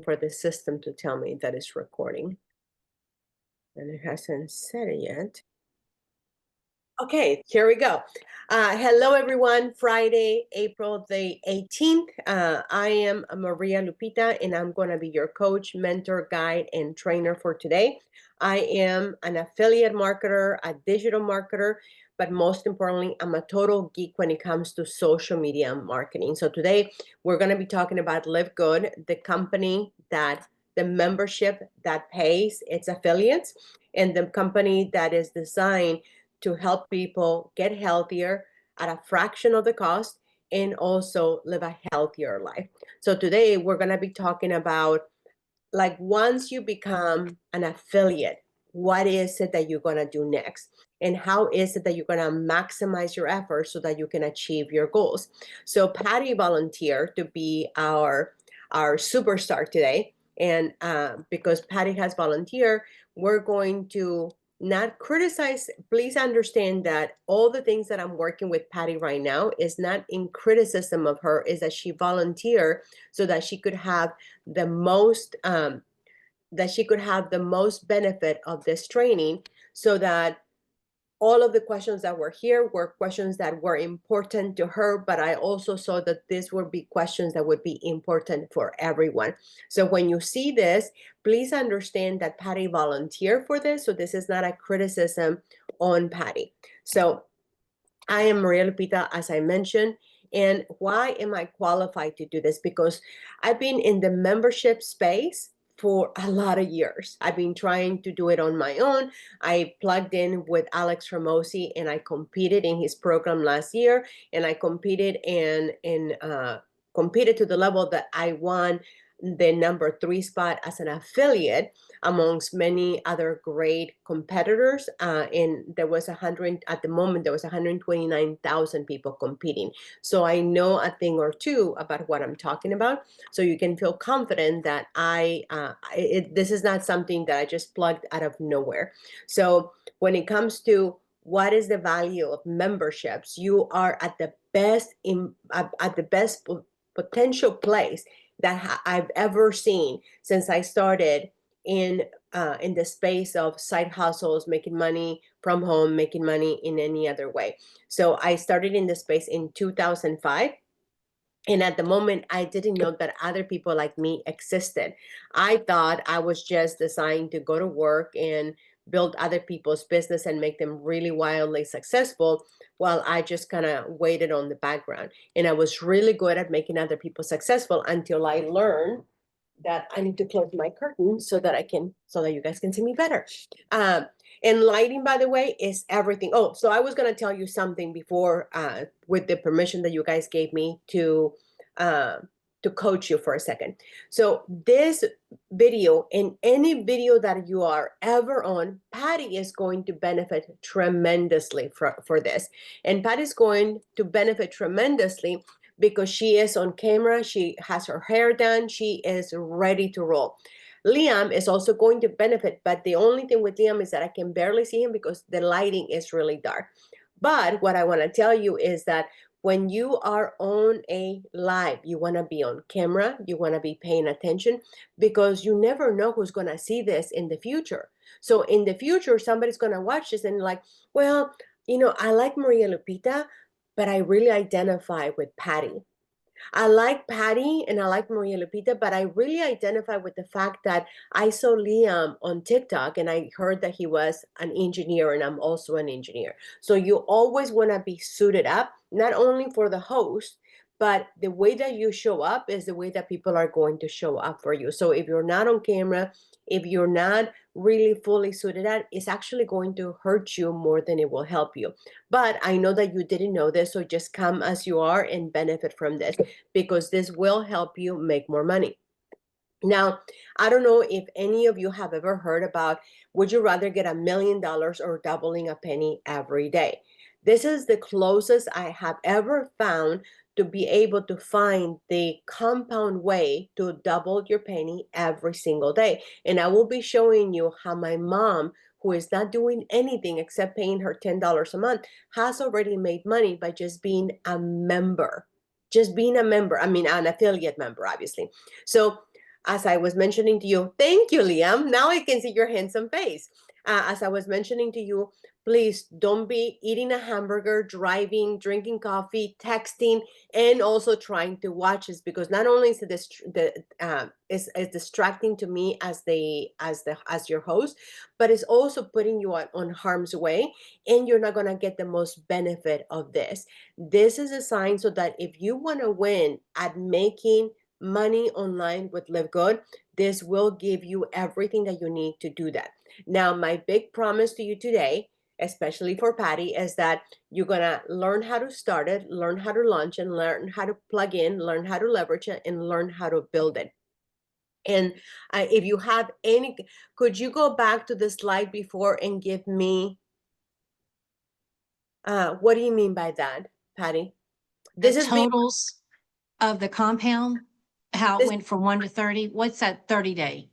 for the system to tell me that it's recording. And it hasn't said it yet. Okay, here we go. Hello, everyone. Friday, April the 18th. I am Maria Lupita, and I'm going to be your coach, mentor, guide, and trainer for today. I am an affiliate marketer, a digital marketer, but most importantly, I'm a total geek when it comes to social media marketing. So today, we're going to be talking about LiveGood, the company that the membership that pays its affiliates, and the company that is designed to help people get healthier at a fraction of the cost and also live a healthier life. So today we're going to be talking about, like, once you become an affiliate, what is it that you're going to do next? And how is it that you're going to maximize your efforts so that you can achieve your goals? So Patty volunteered to be our superstar today. And because Patty has volunteered, we're going to not criticize. Please understand that all the things that I'm working with Patty right now is not in criticism of her, is that she volunteered so that she could have the most benefit of this training, so that all of the questions that were here were questions that were important to her, but I also saw that these would be questions that would be important for everyone. So when you see this, please understand that Patty volunteered for this, so this is not a criticism on Patty. So I am Maria Lupita, as I mentioned. And why am I qualified to do this? Because I've been in the membership space for a lot of years. I've been trying to do it on my own. I plugged in with Alex Ramosi and I competed in his program last year. And I competed competed to the level that I won the number 3 spot as an affiliate amongst many other great competitors. And there was at the moment, there was 129,000 people competing. So I know a thing or two about what I'm talking about. So you can feel confident that this is not something that I just plugged out of nowhere. So when it comes to what is the value of memberships, you are at the best potential place that I've ever seen since I started in the space of side hustles, making money from home, making money in any other way. So I started in the space in 2005. And at the moment, I didn't know that other people like me existed. I thought I was just designed to go to work and build other people's business and make them really wildly successful, while I just kind of waited on the background. And I was really good at making other people successful until I learned that I need to close my curtain so that you guys can see me better. And lighting, by the way, is everything. Oh, so I was going to tell you something before, with the permission that you guys gave me to coach you for a second. So this video and any video that you are ever on, Patty is going to benefit tremendously for this. And Patty is going to benefit tremendously because she is on camera, she has her hair done, she is ready to roll. Liam is also going to benefit, but the only thing with Liam is that I can barely see him because the lighting is really dark. But what I want to tell you is that when you are on a live, you want to be on camera, you want to be paying attention, because you never know who's going to see this in the future. So in the future, somebody's going to watch this and like, well, I like Maria Lupita, but I really identify with Patty. I like Patty and I like Maria Lupita, but I really identify with the fact that I saw Liam on TikTok and I heard that he was an engineer and I'm also an engineer. So you always want to be suited up, not only for the host, but the way that you show up is the way that people are going to show up for you. So if you're not on camera, if you're not really fully suited up, it's actually going to hurt you more than it will help you. But I know that you didn't know this, so just come as you are and benefit from this, because this will help you make more money. Now, I don't know if any of you have ever heard about, would you rather get $1 million or doubling a penny every day? This is the closest I have ever found to be able to find the compound way to double your penny every single day. And I will be showing you how my mom, who is not doing anything except paying her $10 a month, has already made money by just being a member. Just being a member. I mean, an affiliate member, obviously. So as I was mentioning to you, thank you, Liam. Now I can see your handsome face. As I was mentioning to you, please don't be eating a hamburger, driving, drinking coffee, texting, and also trying to watch this, because not only is is distracting to me as your host, but it's also putting you on harm's way, and you're not gonna get the most benefit of this. This is a sign so that if you want to win at making money online with LiveGood, this will give you everything that you need to do that. Now, my big promise to you today, especially for Patty, is that you're gonna learn how to start it, learn how to launch, and learn how to plug in, learn how to leverage it, and learn how to build it. And if you have any, could you go back to the slide before and give me, what do you mean by that, Patty? The This is being totals of the compound, how it this went from 1 to 30. What's that 30-day?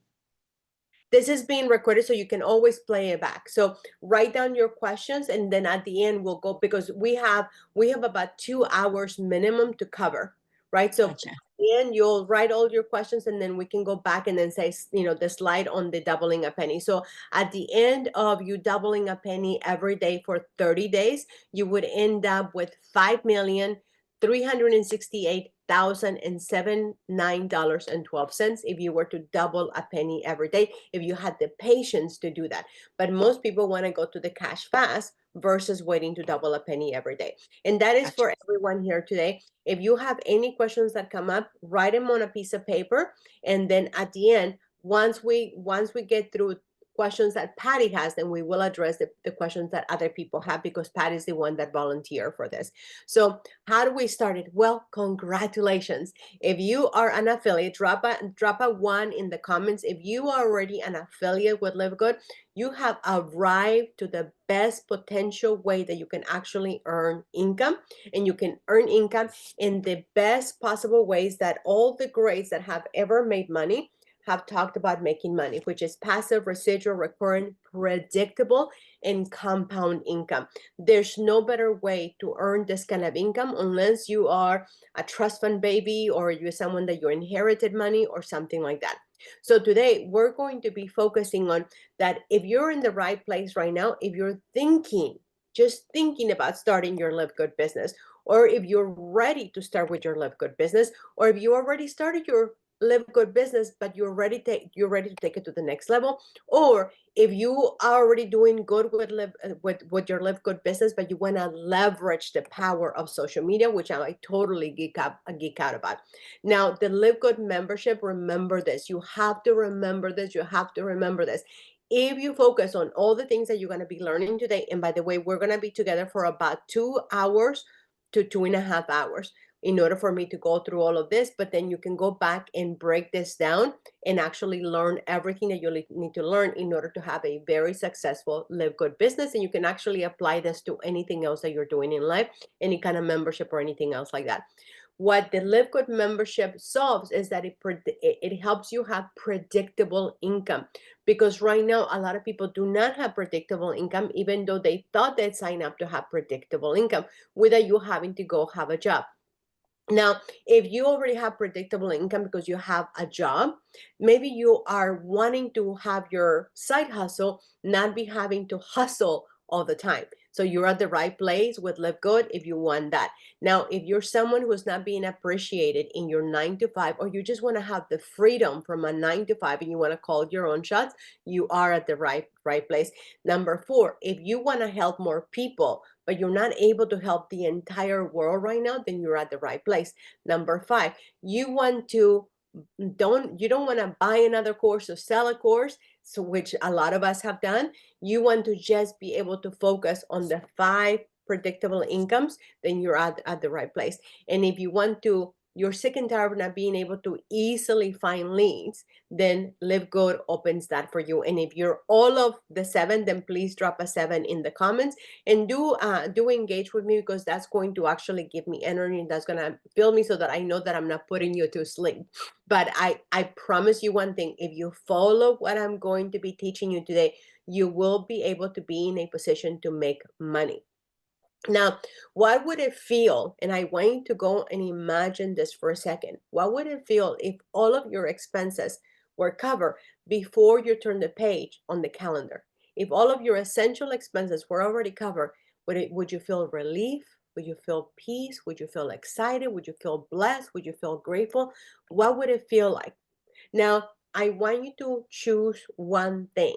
This is being recorded, so you can always play it back. So write down your questions, and then at the end we'll go, because we have about 2 hours minimum to cover, right? So Gotcha. at the end you'll write all your questions, and then we can go back and then say, the slide on the doubling a penny. So at the end of you doubling a penny every day for 30 days, you would end up with $5,368,079.12 if you were to double a penny every day, if you had the patience to do that. But most people want to go to the cash fast versus waiting to double a penny every day. And that is Gotcha. for everyone here today. If you have any questions that come up, write them on a piece of paper, and then at the end, once we get through questions that Patty has, then we will address the questions that other people have, because Patty is the one that volunteered for this. So how do we start it? Well, congratulations. If you are an affiliate, drop a 1 in the comments. If you are already an affiliate with LiveGood, you have arrived to the best potential way that you can actually earn income, and you can earn income in the best possible ways that all the greats that have ever made money have talked about making money, which is passive, residual, recurrent, predictable, and compound income. There's no better way to earn this kind of income unless you are a trust fund baby, or you're someone that you inherited money or something like that. So today we're going to be focusing on that. If you're in the right place right now, if you're just thinking about starting your LiveGood business, or if you're ready to start with your LiveGood business, or if you already started your LiveGood business, but you're ready to take it to the next level, or if you are already doing good with your LiveGood business, but you want to leverage the power of social media, which I totally geek out about. Now, the LiveGood membership, remember this. You have to remember this. You have to remember this. If you focus on all the things that you're going to be learning today, and by the way, we're going to be together for about 2 hours to 2.5 hours in order for me to go through all of this, but then you can go back and break this down and actually learn everything that you need to learn in order to have a very successful LiveGood business. And you can actually apply this to anything else that you're doing in life, any kind of membership or anything else like that. What the LiveGood membership solves is that it helps you have predictable income, because right now a lot of people do not have predictable income, even though they thought they'd sign up to have predictable income without you having to go have a job. Now, if you already have predictable income because you have a job, maybe you are wanting to have your side hustle not be having to hustle all the time. So you're at the right place with LiveGood if you want that. Now, if you're someone who's not being appreciated in your 9 to 5, or you just want to have the freedom from a 9 to 5 and you want to call your own shots, you are at the right place. Number 4, if you want to help more people, but you're not able to help the entire world right now, then you're at the right place. Number 5, you don't want to buy another course or sell a course, so which a lot of us have done. You want to just be able to focus on the 5 predictable incomes, then you're at the right place. And if you want to, you're sick and tired of not being able to easily find leads, then LiveGood opens that for you. And if you're all of the 7, then please drop a 7 in the comments, and do engage with me, because that's going to actually give me energy, and that's going to fill me so that I know that I'm not putting you to sleep. But I promise you one thing: if you follow what I'm going to be teaching you today, you will be able to be in a position to make money. Now, what would it feel? And I want you to go and imagine this for a second. What would it feel if all of your expenses were covered before you turn the page on the calendar? If all of your essential expenses were already covered, would you feel relief? Would you feel peace? Would you feel excited? Would you feel blessed? Would you feel grateful? What would it feel like? Now, I want you to choose one thing,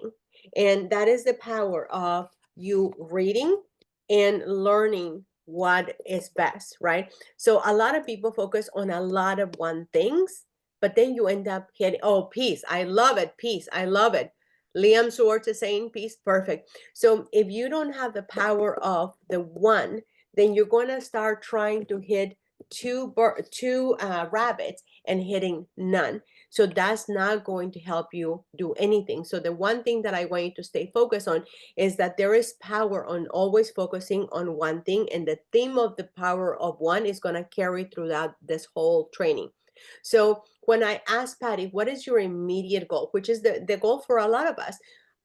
and that is the power of you reading and learning what is best, right? So a lot of people focus on a lot of one things, but then you end up getting, oh, peace. I love it. Peace. I love it. Liam Swartz is saying peace. Perfect. So if you don't have the power of the one, then you're going to start trying to hit two rabbits and hitting none. So that's not going to help you do anything. So the one thing that I want you to stay focused on is that there is power on always focusing on one thing, and the theme of the power of one is going to carry throughout this whole training. So when I asked Patty, what is your immediate goal, which is the goal for a lot of us,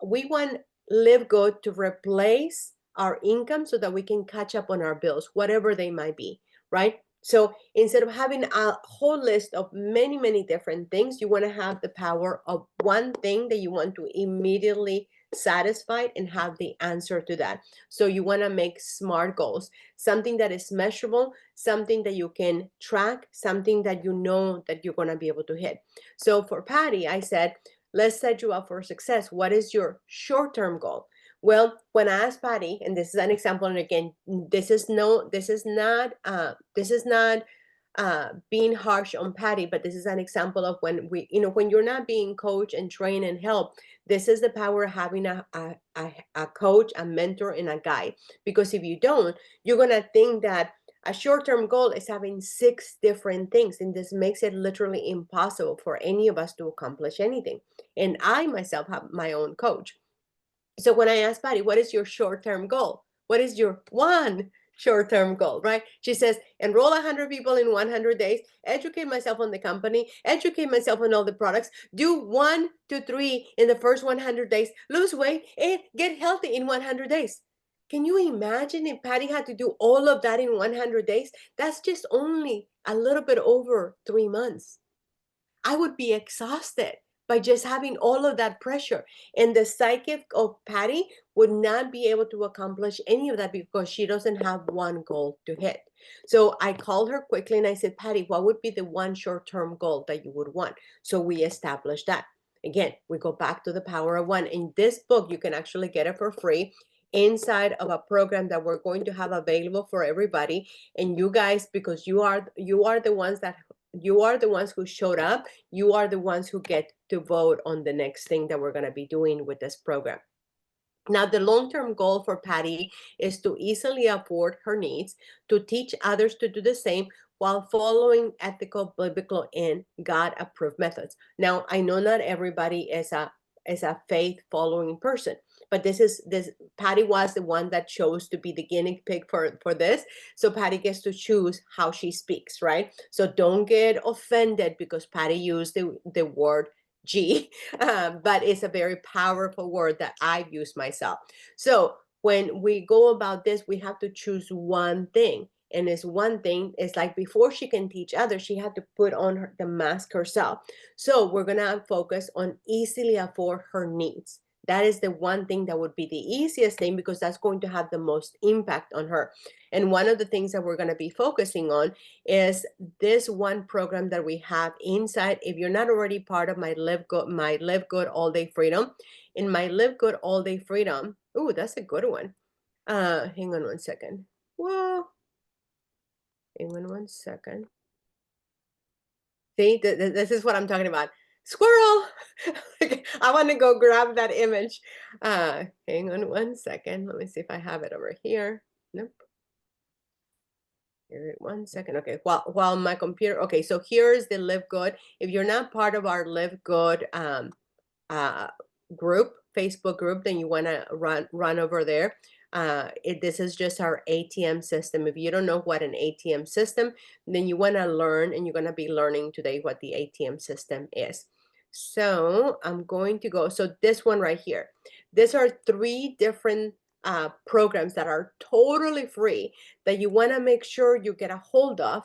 we want LiveGood to replace our income so that we can catch up on our bills, whatever they might be, right? So instead of having a whole list of many, many different things, you want to have the power of one thing that you want to immediately satisfy and have the answer to that. So you want to make SMART goals, something that is measurable, something that you can track, something that you know that you're going to be able to hit. So for Patty, I said, let's set you up for success. What is your short-term goal? Well, when I asked Patty, and this is an example, and again, this is not being harsh on Patty, but this is an example of when you're not being coached and trained and helped. This is the power of having a coach, a mentor, and a guide. Because if you don't, you're gonna think that a short-term goal is having 6 different things, and this makes it literally impossible for any of us to accomplish anything. And I myself have my own coach. So when I asked Patty, what is your short-term goal? What is your one short-term goal, right? She says, enroll 100 people in 100 days, educate myself on the company, educate myself on all the products, do 1 to 3 in the first 100 days, lose weight, and get healthy in 100 days. Can you imagine if Patty had to do all of that in 100 days? That's just only a little bit over 3 months. I would be exhausted by just having all of that pressure. And the psychic of Patty would not be able to accomplish any of that because she doesn't have one goal to hit. So I called her quickly and I said, Patty, what would be the one short-term goal that you would want? So we established that. Again, we go back to the power of one. In this book, you can actually get it for free inside of a program that we're going to have available for everybody. And you guys, because you are the ones who showed up, you are the ones who get to vote on the next thing that we're going to be doing with this program. Now, the long-term goal for Patty is to easily afford her needs, to teach others to do the same while following ethical, biblical, and God-approved methods. Now, I know not everybody is a faith-following person, but this Patty was the one that chose to be the guinea pig for this. So Patty gets to choose how she speaks, right? So don't get offended because Patty used the word G, but it's a very powerful word that I've used myself. So when we go about this, we have to choose one thing. And this one thing is like before she can teach others, she had to put on the mask herself. So we're going to focus on easily afford her needs. That is the one thing that would be the easiest thing because that's going to have the most impact on her. And one of the things that we're going to be focusing on is this one program that we have inside. If you're not already part of my Live Good All Day Freedom, in my Live Good All Day Freedom, oh, that's a good one. Hang on one second. Whoa. Hang on one second. See, this is what I'm talking about. Squirrel. I want to go grab that image. Hang on one second. Let me see if I have it over here. Nope. Here, one second. Okay, while my computer. Okay, so here's the Live Good. If you're not part of our Live Good group, Facebook group, then you want to run over there. This is just our ATM system. If you don't know what an ATM system, then you want to learn, and you're going to be learning today what the ATM system is. So I'm going to go. So this one right here. These are 3 different programs that are totally free that you want to make sure you get a hold of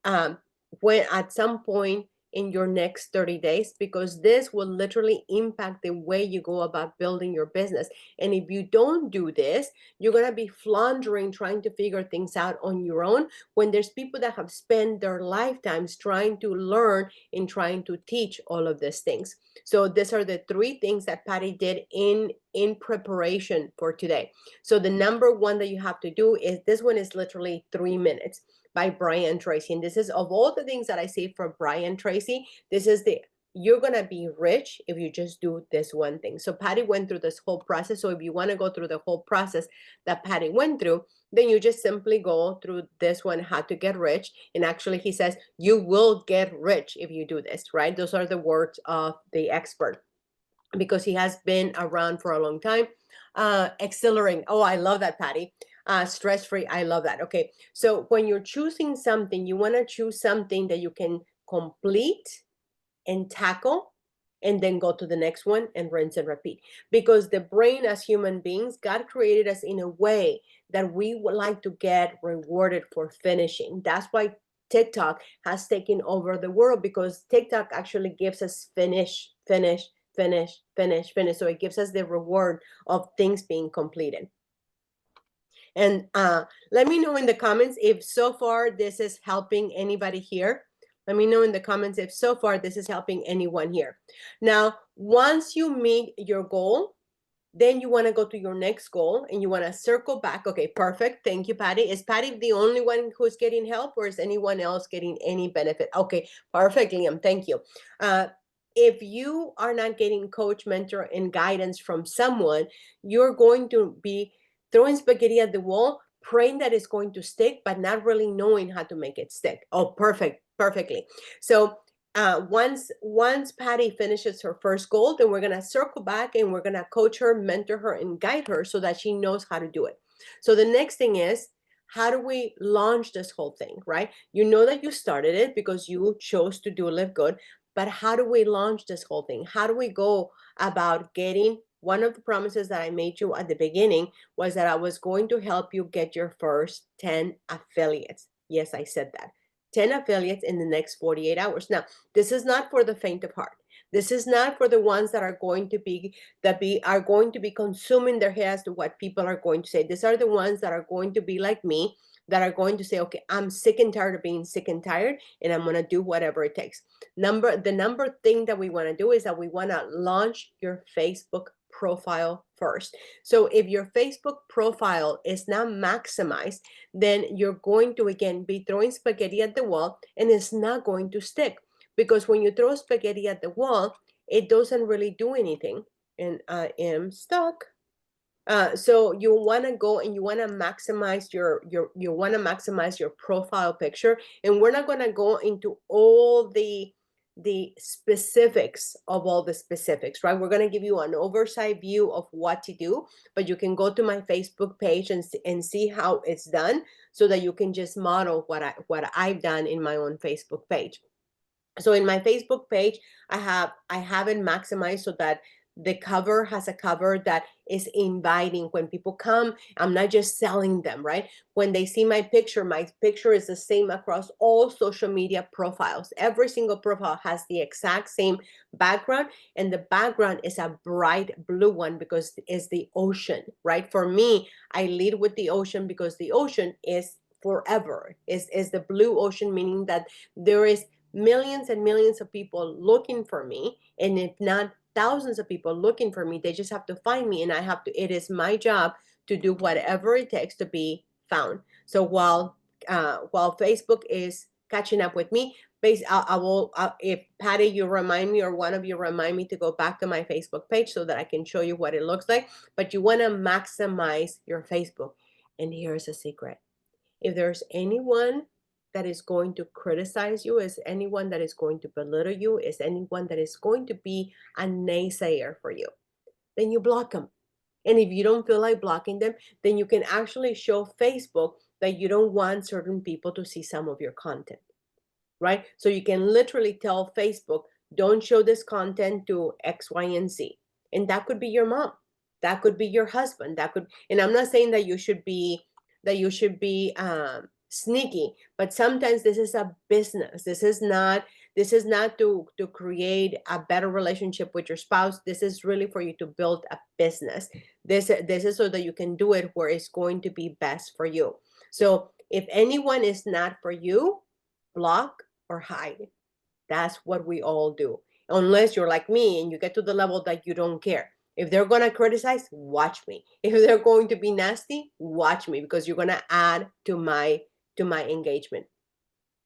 um, when at some point in your next 30 days, because this will literally impact the way you go about building your business. And if you don't do this, you're going to be floundering trying to figure things out on your own when there's people that have spent their lifetimes trying to learn and trying to teach all of these things. So these are the three things that Patty did in preparation for today. So the number one that you have to do is, this one is literally 3 minutes by Brian Tracy. And this is, of all the things that I see from Brian Tracy, this is you're going to be rich if you just do this one thing. So Patty went through this whole process. So if you want to go through the whole process that Patty went through, then you just simply go through this one, how to get rich. And actually he says, you will get rich if you do this, right? Those are the words of the expert, because he has been around for a long time. Accelerating. Oh, I love that, Patty. Stress-free. I love that. Okay. So when you're choosing something, you want to choose something that you can complete and tackle, and then go to the next one and rinse and repeat. Because the brain, as human beings, God created us in a way that we would like to get rewarded for finishing. That's why TikTok has taken over the world, because TikTok actually gives us finish, finish, finish, finish, finish. So it gives us the reward of things being completed. And let me know in the comments if so far this is helping anybody here. Let me know in the comments if so far this is helping anyone here. Now, once you meet your goal, then you want to go to your next goal and you want to circle back. Okay, perfect. Thank you, Patty. Is Patty the only one who's getting help, or is anyone else getting any benefit? Okay, perfect, Liam. Thank you. If you are not getting coach, mentor, and guidance from someone, you're going to be throwing spaghetti at the wall, praying that it's going to stick, but not really knowing how to make it stick. Oh, perfect, perfectly. So once Patty finishes her first goal, then we're gonna circle back and we're gonna coach her, mentor her, and guide her so that she knows how to do it. So the next thing is, how do we launch this whole thing, right? You know that you started it because you chose to do LiveGood, but how do we launch this whole thing? How do we go about getting, one of the promises that I made you at the beginning was that I was going to help you get your first 10 affiliates. Yes, I said that. 10 affiliates in the next 48 hours. Now, this is not for the faint of heart. This is not for the ones that are going to be consuming their heads to what people are going to say. These are the ones that are going to be like me, that are going to say, okay, I'm sick and tired of being sick and tired, and I'm going to do whatever it takes. The number thing that we want to do is that we want to launch your Facebook profile first. So if your Facebook profile is not maximized, then you're going to again be throwing spaghetti at the wall, and it's not going to stick, because when you throw spaghetti at the wall, it doesn't really do anything. And I am stuck. So you want to go and you want to maximize you want to maximize your profile picture, and we're not going to go into all the specifics of all the specifics, right? We're going to give you an oversight view of what to do, but you can go to my Facebook page and see how it's done, so that you can just model what I've done in my own Facebook page. So in my Facebook page, I have it maximized so that the cover has a cover that is inviting. When people come, I'm not just selling them, right? When they see my picture is the same across all social media profiles. Every single profile has the exact same background, and the background is a bright blue one because it's the ocean, right? For me, I lead with the ocean because the ocean is forever, is the blue ocean, meaning that there is millions and millions of people looking for me, and if not thousands of people looking for me, they just have to find me, and it is my job to do whatever it takes to be found. So while Facebook is catching up with me, I will, if Patty, you remind me, or one of you remind me to go back to my Facebook page so that I can show you what it looks like. But you want to maximize your Facebook. And here's a secret: if there's anyone that is going to criticize you, is anyone that is going to belittle you, is anyone that is going to be a naysayer for you, then you block them. And if you don't feel like blocking them, then you can actually show Facebook that you don't want certain people to see some of your content, right? So you can literally tell Facebook, don't show this content to X, Y, and Z. And that could be your mom. That could be your husband. That could, and I'm not saying that you should be sneaky, but sometimes this is a business. This is not to create a better relationship with your spouse. This is really for you to build a business. This is so that you can do it where it's going to be best for you. So if anyone is not for you, block or hide. That's what we all do. Unless you're like me and you get to the level that you don't care. If they're going to criticize, watch me. If they're going to be nasty, watch me, because you're going to add to my engagement.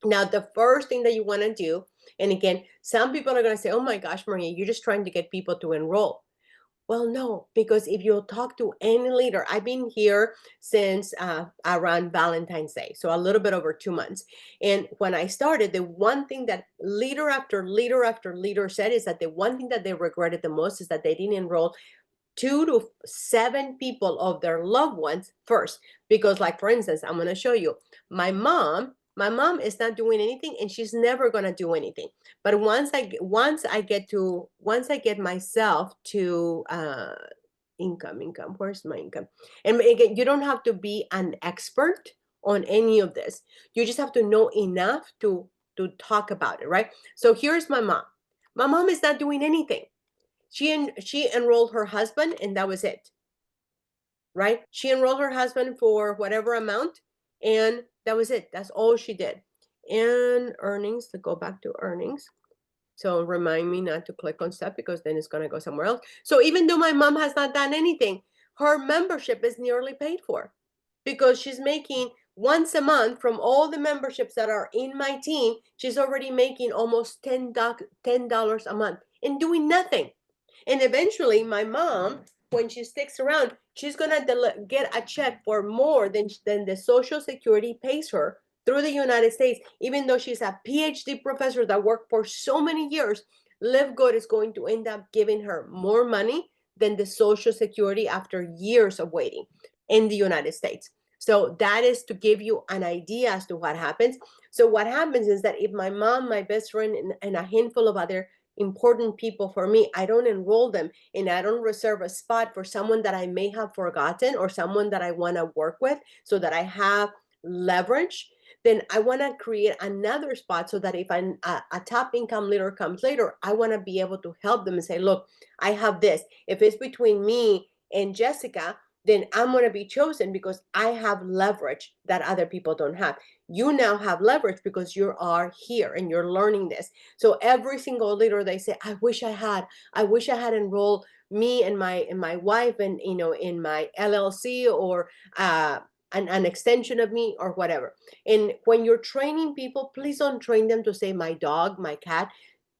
Now, the first thing that you want to do, and again, some people are going to say, "Oh my gosh, Maria, you're just trying to get people to enroll." Well, no, because if you talk to any leader, I've been here since around Valentine's Day, so a little bit over 2 months. And when I started, the one thing that leader after leader after leader said is that the one thing that they regretted the most is that they didn't enroll 2 to 7 people of their loved ones first. Because, like, for instance, I'm going to show you my mom is not doing anything, and she's never going to do anything. But once I get myself to income, where's my income? And again, you don't have to be an expert on any of this. You just have to know enough to talk about it, right? So here's my mom is not doing anything. She enrolled her husband, and that was it, right? She enrolled her husband for whatever amount, and that was it. That's all she did. And earnings, to go back to earnings. So remind me not to click on stuff, because then it's going to go somewhere else. So even though my mom has not done anything, her membership is nearly paid for, because she's making once a month from all the memberships that are in my team. She's already making almost $10 a month and doing nothing. And eventually, my mom, when she sticks around, she's gonna get a check for more than the Social Security pays her through the United States. Even though she's a PhD professor that worked for so many years, LiveGood is going to end up giving her more money than the Social Security after years of waiting in the United States. So that is to give you an idea as to what happens. So what happens is that if my mom, my best friend, and a handful of other important people for me, I don't enroll them, and I don't reserve a spot for someone that I may have forgotten or someone that I want to work with so that I have leverage, then I want to create another spot so that if a top income leader comes later, I want to be able to help them and say, look, I have this. If it's between me and Jessica, then I'm going to be chosen because I have leverage that other people don't have. You now have leverage because you are here and you're learning this. So every single leader, they say, I wish I had enrolled me and my wife, and in my LLC, or an extension of me, or whatever. And when you're training people, please don't train them to say my dog, my cat.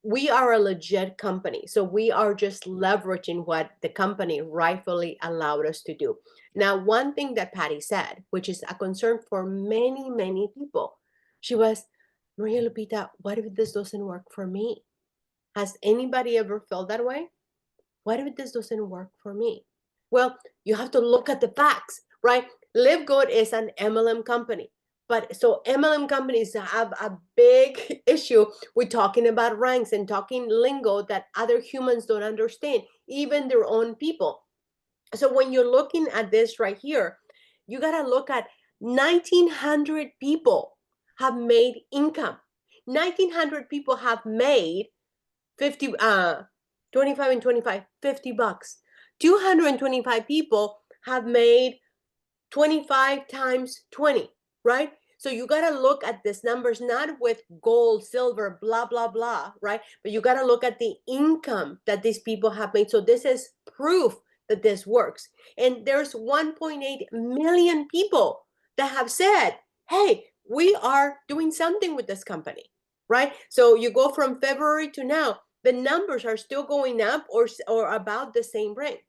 We are a legit company. So we are just leveraging what the company rightfully allowed us to do. Now, one thing that Patty said, which is a concern for many, many people, she was, Maria Lupita, what if this doesn't work for me? Has anybody ever felt that way? What if this doesn't work for me? Well, you have to look at the facts, right? LiveGood is an MLM company. But so MLM companies have a big issue with talking about ranks and talking lingo that other humans don't understand, even their own people. So when you're looking at this right here, you got to look at 1,900 people have made income. 1,900 people have made 25 and 25, $50. 225 people have made 25 times 20, right? So you got to look at these numbers, not with gold, silver, blah, blah, blah, right? But you got to look at the income that these people have made. So this is proof that this works. And there's 1.8 million people that have said, hey, we are doing something with this company, right? So you go from February to now, the numbers are still going up, or about the same rank,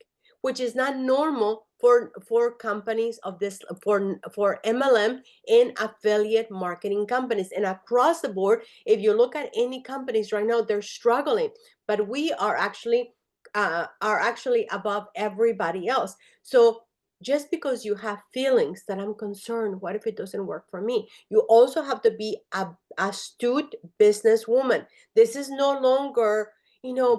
which is not normal for companies of this, for MLM and affiliate marketing companies. And across the board, if you look at any companies right now, they're struggling, but we are actually above everybody else. So just because you have feelings that I'm concerned, what if it doesn't work for me? You also have to be a astute businesswoman. This is no longer,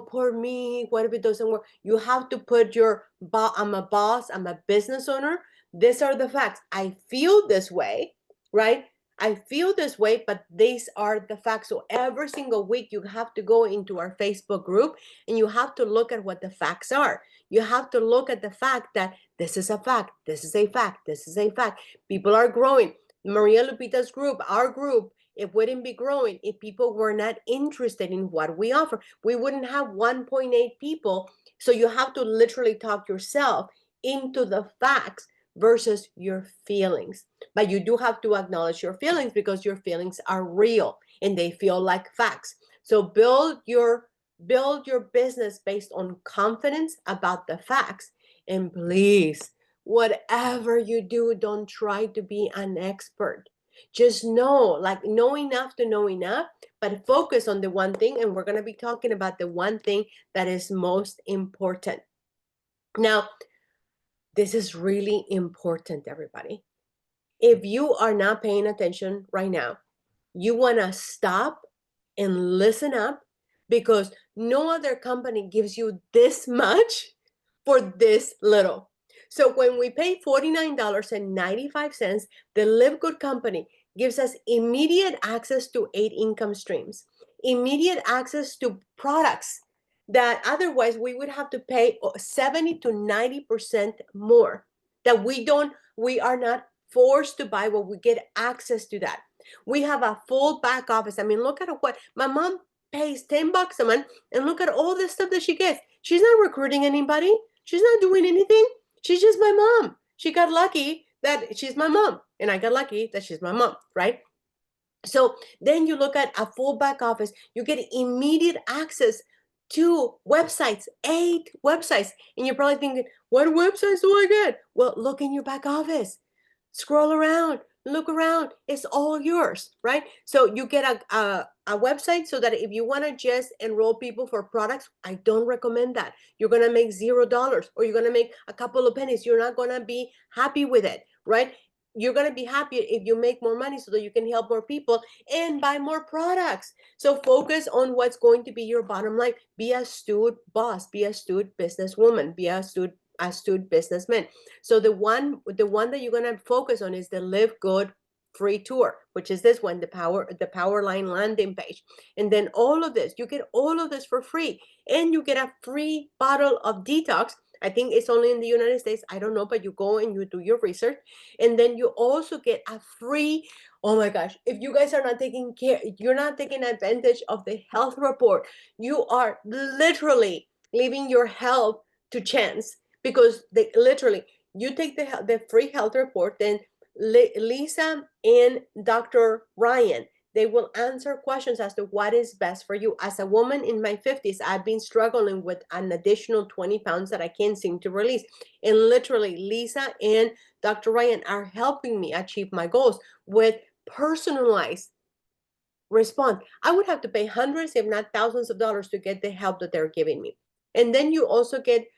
poor me, what if it doesn't work? You have to put I'm a boss, I'm a business owner. These are the facts. I feel this way, right? I feel this way, but these are the facts. So every single week, you have to go into our Facebook group and you have to look at what the facts are. You have to look at the fact that this is a fact, this is a fact, this is a fact. People are growing. Maria Lupita's group, our group, it wouldn't be growing if people were not interested in what we offer. We wouldn't have 1.8 people. So you have to literally talk yourself into the facts versus your feelings. But you do have to acknowledge your feelings because your feelings are real and they feel like facts. So build your business based on confidence about the facts. And please, whatever you do, don't try to be an expert. Just know enough to know enough, but focus on the one thing. And we're going to be talking about the one thing that is most important. Now, this is really important, everybody. If you are not paying attention right now, you want to stop and listen up, because no other company gives you this much for this little. So when we pay $49.95, the Live Good company gives us immediate access to 8 income streams, immediate access to products that otherwise we would have to pay 70 to 90% more, that we are not forced to buy, but we get access to that. We have a full back office. I mean, look at what my mom pays $10 a month, and look at all the stuff that she gets. She's not recruiting anybody. She's not doing anything. She's just my mom. She got lucky that she's my mom, and I got lucky that she's my mom, right? So then you look at a full back office, you get immediate access to websites, 8 websites. And you're probably thinking, what websites do I get? Well, look in your back office, scroll around, look around. It's all yours, right? So you get a website so that if you want to just enroll people for products, I don't recommend that. You're going to make $0 or you're going to make a couple of pennies. You're not going to be happy with it, right? You're going to be happier if you make more money so that you can help more people and buy more products. So focus on what's going to be your bottom line. Be a astute boss, be a astute businesswoman, be a astute businessman. So the one that you're going to focus on is the Live Good free tour, which is this one, the power line landing page. And then all of this, you get all of this for free, and you get a free bottle of detox. I think it's only in the United States, I don't know, but you go and you do your research. And then you also get a free, oh my gosh, if you guys are not taking care, you're not taking advantage of the health report, you are literally leaving your health to chance, because they literally, you take the free health report, then Lisa and Dr. Ryan, they will answer questions as to what is best for you. As a woman in my 50s, I've been struggling with an additional 20 pounds that I can't seem to release. And literally, Lisa and Dr. Ryan are helping me achieve my goals with personalized response. I would have to pay hundreds, if not thousands of dollars to get the help that they're giving me. And then you also get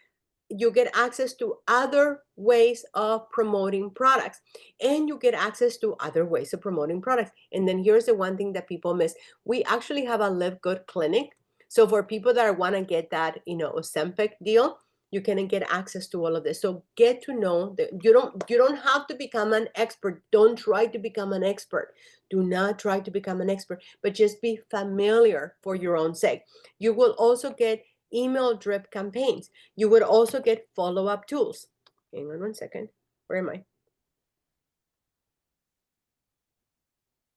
access to other ways of promoting products, and you get access to other ways of promoting products. And then here's the one thing that people miss. We actually have a Live Good clinic. So for people that want to get that, Ozempic deal, you can get access to all of this. So get to know that you don't have to become an expert. Don't try to become an expert. Do not try to become an expert, but just be familiar for your own sake. You will also get email drip campaigns. You would also get follow-up tools. Hang on one second. Where am I?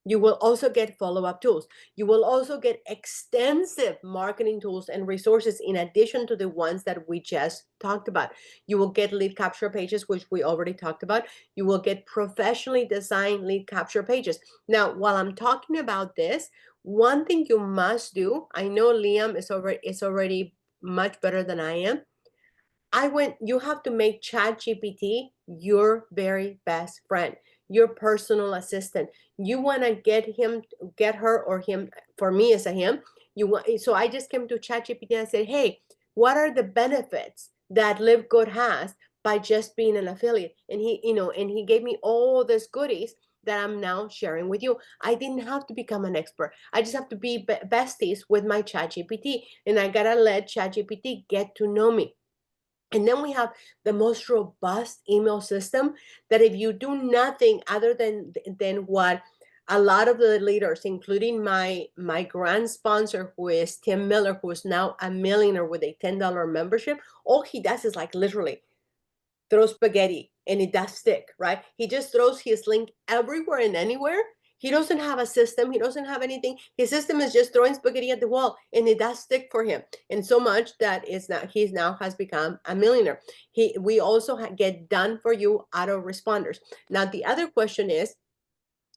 You will also get follow-up tools. You will also get extensive marketing tools and resources in addition to the ones that we just talked about. You will get lead capture pages, which we already talked about. You will get professionally designed lead capture pages. Now, while I'm talking about this, one thing you must do, I know Liam is already much better than I am. You have to make ChatGPT your very best friend, your personal assistant. You want to get her or him, for me it's a him. So I just came to ChatGPT and I said, hey, what are the benefits that Live Good has by just being an affiliate? And he gave me all these goodies that I'm now sharing with you. I didn't have to become an expert. I just have to be besties with my ChatGPT, and I gotta let ChatGPT get to know me. And then we have the most robust email system that if you do nothing other than what a lot of the leaders, including my grand sponsor, who is Tim Miller, who is now a millionaire with a $10 membership, all he does is like literally throw spaghetti and it does stick, right? He just throws his link everywhere and anywhere. He doesn't have a system. He doesn't have anything. His system is just throwing spaghetti at the wall, and it does stick for him. And so much that is now he's now has become a millionaire. We also get done for you autoresponders. Now the other question is,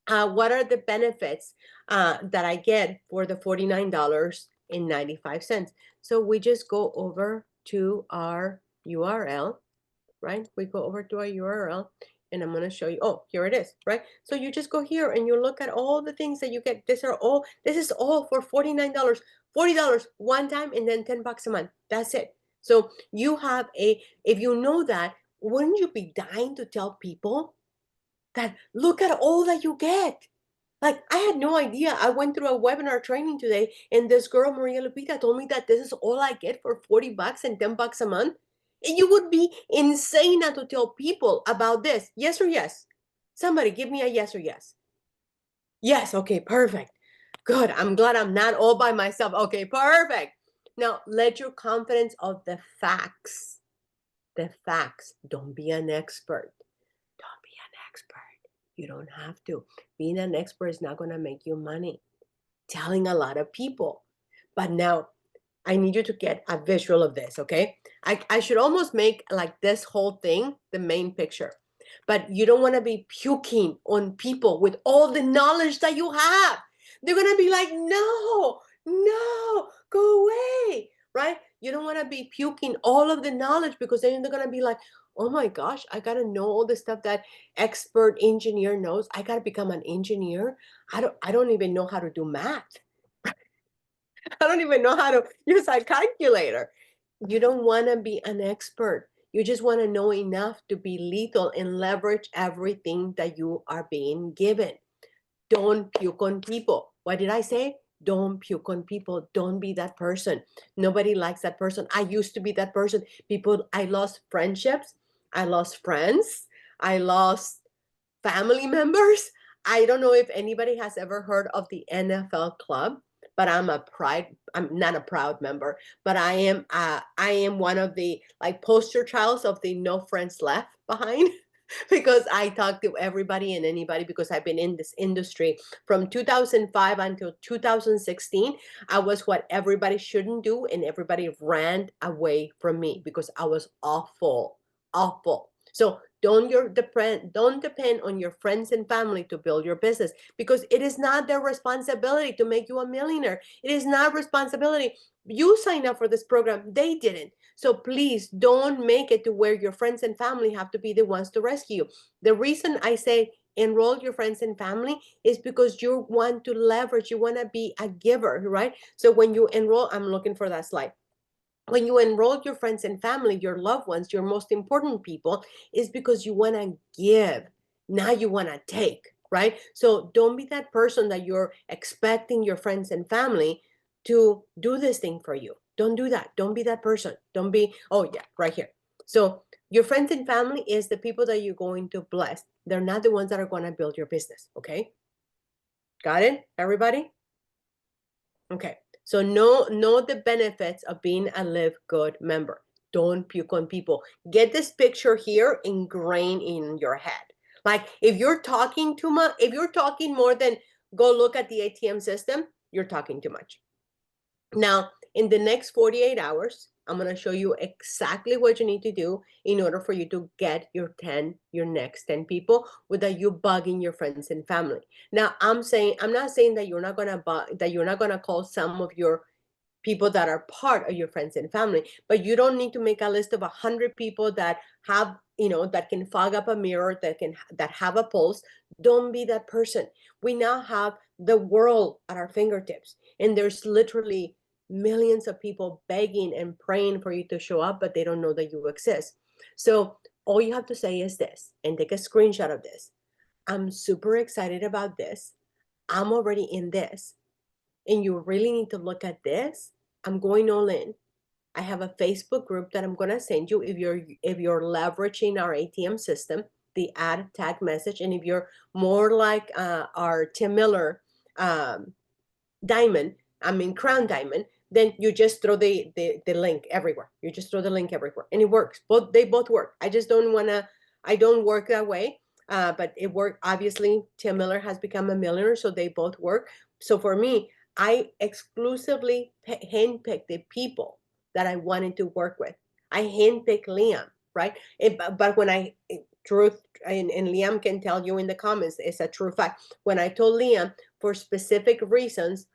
what are the benefits that I get for the $49.95? So we just go over to our URL, right? We go over to our URL, and I'm going to show you. Oh, here it is, right? So you just go here and you look at all the things that you get. This is all for $49, $40 one time, and then $10 a month. That's it. So you have if you know that, wouldn't you be dying to tell people that look at all that you get? Like, I had no idea. I went through a webinar training today, and this girl, Maria Lupita, told me that this is all I get for $40 and $10 a month. And you would be insane not to tell people about this. Yes or yes? Somebody give me a yes or yes. Yes, okay, perfect. Good. I'm glad I'm not all by myself. Okay, perfect. Now, let your confidence of the facts. Don't be an expert. Don't be an expert. You don't have to. Being an expert is not going to make you money. Telling a lot of people. But now I need you to get a visual of this, okay? I should almost make like this whole thing the main picture. But you don't want to be puking on people with all the knowledge that you have. They're going to be like, no, no, go away, right? You don't want to be puking all of the knowledge, because then they're going to be like, oh my gosh, I got to know all the stuff that expert engineer knows. I got to become an engineer. I don't even know how to do math. I don't even know how to use a calculator. You don't want to be an expert. You just want to know enough to be lethal and leverage everything that you are being given. Don't puke on people. What did I say? Don't puke on people. Don't be that person. Nobody likes that person. I used to be that person. I lost friendships. I lost friends. I lost family members. I don't know if anybody has ever heard of the NFL club, but I'm not a proud member, but I am one of the like poster childs of the no friends left behind. Because I talk to everybody and anybody, because I've been in this industry from 2005 until 2016. I was what everybody shouldn't do, and everybody ran away from me because I was awful, awful. So don't depend on your friends and family to build your business, because it is not their responsibility to make you a millionaire. It is not responsibility. You sign up for this program, they didn't. So please don't make it to where your friends and family have to be the ones to rescue you. The reason I say enroll your friends and family is because you want to leverage, you want to be a giver, right? So when you enroll, I'm looking for that slide. When you enroll your friends and family, your loved ones, your most important people, is because you want to give. Now you want to take, right? So don't be that person that you're expecting your friends and family to do this thing for you. Don't do that. Don't be that person. Don't be, oh yeah, right here. So your friends and family is the people that you're going to bless. They're not the ones that are going to build your business. Okay. Got it, everybody? Okay. So know the benefits of being a LiveGood member. Don't puke on people. Get this picture here ingrained in your head. Like if you're talking too much, if you're talking more than go look at the ATM system, you're talking too much. Now, in the next 48 hours, I'm going to show you exactly what you need to do in order for you to get your next 10 people without you bugging your friends and family. Now, I'm not saying that you're not going to call some of your people that are part of your friends and family, but you don't need to make a list of 100 people that have, that can fog up a mirror, that have a pulse. Don't be that person. We now have the world at our fingertips, and there's literally millions of people begging and praying for you to show up, but they don't know that you exist. So all you have to say is this, and take a screenshot of this. I'm super excited about this. I'm already in this. And you really need to look at this. I'm going all in. I have a Facebook group that I'm going to send you if you're leveraging our ATM system, the add tag message. And if you're more like our Tim Miller um, diamond, I mean crown diamond, then you just throw the link everywhere. You just throw the link everywhere, and it works. They both work. I don't work that way, but it worked. Obviously, Tim Miller has become a millionaire, so they both work. So for me, I exclusively handpick the people that I wanted to work with. I handpick Liam, right? But when truth, and Liam can tell you in the comments, it's a true fact. When I told Liam for specific reasons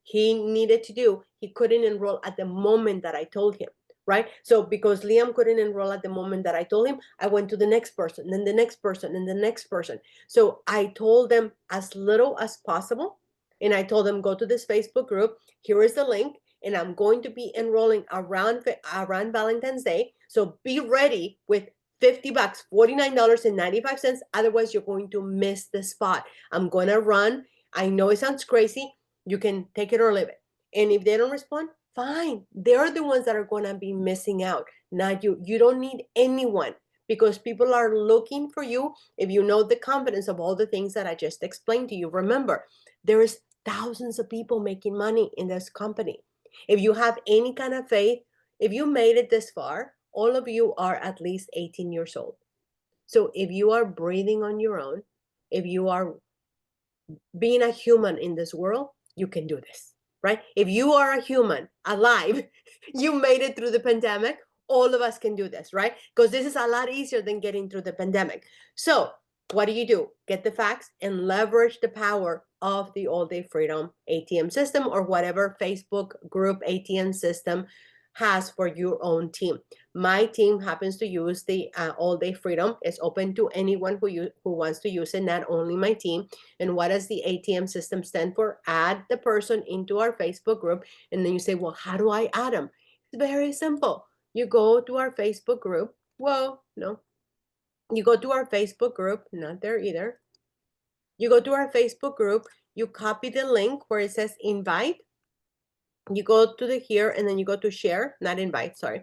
he needed to do, he couldn't enroll at the moment that I told him, right? So because Liam couldn't enroll at the moment that I told him, I went to the next person, then the next person, and the next person. So I told them as little as possible. And I told them, go to this Facebook group. Here is the link. And I'm going to be enrolling around Valentine's Day. So be ready with $50, $49.95. Otherwise, you're going to miss the spot. I'm going to run. I know it sounds crazy. You can take it or leave it. And if they don't respond, fine. They're the ones that are going to be missing out, not you. You don't need anyone because people are looking for you if you know the confidence of all the things that I just explained to you. Remember, there is thousands of people making money in this company. If you have any kind of faith, if you made it this far, all of you are at least 18 years old. So if you are breathing on your own, if you are being a human in this world, you can do this, right? If you are a human alive, you made it through the pandemic, all of us can do this, right? Because this is a lot easier than getting through the pandemic. So what do? Get the facts and leverage the power of the All Day Freedom ATM system or whatever Facebook group ATM system has for your own team. My team happens to use the All Day Freedom. It's open to anyone who wants to use it, not only my team. And what does the ATM system stand for? Add the person into our Facebook group. And then you say, well, how do I add them? It's very simple. You go to our Facebook group. Well, no. You go to our Facebook group, not there either. You go to our Facebook group, you copy the link where it says invite. You go to the here and then you go to share, not invite, sorry.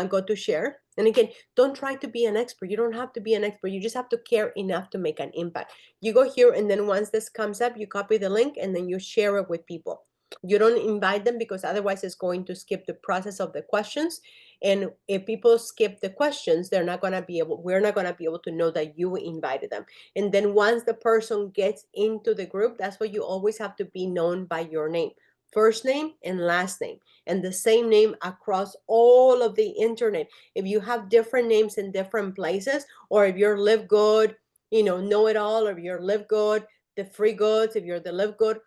Go to share. And again, don't try to be an expert. You don't have to be an expert. You just have to care enough to make an impact. You go here and then once this comes up, you copy the link and then you share it with people. You don't invite them because otherwise it's going to skip the process of the questions. And if people skip the questions, we're not going to be able to know that you invited them. And then once the person gets into the group, that's why you always have to be known by your name. First name and last name, and the same name across all of the internet. If you have different names in different places, or if you're LiveGood, know it all, or if you're LiveGood, the free goods, if you're the LiveGood,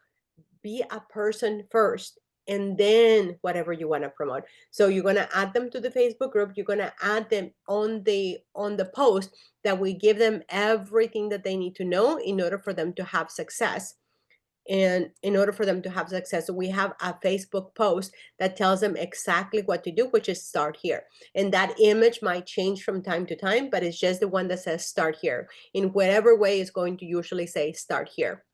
be a person first and then whatever you want to promote. So you're going to add them to the Facebook group. You're going to add them on the post that we give them everything that they need to know in order for them to have success. And in order for them to have success, we have a Facebook post that tells them exactly what to do, which is start here. And that image might change from time to time, but it's just the one that says start here. In whatever way, it's going to usually say start here.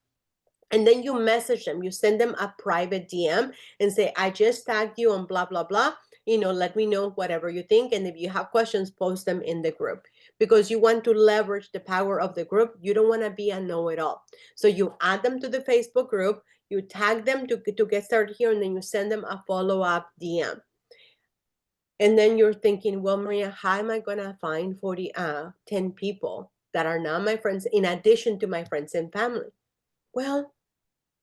And then you message them, you send them a private DM and say, I just tagged you on blah, blah, blah. Let me know whatever you think. And if you have questions, post them in the group because you want to leverage the power of the group. You don't want to be a know-it-all. So you add them to the Facebook group, you tag them to get started here, and then you send them a follow-up DM. And then you're thinking, well, Maria, how am I going to find 10 people that are not my friends in addition to my friends and family? Well,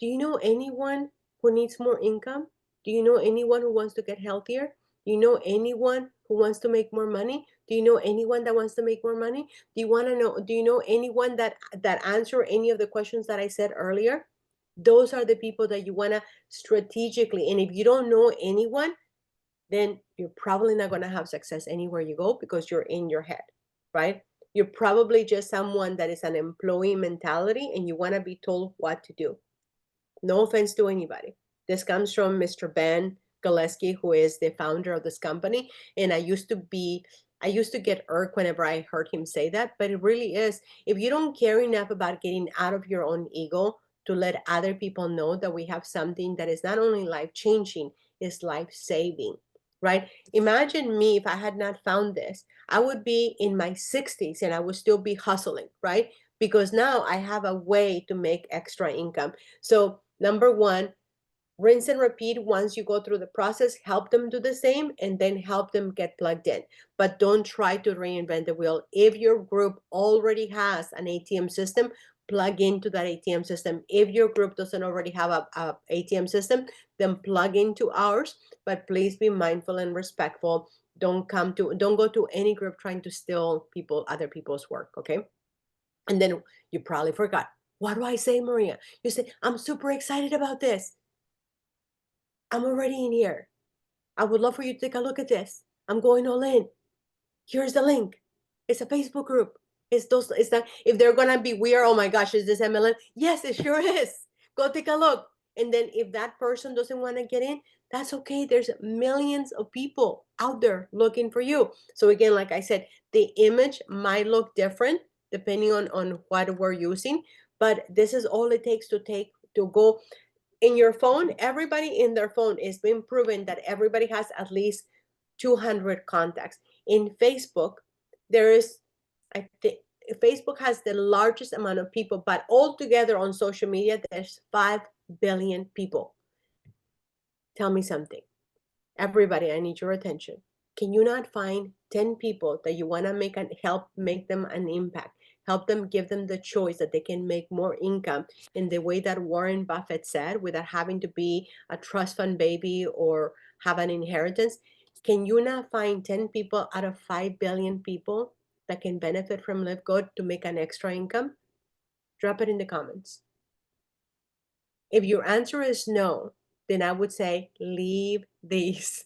do you know anyone who needs more income? Do you know anyone who wants to get healthier? Do you know anyone who wants to make more money? Do you know anyone that wants to make more money? Do you know anyone that answer any of the questions that I said earlier? Those are the people that you want to strategically. And if you don't know anyone, then you're probably not going to have success anywhere you go because you're in your head, right? You're probably just someone that is an employee mentality and you want to be told what to do. No offense to anybody. This comes from Mr. Ben Gillespie, who is the founder of this company. And I used to be I used to get irked whenever I heard him say that, but it really is. If you don't care enough about getting out of your own ego to let other people know that we have something that is not only life changing, is life saving, right? Imagine me if I had not found this. I would be in my 60s and I would still be hustling, right? Because now I have a way to make extra income. So, number one, rinse and repeat. Once you go through the process, help them do the same and then help them get plugged in. But don't try to reinvent the wheel. If your group already has an ATM system, plug into that ATM system. If your group doesn't already have a ATM system, then plug into ours. But please be mindful and respectful. Don't go to any group trying to steal other people's work. Okay. And then you probably forgot. What do I say, Maria? You say, I'm super excited about this. I'm already in here. I would love for you to take a look at this. I'm going all in. Here's the link. It's a Facebook group. It's not, if they're gonna be weird, oh my gosh, is this MLM? Yes, it sure is. Go take a look. And then if that person doesn't want to get in, that's okay. There's millions of people out there looking for you. So again, like I said, the image might look different depending on what we're using, but this is all it takes to go in your phone. Everybody in their phone is being proven that everybody has at least 200 contacts. In Facebook, there is, I think, Facebook has the largest amount of people, but altogether on social media, there's 5 billion people. Tell me something. Everybody, I need your attention. Can you not find 10 people that you want to help make them an impact? Help them, give them the choice that they can make more income in the way that Warren Buffett said, without having to be a trust fund baby or have an inheritance. Can you not find 10 people out of 5 billion people that can benefit from LiveGood to make an extra income? Drop it in the comments. If your answer is no, then I would say leave this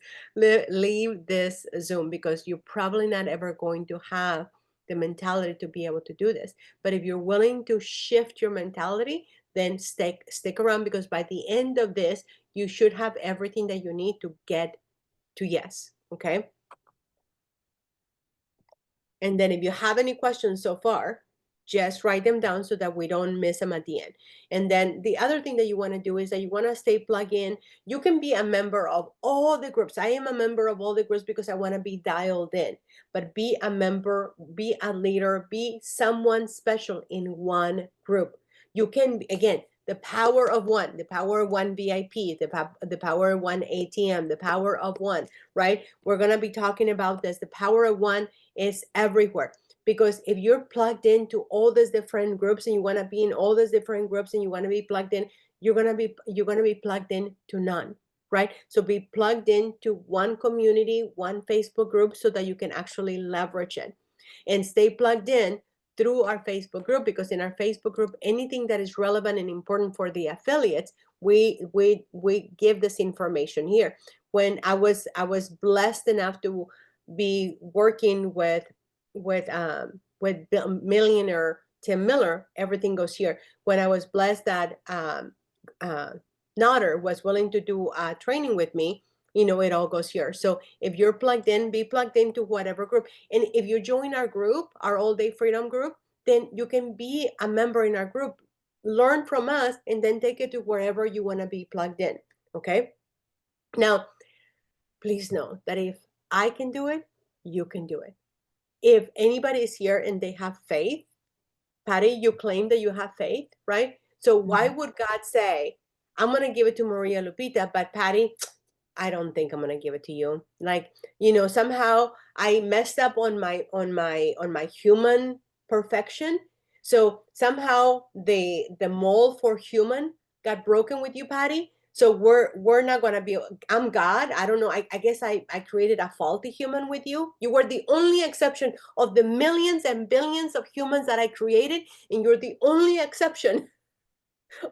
Zoom, because you're probably not ever going to have the mentality to be able to do this. But if you're willing to shift your mentality, then stick around, because by the end of this, you should have everything that you need to get to yes. Okay. And then if you have any questions so far, just write them down so that we don't miss them at the end. And then the other thing that you want to do is that you want to stay plugged in. You can be a member of all the groups. I am a member of all the groups because I want to be dialed in. But be a member, be a leader, be someone special in one group. You can, again, the power of one, the power of one VIP, the power of one ATM, the power of one, right? We're going to be talking about this. The power of one is everywhere, because if you're plugged into all these different groups and you want to be in all these different groups and you want to be plugged in, you're going to be plugged in to none, right? So be plugged into one community, one Facebook group, so that you can actually leverage it, and stay plugged in through our Facebook group, because in our Facebook group, anything that is relevant and important for the affiliates, we give this information here. When I was blessed enough to be working with millionaire Tim Miller, everything goes here. When I was blessed that Nader was willing to do training with me, it all goes here. So if you're plugged in, be plugged into whatever group. And if you join our group, our All Day Freedom group, then you can be a member in our group, learn from us, and then take it to wherever you want to be plugged in. Okay. Now, please know that if I can do it, you can do it. If anybody is here and they have faith, Patty, you claim that you have faith, right? So why would God say, I'm going to give it to Maria Lupita, but Patty, I don't think I'm going to give it to you. Like, somehow I messed up on my human perfection. So somehow the mold for human got broken with you, Patty. So we're not gonna be. I'm God. I don't know. I guess I created a faulty human with you. You were the only exception of the millions and billions of humans that I created, and you're the only exception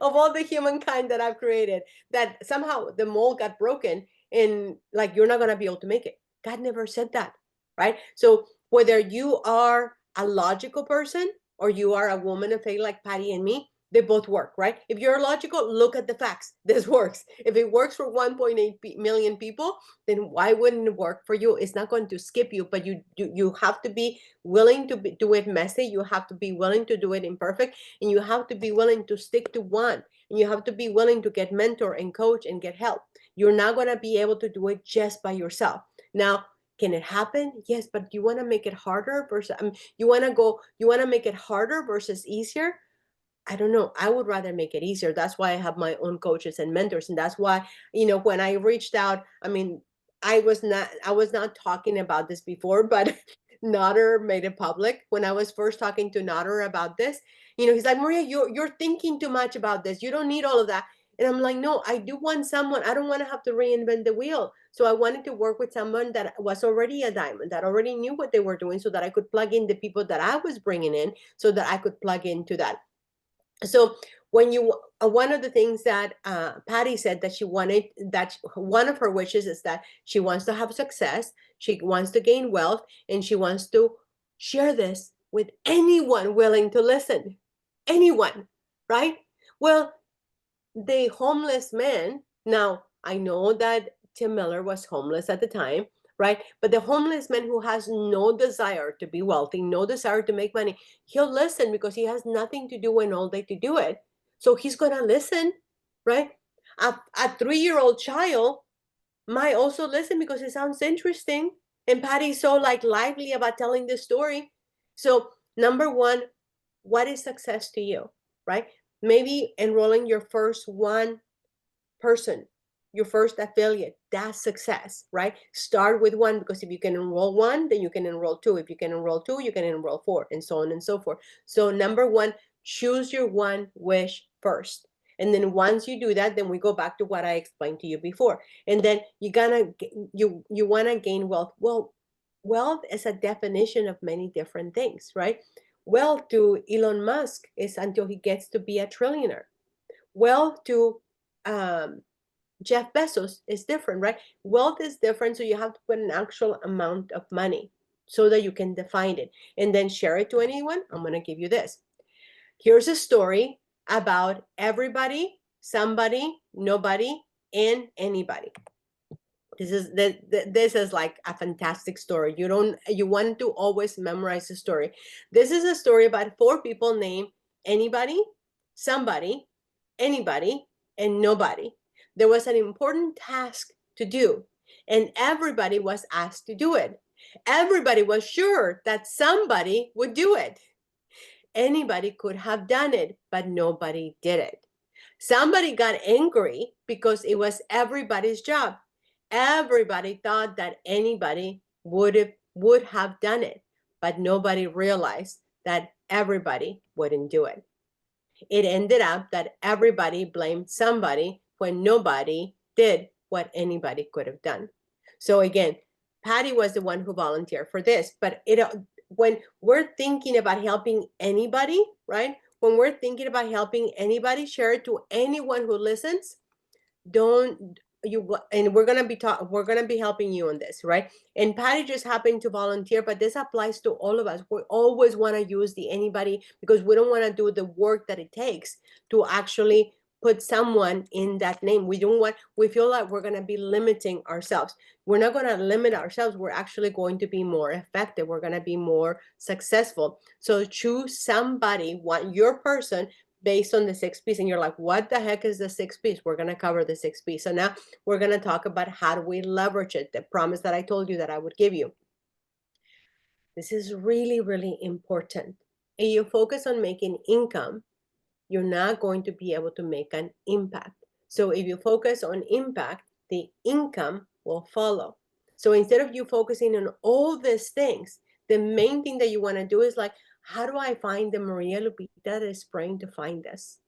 of all the humankind that I've created, that somehow the mold got broken and like you're not going to be able to make it. God never said that, right? So whether you are a logical person or you are a woman of faith like Patty and me, They both work, right? If you're logical, look at the facts. This works. If it works for 1.8 million people, then why wouldn't it work for you? It's not going to skip you, but you have to be willing to do it messy. You have to be willing to do it imperfect, and you have to be willing to stick to one. And you have to be willing to get mentor and coach and get help. You're not going to be able to do it just by yourself. Now, can it happen? Yes, but you want to make it harder versus you want to make it harder versus easier. I don't know. I would rather make it easier. That's why I have my own coaches and mentors. And that's why, when I reached out, I mean, I was not talking about this before, but Nader made it public when I was first talking to Nader about this. He's like, Maria, you're thinking too much about this. You don't need all of that. And I'm like, no, I do want someone. I don't want to have to reinvent the wheel. So I wanted to work with someone that was already a diamond, that already knew what they were doing, so that I could plug in the people that I was bringing in, so that I could plug into that. So when you one of the things that Patty said that she wanted, that one of her wishes is that she wants to have success, she wants to gain wealth, and she wants to share this with anyone willing to listen. Anyone, right? Well, the homeless man, now I know that Tim Miller was homeless at the time, right? But the homeless man who has no desire to be wealthy, no desire to make money, he'll listen because he has nothing to do and all day to do it. So he's going to listen, right? A 3-year-old child might also listen because it sounds interesting. And Patty's so like lively about telling the story. So number one, what is success to you, right? Maybe enrolling your first one person, your first affiliate, that's success, right? Start with one, because if you can enroll one, then you can enroll two. If you can enroll two, you can enroll four, and so on and so forth. So number one, choose your one wish first. And then once you do that, then we go back to what I explained to you before. And then you want to gain wealth. Well, wealth is a definition of many different things, right? Wealth to Elon Musk is until he gets to be a trillionaire. Wealth to um, Jeff Bezos is different, right? Wealth is different, so you have to put an actual amount of money so that you can define it and then share it to anyone. I'm going to give you this. Here's a story about everybody, somebody, nobody, and anybody. This is like a fantastic story. You want to always memorize the story. This is a story about 4 people named anybody, somebody, anybody, and nobody. There was an important task to do, and everybody was asked to do it. Everybody was sure that somebody would do it. Anybody could have done it, but nobody did it. Somebody got angry because it was everybody's job. Everybody thought that anybody would have done it, but nobody realized that everybody wouldn't do it. It ended up that everybody blamed somebody when nobody did what anybody could have done. So again, Patty was the one who volunteered for this, but when we're thinking about helping anybody, right? When we're thinking about helping anybody, share it to anyone who listens. Don't you and we're gonna be helping you on this, right? And Patty just happened to volunteer, but this applies to all of us. We always want to use the anybody because we don't want to do the work that it takes to actually put someone in that name. We feel like we're gonna be limiting ourselves. We're not gonna limit ourselves, we're actually going to be more effective, we're gonna be more successful. So choose somebody, your person, based on the 6 P's. And you're like, what the heck is the 6 P's? We're going to cover the 6 P's. So now we're going to talk about how do we leverage it, the promise that I told you that I would give you. This is really, really important. If you focus on making income, you're not going to be able to make an impact. So if you focus on impact, the income will follow. So instead of you focusing on all these things, the main thing that you want to do is like, how do I find the Maria Lupita that is praying to find this?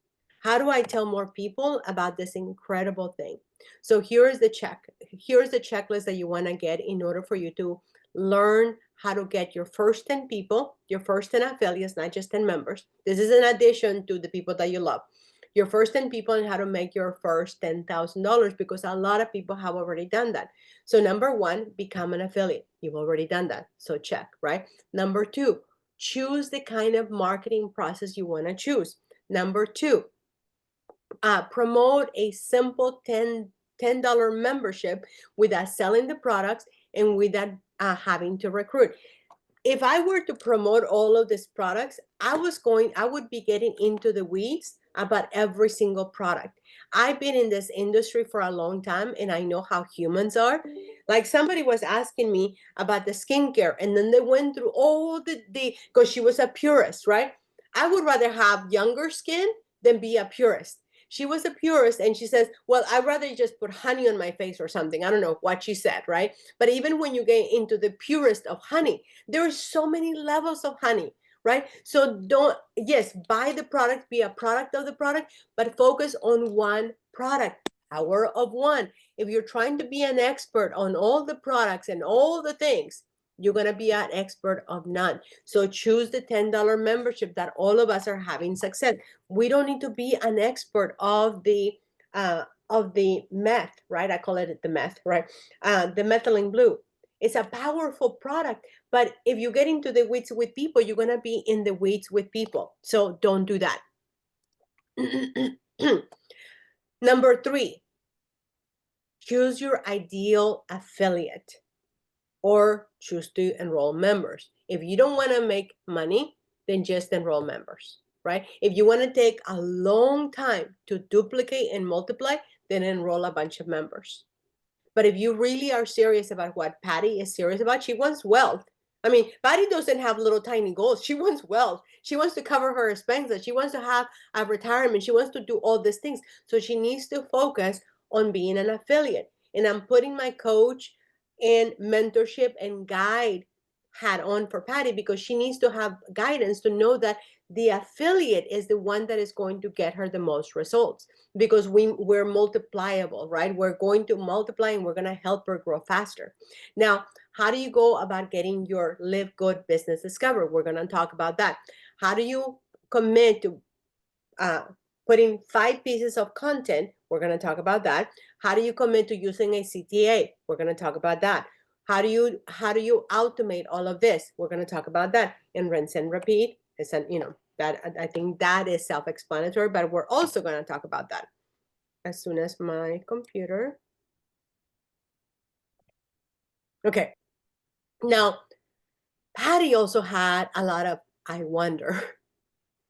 How do I tell more people about this incredible thing? So here's the checklist that you want to get in order for you to learn how to get your first 10 people, your first 10 affiliates, not just 10 members. This is in addition to the people that you love. Your first 10 people and how to make your first $10,000, because a lot of people have already done that. So number one, become an affiliate. You've already done that. So check, right? Number two, choose the kind of marketing process you want to choose. Number two, promote a simple $10 membership without selling the products and without having to recruit. If I were to promote all of these products, I would be getting into the weeds about every single product. I've been in this industry for a long time and I know how humans are. Like somebody was asking me about the skincare and then they went through all because she was a purist, right? I would rather have younger skin than be a purist. She was a purist and she says, well, I'd rather just put honey on my face or something. I don't know what she said, right? But even when you get into the purest of honey, there are so many levels of honey, right? So yes, buy the product, be a product of the product, but focus on one product, power of one. If you're trying to be an expert on all the products and all the things, you're going to be an expert of none. So choose the $10 membership that all of us are having success. We don't need to be an expert of the meth, right? I call it the meth, right? The methylene blue. It's a powerful product, but if you get into the weeds with people, you're going to be in the weeds with people. So don't do that. Number three, choose your ideal affiliate or choose to enroll members. If you don't want to make money, then just enroll members, right? If you want to take a long time to duplicate and multiply, then enroll a bunch of members. But if you really are serious about what Patty is serious about, she wants wealth. I mean, Patty doesn't have little tiny goals. She wants wealth. She wants to cover her expenses. She wants to have a retirement. She wants to do all these things. So she needs to focus on being an affiliate. And I'm putting my coach and mentorship and guide hat on for Patty because she needs to have guidance to know that the affiliate is the one that is going to get her the most results because we're multipliable, right? We're going to multiply and we're going to help her grow faster. Now, how do you go about getting your LiveGood business discovered? We're going to talk about that. How do you commit to putting 5 pieces of content? We're going to talk about that. How do you commit to using a CTA? We're going to talk about that. How do you automate all of this? We're going to talk about that. And rinse and repeat. That I think that is self-explanatory, but we're also going to talk about that as soon as my computer. Okay. Now, Patty also had a lot of I wonder,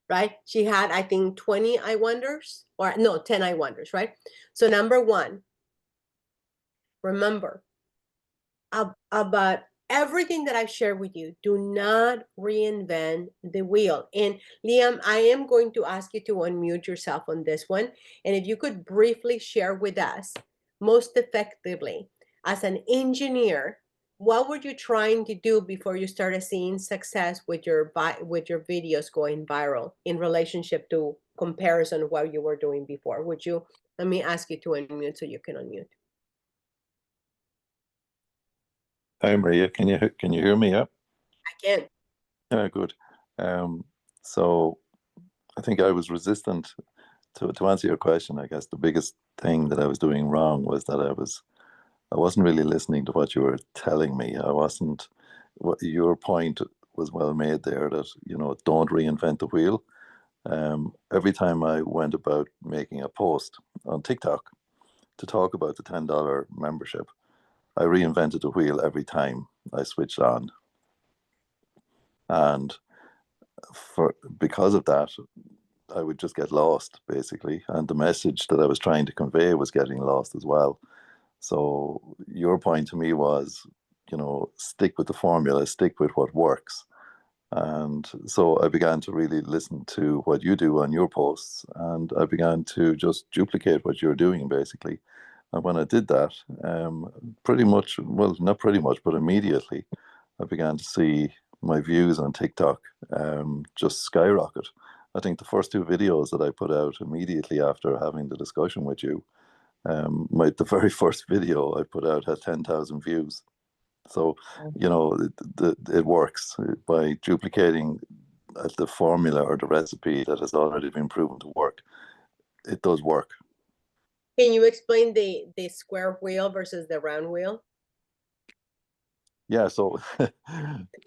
right? She had, I think, 20 I wonders, or no, 10 I wonders, right? So number one, remember about everything that I've shared with you. Do not reinvent the wheel. And Liam, I am going to ask you to unmute yourself on this one. And if you could briefly share with us, most effectively, as an engineer, what were you trying to do before you started seeing success with your videos going viral in relationship to comparison of what you were doing before? Let me ask you to unmute so you can unmute. Hi Maria, can you hear me? Yeah, I can. yeah, good. So I think I was resistant to answer your question. I guess the biggest thing that I was doing wrong was that I wasn't really listening to what you were telling me. I wasn't. What your point was well made there, that don't reinvent the wheel. Every time I went about making a post on TikTok to talk about the $10 membership, I reinvented the wheel every time I switched on. And because of that, I would just get lost, basically. And the message that I was trying to convey was getting lost as well. So your point to me was, stick with the formula, stick with what works. And so I began to really listen to what you do on your posts, and I began to just duplicate what you're doing, basically. And when I did that, pretty much, well, not pretty much, but immediately, I began to see my views on TikTok just skyrocket. I think the first 2 videos that I put out immediately after having the discussion with you, the very first video I put out had 10,000 views. So, it works by duplicating the formula or the recipe that has already been proven to work. It does work. Can you explain the square wheel versus the round wheel? Yeah, so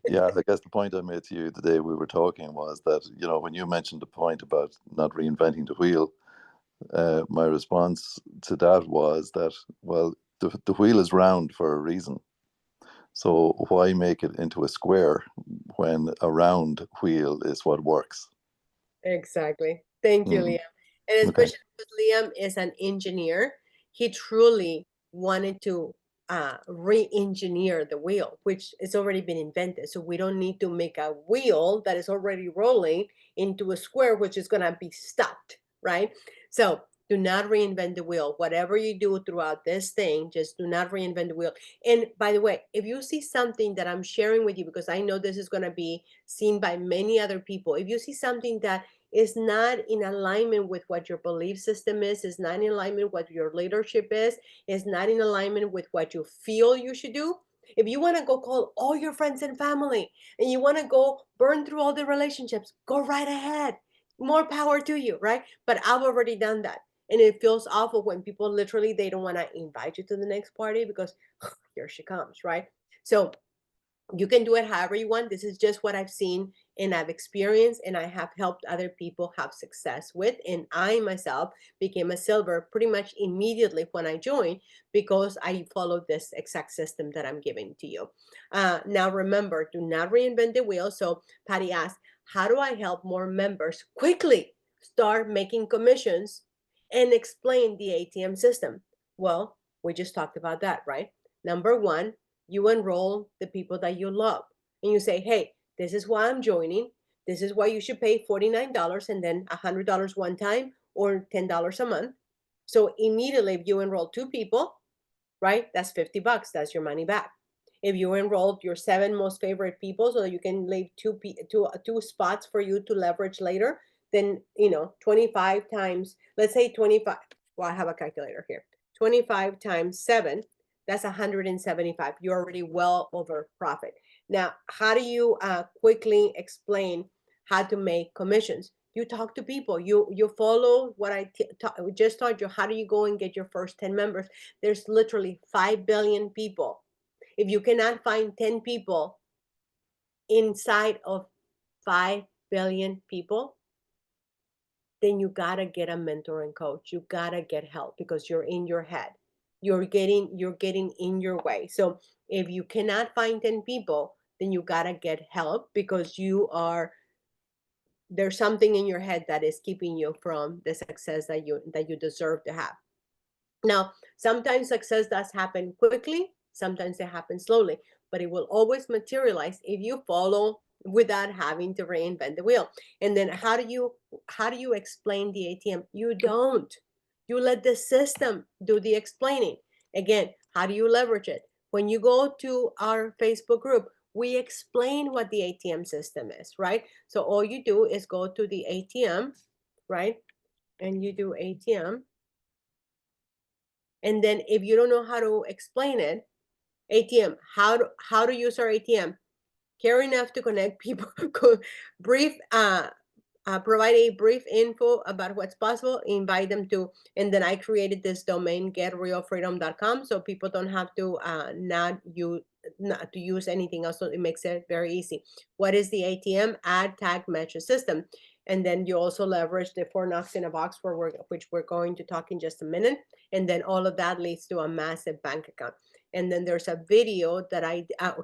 Yeah, I guess the point I made to you the day we were talking was that, when you mentioned the point about not reinventing the wheel, my response to that was that, well, the wheel is round for a reason. So why make it into a square when a round wheel is what works? Exactly. Thank you, Mm, Liam. And okay. especially because Liam is an engineer, he truly wanted to re-engineer the wheel, which has already been invented. So we don't need to make a wheel that is already rolling into a square, which is going to be stopped, right? So do not reinvent the wheel. Whatever you do throughout this thing, just do not reinvent the wheel. And by the way, if you see something that I'm sharing with you, because I know this is going to be seen by many other people, if you see something that is not in alignment with what your belief system is not in alignment with what your leadership is not in alignment with what you feel you should do. If you want to go call all your friends and family and you want to go burn through all the relationships, go right ahead. More power to you, right? But I've already done that. And it feels awful when people literally they don't want to invite you to the next party because here she comes, right? So you can do it however you want. This is just what I've seen and I've experienced, and I have helped other people have success with. And I myself became a silver pretty much immediately when I joined because I followed this exact system that I'm giving to you. Now, remember, do not reinvent the wheel. So, Patty asked, how do I help more members quickly start making commissions and explain the ATM system? Well, we just talked about that, right? Number one, you enroll the people that you love and you say, hey, this is why I'm joining. This is why you should pay $49 and then $100 one time or $10 a month. So immediately, if you enroll two people, right, that's $50. That's your money back. If you enrolled your seven most favorite people so that you can leave two spots for you to leverage later, then 25 times, let's say 25. Well, I have a calculator here. 25 times 7, that's 175. You're already well over profit. Now, how do you quickly explain how to make commissions? You talk to people. You follow what I just taught you. How do you go and get your first 10 members? There's literally 5 billion people. If you cannot find 10 people inside of 5 billion people, then you gotta get a mentor and coach. You gotta get help because you're in your head. You're getting in your way. So if you cannot find 10 people, then you gotta get help because there's something in your head that is keeping you from the success that you deserve to have. Now, sometimes success does happen quickly, sometimes it happens slowly, but it will always materialize if you follow without having to reinvent the wheel. And then how do you explain the ATM? You don't. You let the system do the explaining. Again, how do you leverage it? When you go to our Facebook group, we explain what the ATM system is, right? So all you do is go to the ATM, right? And you do ATM. And then if you don't know how to explain it, ATM, how to use our ATM, care enough to connect people, brief provide a brief info about what's possible, invite them to, and then I created this domain, getrealfreedom.com, so people don't have to not to use anything else. So it makes it very easy. What is the ATM? Add, tag, match a system. And then you also leverage the 4 knocks in a box which we're going to talk in just a minute. And then all of that leads to a massive bank account. And then there's a video that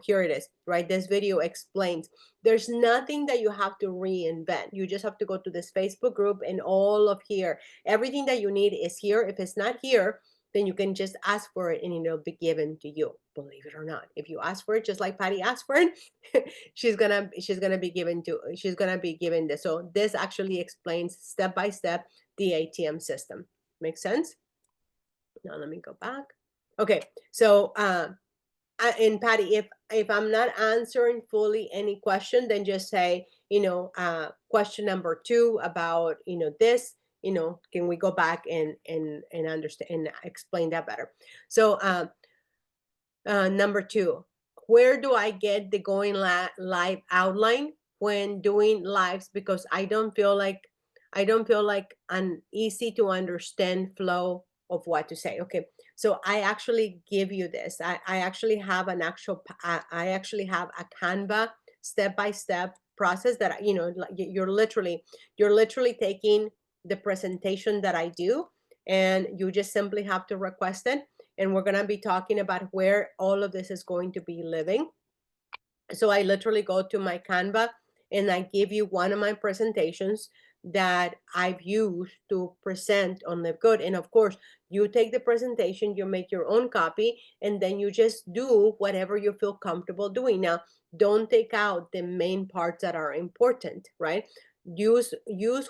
here it is, right? This video explains there's nothing that you have to reinvent. You just have to go to this Facebook group and all of here. Everything that you need is here. If it's not here, then you can just ask for it and it'll be given to you. Believe it or not. If you ask for it, just like Patty asked for it, she's gonna be given this. So this actually explains step by step the ATM system. Make sense? Now let me go back. Okay, so and Patty, if I'm not answering fully any question, then just say, question number 2 about, this, can we go back and understand and explain that better? So number 2, where do I get the going live outline when doing lives? Because I don't feel like an easy to understand flow of what to say. Okay, so I actually give you this. I actually have I actually have a Canva step-by-step process that, like you're literally taking the presentation that I do, and you just simply have to request it. And we're going to be talking about where all of this is going to be living. So I literally go to my Canva and I give you one of my presentations that I've used to present on LiveGood. And of course, you take the presentation, you make your own copy, and then you just do whatever you feel comfortable doing. Now, don't take out the main parts that are important, right? Use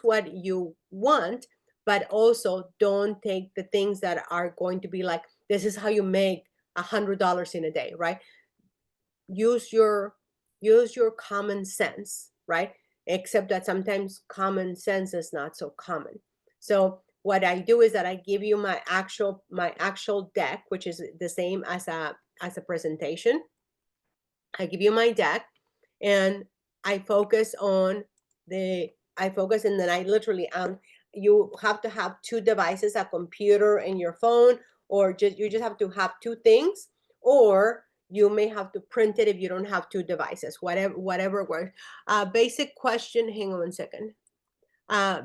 what you want, but also don't take the things that are going to be like, this is how you make $100 in a day, right? use your use your common sense, right? Except that sometimes common sense is not so common. So what I do is that I give you my actual deck, which is the same as a presentation. I give you my deck, and I focus and then I literally you have to have two devices, a computer and your phone, or you just have to have two things, or you may have to print it if you don't have two devices, whatever works. Basic question, hang on one second. Uh,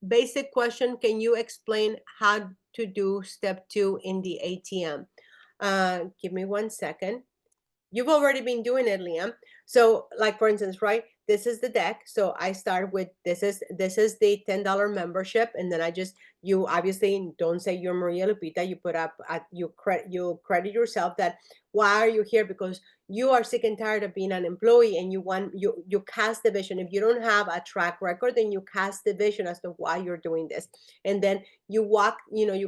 Basic question, can you explain how to do step 2 in the ATM? Give me 1 second. You've already been doing it, Liam. So like, for instance, right, this is the deck. So I start with, this is the $10 membership. And then you obviously don't say you're Maria Lupita. You put up, you credit yourself that why are you here? Because you are sick and tired of being an employee, and you cast the vision. If you don't have a track record, then you cast the vision as to why you're doing this. And then you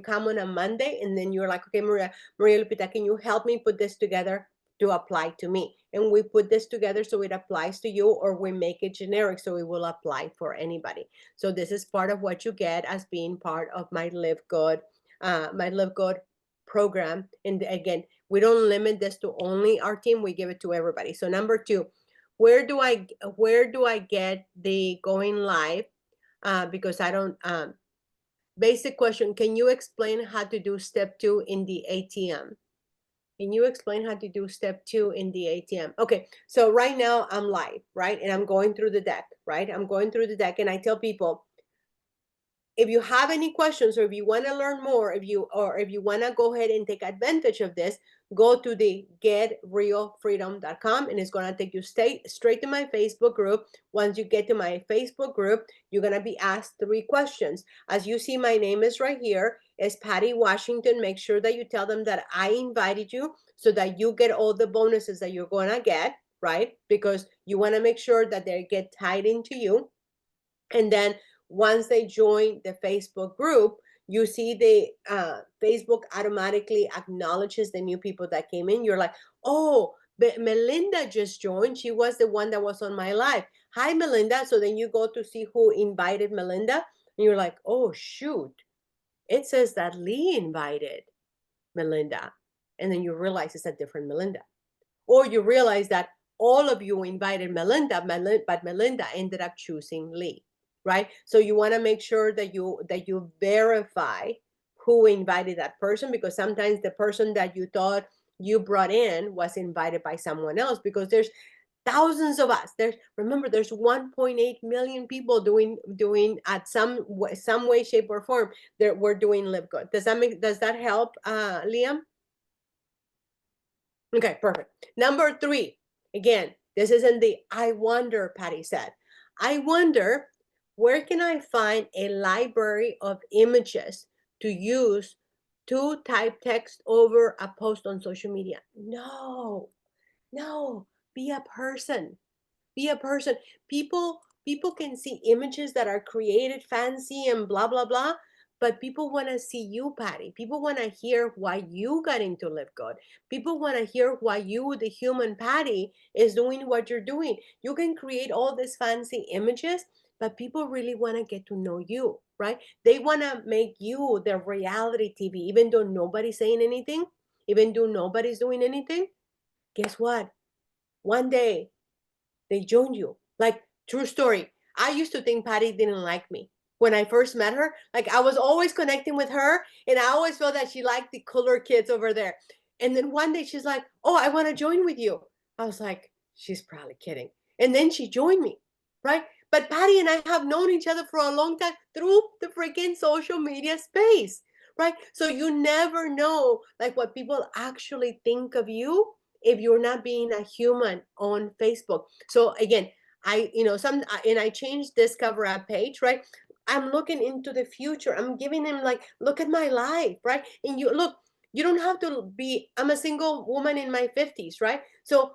come on a Monday, and then you're like, okay, Maria Lupita, can you help me put this together to apply to me? And we put this together so it applies to you, or we make it generic so it will apply for anybody. So this is part of what you get as being part of my LiveGood program. And again, we don't limit this to only our team, we give it to everybody. So number 2, where do I get the going live? Because I don't basic question, can you explain how to do step 2 in the ATM? Can you explain how to do step 2 in the ATM? Okay, so right now I'm live, right? And I'm going through the deck, right? I'm going through the deck, and I tell people, if you have any questions, or if you want to learn more, if you want to go ahead and take advantage of this, go to the getrealfreedom.com, and it's going to take you straight to my Facebook group. Once you get to my Facebook group, you're going to be asked 3 questions. As you see, my name is right here. It's Patty Washington. Make sure that you tell them that I invited you, so that you get all the bonuses that you're going to get, right? Because you want to make sure that they get tied into you. And then once they join the Facebook group, you see the Facebook automatically acknowledges the new people that came in. You're like, oh, but Melinda just joined. She was the one that was on my live. Hi, Melinda. So then you go to see who invited Melinda, and you're like, oh, shoot. It says that Lee invited Melinda. And then you realize it's a different Melinda. Or you realize that all of you invited Melinda, but Melinda ended up choosing Lee, right? So you want to make sure that you verify who invited that person, because sometimes the person that you thought you brought in was invited by someone else, because there's thousands of us. Remember, there's 1.8 million people doing at some way, shape, or form that we're doing LiveGood. Does that help, Liam? Okay, perfect. Number 3, again, this is in the I wonder, Patty said. I wonder, where can I find a library of images to use to type text over a post on social media? No, be a person. Be a person. People can see images that are created fancy and blah blah blah, but people want to see you, Patty. People want to hear why you got into LiveGood. People want to hear why you, the human Patty, is doing what you're doing. You can create all these fancy images, but people really want to get to know you, right? They want to make you their reality TV, even though nobody's saying anything, even though nobody's doing anything. Guess what? One day they join you. Like, true story. I used to think Patty didn't like me when I first met her. Like, I was always connecting with her, and I always felt that she liked the cooler kids over there. And then one day she's like, oh, I want to join with you. I was like, she's probably kidding. And then she joined me, right? But Patty and I have known each other for a long time through the freaking social media space, right? So you never know like what people actually think of you if you're not being a human on Facebook. So again, I changed this cover up page, right? I'm looking into the future. I'm giving him like, look at my life, right? And you look, you don't have to be, I'm a single woman in my 50s, right? So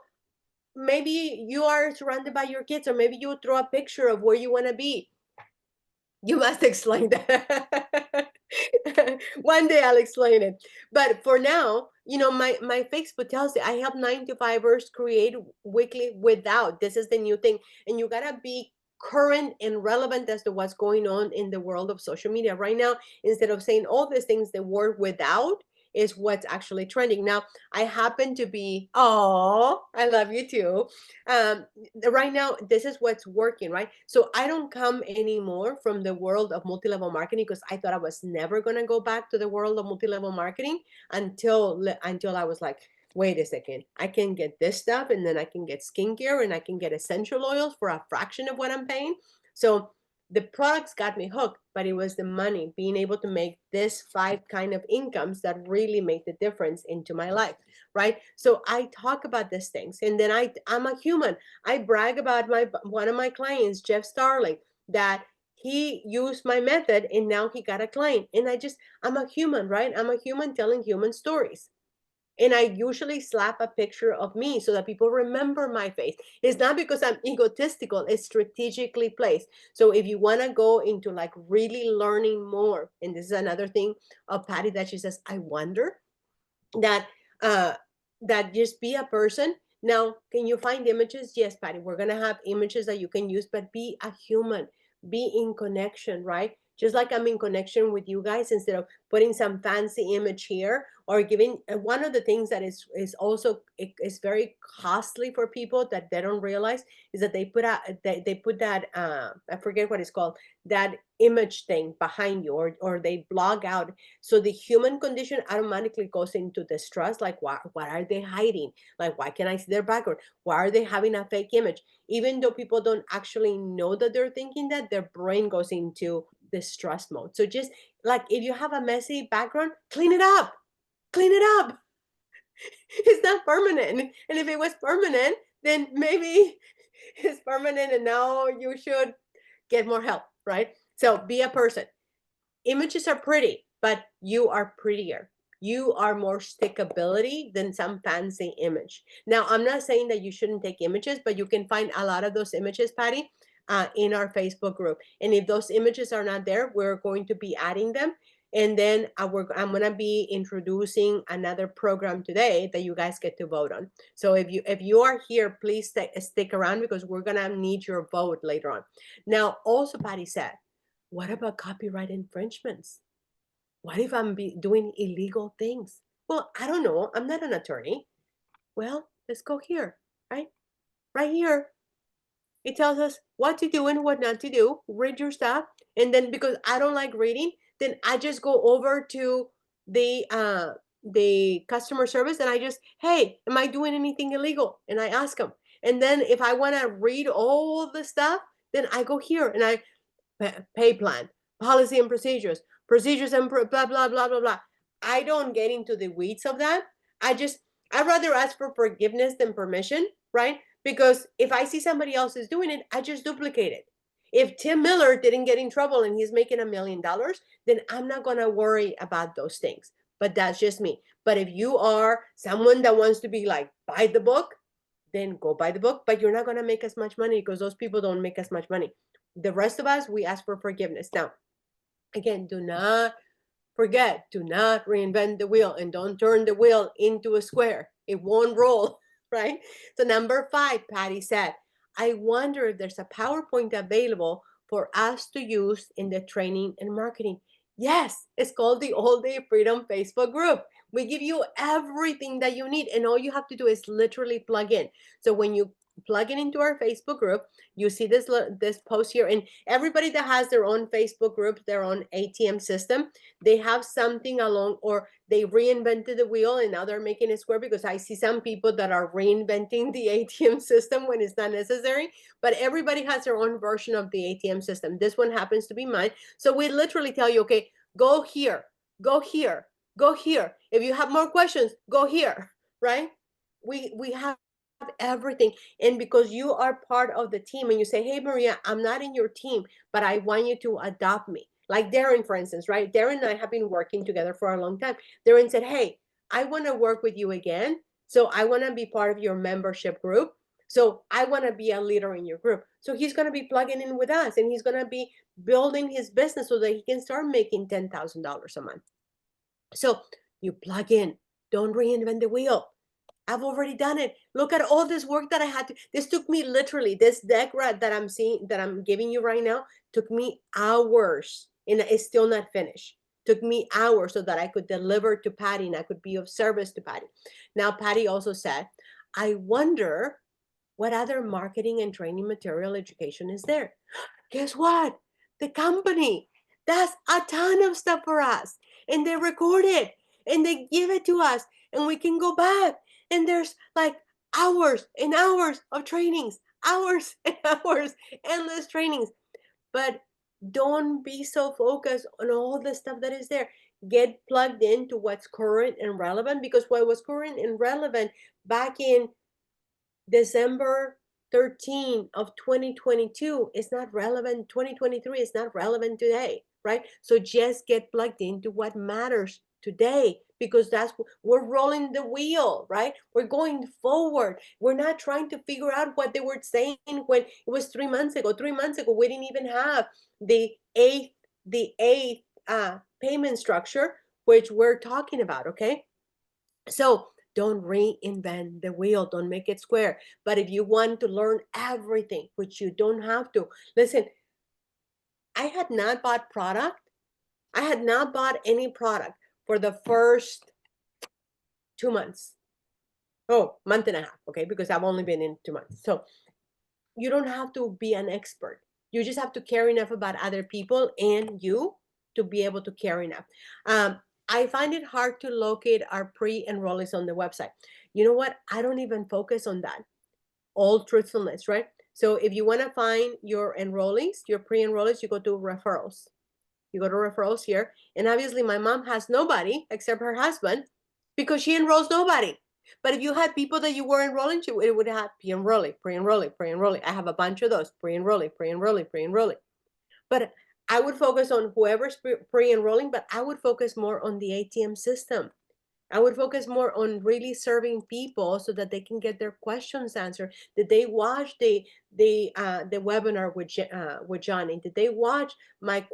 maybe you are surrounded by your kids, or maybe you throw a picture of where you want to be. You must explain that. One day I'll explain it. But for now, my Facebook tells you I help 9 to 5ers create weekly without. This is the new thing. And you gotta be current and relevant as to what's going on in the world of social media. Right now, instead of saying all these things, the word without is what's actually trending. Now, I happen to be, oh, I love you too. Um, right now, this is what's working, right? So I don't come anymore from the world of multi-level marketing because I thought I was never going to go back to the world of multi-level marketing until I was like, wait a second, I can get this stuff, and then I can get skincare, and I can get essential oils for a fraction of what I'm paying. So the products got me hooked, but it was the money, being able to make this 5 kind of incomes that really made the difference into my life, right? So I talk about these things, and then I'm a human. I brag about one of my clients, Jeff Starling, that he used my method and now he got a client. And I'm a human, right? I'm a human telling human stories. And I usually slap a picture of me so that people remember my face. It's not because I'm egotistical, it's strategically placed. So if you want to go into like really learning more, and this is another thing of Patty that she says, I wonder that uh that just be a person. Now, can you find images? Yes, Patty, we're gonna have images that you can use, but be a human, be in connection, right? Just like I'm in connection with you guys, instead of putting some fancy image here or giving one of the things that is also is very costly for people that they don't realize is that they put that I forget what it's called, that image thing behind you, or they blog out. So the human condition automatically goes into distrust. Like, what are they hiding? Like, why can't I see their background? Why are they having a fake image? Even though people don't actually know that they're thinking that, their brain goes into distrust mode. So just like, if you have a messy background, clean it up. Clean it up. It's not permanent. And if it was permanent, then maybe it's permanent and now you should get more help, right? So be a person. Images are pretty, but you are prettier. You are more stickability than some fancy image. Now, I'm not saying that you shouldn't take images, but you can find a lot of those images, Patty, in our Facebook group. And if those images are not there, we're going to be adding them. And then I'm going to be introducing another program today that you guys get to vote on. So if you are here, please stick around, because we're going to need your vote later on. Now, also, Patty said, what about copyright infringements? What if I'm doing illegal things? Well, I don't know. I'm not an attorney. Well, let's go here, right? Right here. It tells us what to do and what not to do. Read your stuff. And then, because I don't like reading, then I just go over to the customer service, and I just, hey, am I doing anything illegal? And I ask them. And then if I want to read all the stuff, then I go here and I pay plan, policy and procedures and blah, blah, blah, blah, blah. I don't get into the weeds of that. I'd rather ask for forgiveness than permission, right? Because if I see somebody else is doing it, I just duplicate it. If Tim Miller didn't get in trouble and he's making $1 million, then I'm not going to worry about those things. But that's just me. But if you are someone that wants to be like, buy the book, then go buy the book. But you're not going to make as much money, because those people don't make as much money. The rest of us, we ask for forgiveness. Now, again, do not forget, do not reinvent the wheel, and don't turn the wheel into a square. It won't roll, right? So number 5, Patty said, I wonder if there's a PowerPoint available for us to use in the training and marketing. Yes, it's called the All Day Freedom Facebook group. We give you everything that you need, and all you have to do is literally plug in. So when you plug it into our Facebook group. You see this post here, and everybody that has their own Facebook group, their own ATM system, they have something along, or they reinvented the wheel and now they're making it square, because I see some people that are reinventing the ATM system when it's not necessary. But everybody has their own version of the ATM system. This one happens to be mine. So we literally tell you, okay, go here, go here, go here. If you have more questions, go here, right? We have everything. And because you are part of the team and you say, hey, Maria, I'm not in your team, but I want you to adopt me. Like Darren, for instance, right? Darren and I have been working together for a long time. Darren said, hey, I want to work with you again. So I want to be part of your membership group. So I want to be a leader in your group. So he's going to be plugging in with us, and he's going to be building his business so that he can start making $10,000 a month. So you plug in, don't reinvent the wheel. I've already done it. Look at all this work that I had to. This took me literally, this deck that I'm seeing, that I'm giving you right now, took me hours, and it's still not finished. Took me hours so that I could deliver to Patty and I could be of service to Patty. Now, Patty also said, I wonder what other marketing and training material education is there. Guess what? The company does a ton of stuff for us, and they record it and they give it to us, and we can go back, and there's like hours and hours of trainings, hours and hours, endless trainings. But don't be so focused on all the stuff that is there. Get plugged into what's current and relevant, because what was current and relevant back in December 13 of 2022 is not relevant. 2023 is not relevant today, right? So just get plugged into what matters today, because that's, we're rolling the wheel, right? We're going forward. We're not trying to figure out what they were saying when it was 3 months ago. 3 months ago, we didn't even have the eighth payment structure, which we're talking about, okay? So don't reinvent the wheel. Don't make it square. But if you want to learn everything, which you don't have to, listen, I had not bought product. I had not bought any product for the first 2 months. Oh, month and a half, okay? Because I've only been in 2 months. So you don't have to be an expert. You just have to care enough about other people and you to be able to care enough. I find it hard to locate our pre-enrollees on the website. You know what? I don't even focus on that. All truthfulness, right? So if you want to find your enrollees, your pre-enrollees, you go to referrals. You go to referrals here. And obviously my mom has nobody except her husband, because she enrolls nobody. But if you had people that you were enrolling to, it would have pre-enrollee, pre-enrollee, pre-enrollee. I have a bunch of those, pre-enrollee, pre-enrollee, pre-enrollee. But I would focus on whoever's pre-enrolling, but I would focus more on the ATM system. I would focus more on really serving people so that they can get their questions answered. Did they watch the webinar with Johnny? Did they watch my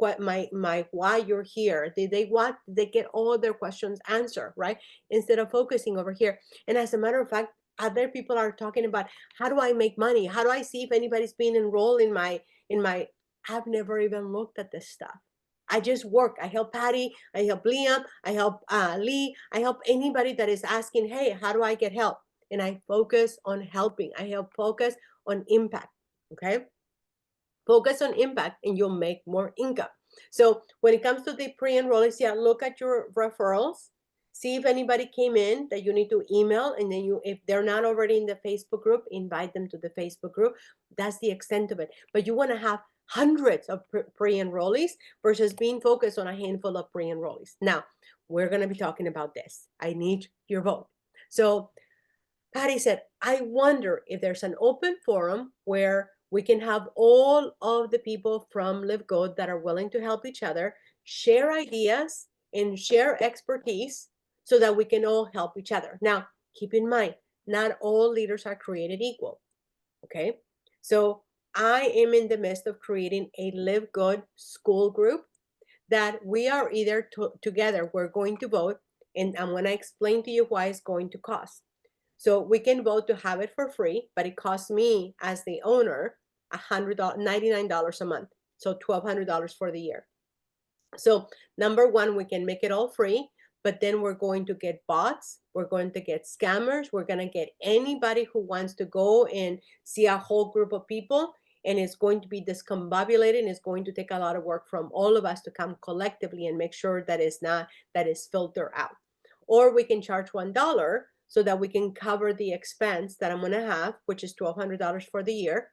why you're here? Did they watch? Did they get all their questions answered, right? Instead of focusing over here. And as a matter of fact, other people are talking about, how do I make money? How do I see if anybody's being enrolled in my I've never even looked at this stuff. I just work. I help Patty. I help Liam. I help Lee. I help anybody that is asking, hey, how do I get help? And I focus on helping. I help focus on impact. Okay. Focus on impact and you'll make more income. So when it comes to the pre-enrollees, yeah, look at your referrals. See if anybody came in that you need to email, and then if they're not already in the Facebook group, invite them to the Facebook group. That's the extent of it. But you want to have hundreds of pre-enrollees versus being focused on a handful of pre-enrollees. Now, we're going to be talking about this. I need your vote. So Patty said, I wonder if there's an open forum where we can have all of the people from LiveGood that are willing to help each other, share ideas and share expertise so that we can all help each other. Now, keep in mind, not all leaders are created equal, okay? So I am in the midst of creating a LiveGood school group that we are either together, we're going to vote, and I'm going to explain to you why it's going to cost. So we can vote to have it for free, but it costs me as the owner $99 a month. So $1,200 for the year. So number one, we can make it all free, but then we're going to get bots, we're going to get scammers, we're going to get anybody who wants to go and see a whole group of people, and it's going to be discombobulated, and it's going to take a lot of work from all of us to come collectively and make sure that it's filtered out. Or we can charge $1 so that we can cover the expense that I'm going to have, which is $1,200 for the year,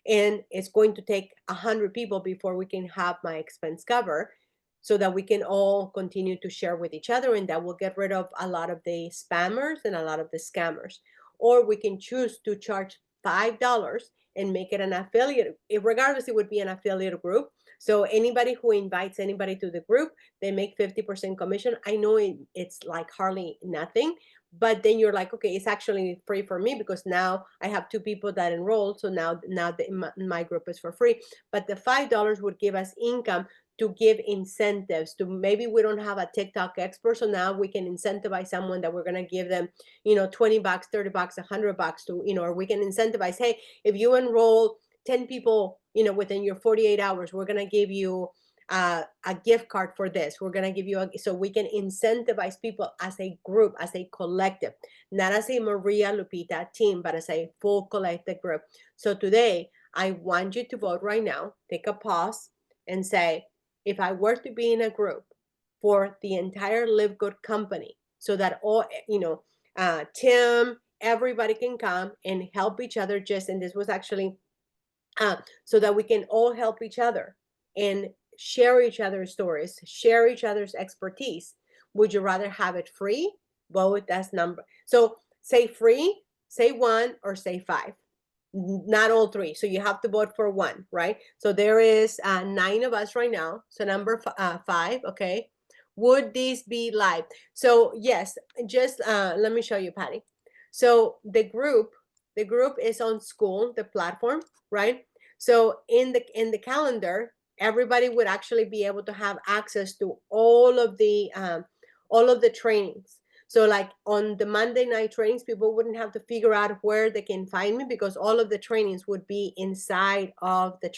and it's going to take 100 people before we can have my expense cover, so that we can all continue to share with each other, and that will get rid of a lot of the spammers and a lot of the scammers. Or we can choose to charge $5 and make it an affiliate. Regardless, it would be an affiliate group. So anybody who invites anybody to the group, they make 50% commission. I know it's like hardly nothing, but then you're like, okay, it's actually free for me because now I have 2 people that enrolled. So now my group is for free. But the $5 would give us income to give incentives to, maybe we don't have a TikTok expert, so now we can incentivize someone that we're going to give them, $20, $30, $100 to, or we can incentivize, hey, if you enroll 10 people, within your 48 hours, we're going to give you a gift card for this. We're going to give you so we can incentivize people as a group, as a collective, not as a Maria Lupita team, but as a full collective group. So today, I want you to vote right now, take a pause and say, if I were to be in a group for the entire LiveGood company, so that all, Tim, everybody can come and help each other, and this was actually so that we can all help each other and share each other's stories, share each other's expertise. Would you rather have it free? Vote as number. So say free, say 1, or say 5. Not all 3. So you have to vote for 1, right? So there is 9 of us right now. So number 5, okay. Would this be live? So yes, just let me show you, Patty. So the group is on School, the platform, right? So in the calendar, everybody would actually be able to have access to all of the trainings. So like on the Monday night trainings, people wouldn't have to figure out where they can find me, because all of the trainings would be inside of the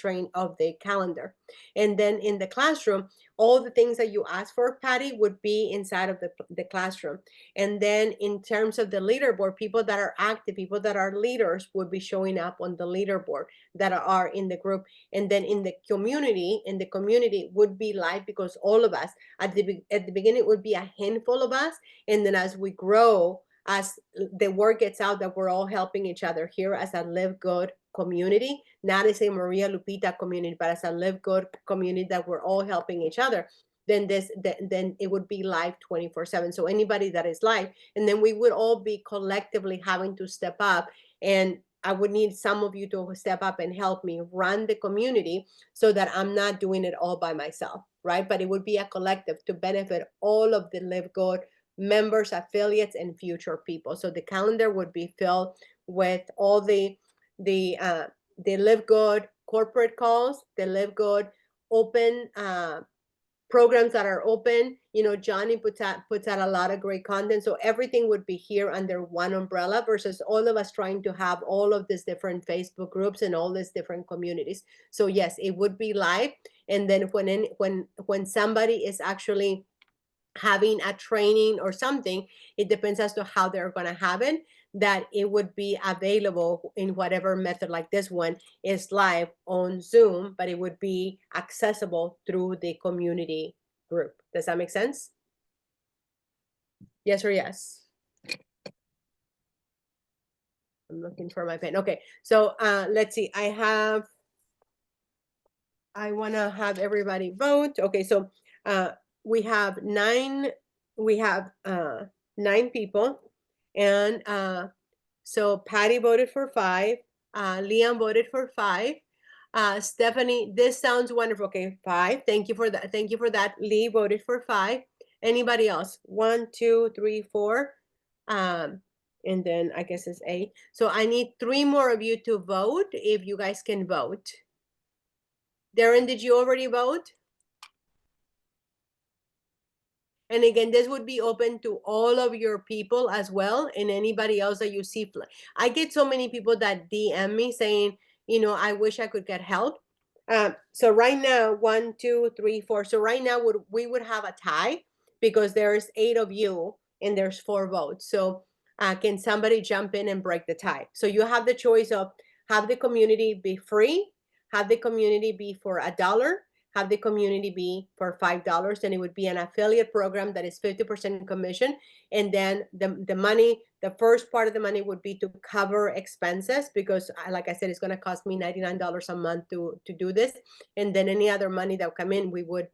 calendar. And then in the classroom, all the things that you asked for, Patty, would be inside of the classroom. And then in terms of the leaderboard, people that are active, people that are leaders would be showing up on the leaderboard that are in the group. And then in the community, would be live, because all of us at the beginning would be a handful of us. And then as we grow, as the word gets out that we're all helping each other here as a LiveGood community, not as a Maria Lupita community, but as a LiveGood community that we're all helping each other, then then it would be live 24/7. So anybody that is live, and then we would all be collectively having to step up, and I would need some of you to step up and help me run the community so that I'm not doing it all by myself, right? But it would be a collective to benefit all of the LiveGood members, affiliates, and future people. So the calendar would be filled with all the LiveGood corporate calls, the LiveGood open programs that are open. Johnny puts out a lot of great content. So everything would be here under one umbrella, versus all of us trying to have all of these different Facebook groups and all these different communities. So yes, it would be live. And then when somebody is actually having a training or something, it depends as to how they're going to have it, that it would be available in whatever method, like this one is live on Zoom, but it would be accessible through the community group. Does that make sense? Yes or yes? I'm looking for my pen. Okay, so let's see. I want to have everybody vote. Okay, so we have 9 people, and so Patty voted for 5, Leon voted for 5, Stephanie, this sounds wonderful. Okay, 5. Thank you for that. Lee voted for 5. Anybody else? 1, 2, 3, 4, and then I guess it's 8. So I need 3 more of you to vote, if you guys can vote. Darren, did you already vote? And again, this would be open to all of your people as well, and anybody else that you see. I get so many people that DM me saying, I wish I could get help. So right now, 1, 2, 3, 4. So right now we would have a tie, because there's 8 of you and there's 4 votes. So can somebody jump in and break the tie? So you have the choice of have the community be free, have the community be for $1, have the community be for $5, and it would be an affiliate program that is 50% commission. And then the money, the first part of the money would be to cover expenses, because like I said, it's going to cost me $99 a month to do this. And then any other money that will come in, we would,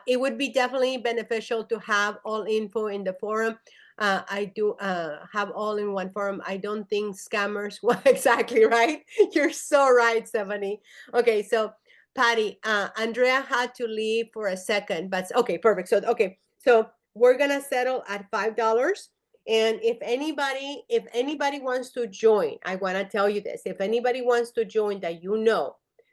it would be definitely beneficial to have all info in the forum. I do have all in one forum. I don't think scammers, well, exactly right. You're so right, Stephanie. Okay, so Patty, Andrea had to leave for a second, but okay, perfect. So, okay, so we're gonna settle at $5. And if anybody wants to join, I wanna tell you this, if anybody wants to join that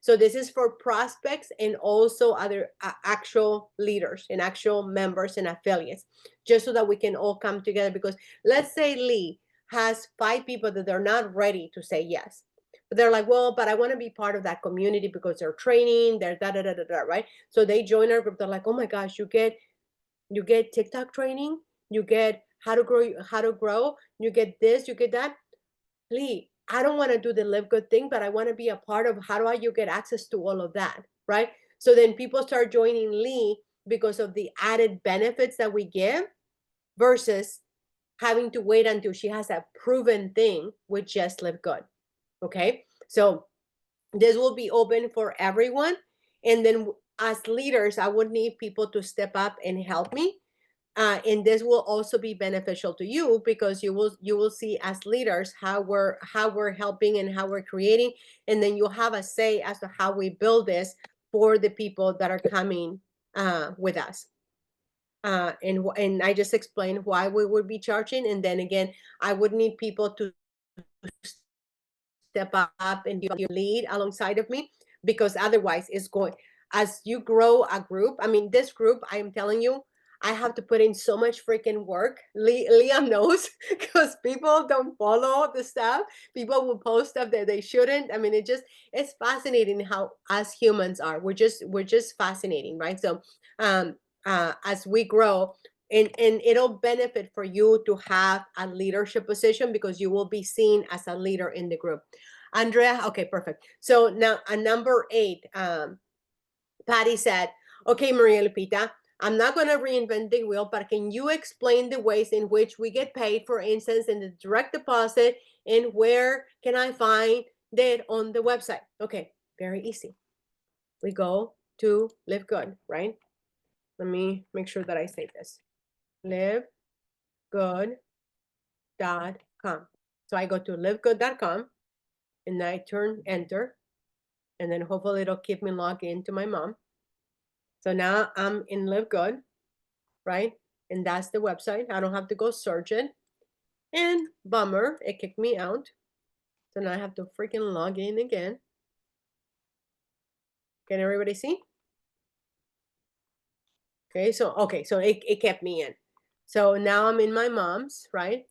so this is for prospects and also other actual leaders and actual members and affiliates, just so that we can all come together. Because let's say Lee has 5 people that they're not ready to say yes. But they're like, well, but I want to be part of that community because they're training, they're right? So they join our group. They're like, oh my gosh, you get TikTok training, you get how to grow, you get this, you get that. Lee, I don't want to do the Live Good thing, but I want to be a part of how do you get access to all of that, right? So then people start joining Lee because of the added benefits that we give versus having to wait until she has a proven thing with just Live Good. Okay, so this will be open for everyone. And then as leaders, I would need people to step up and help me. And this will also be beneficial to you, because you will see as leaders how we're helping and how we're creating, and then you'll have a say as to how we build this for the people that are coming with us. And I just explained why we would be charging, and then again, I would need people to step up and lead alongside of me, because otherwise it's going, as you grow a group, I mean, this group, I am telling you, I have to put in so much freaking work. Liam knows, because people don't follow the stuff. People will post stuff that they shouldn't. I mean, it's fascinating how us humans are. We're just fascinating, right? So as we grow, and it'll benefit for you to have a leadership position, because you will be seen as a leader in the group. Andrea, okay, perfect. So now number 8, Patty said, okay, Maria Lupita, I'm not going to reinvent the wheel, but can you explain the ways in which we get paid, for instance, in the direct deposit, and where can I find that on the website? Okay, very easy. We go to Live Good, right? Let me make sure that I say this. livegood.com. So I go to livegood.com and I turn enter, and then hopefully it'll keep me logged into my mom. So now I'm in Live Good, right? And that's the website. I don't have to go search it. And bummer, it kicked me out. So now I have to freaking log in again. Can everybody see? Okay, so it kept me in. So now I'm in my mom's, right?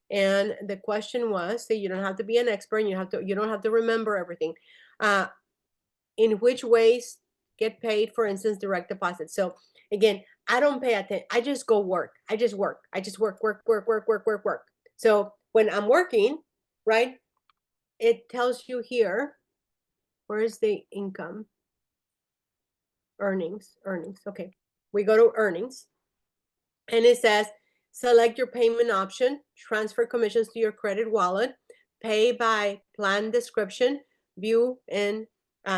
And the question was, so you don't have to be an expert, and you don't have to remember everything. In which ways get paid, for instance, direct deposit. So again, I don't pay attention. I just go work. I just work. I just work. So when I'm working, right, it tells you here, where is the income? Earnings. Okay. We go to earnings, and it says, select your payment option, transfer commissions to your credit wallet, pay by plan description, view, and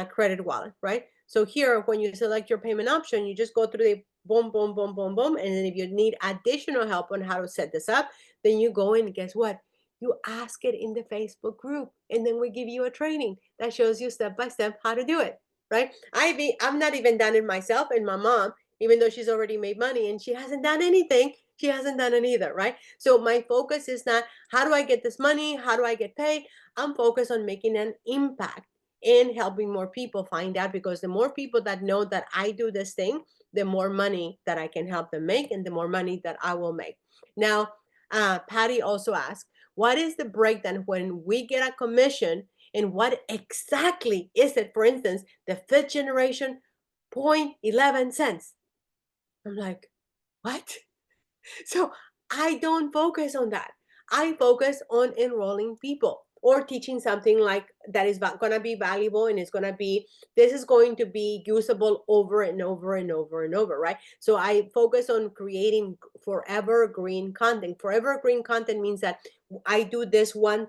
credit wallet, right? So here, when you select your payment option, you just go through the boom, boom, boom, boom, boom. And then if you need additional help on how to set this up, then you go in, and guess what? You ask it in the Facebook group, and then we give you a training that shows you step by step how to do it, right? I've not even done it myself, and my mom, even though she's already made money and she hasn't done anything, she hasn't done it either, right? So my focus is not how do I get this money? How do I get paid? I'm focused on making an impact and helping more people find out, because the more people that know that I do this thing, the more money that I can help them make, and the more money that I will make. Now, Patty also asked, what is the breakdown when we get a commission, and what exactly is it? For instance, the 5th generation, 0.11 cents. I'm like, what? So I don't focus on that. I focus on enrolling people or teaching something like that is going to be valuable, and it's going to be, this is going to be usable over and over and over and over, right? So I focus on creating forever green content. Forever green content means that I do this one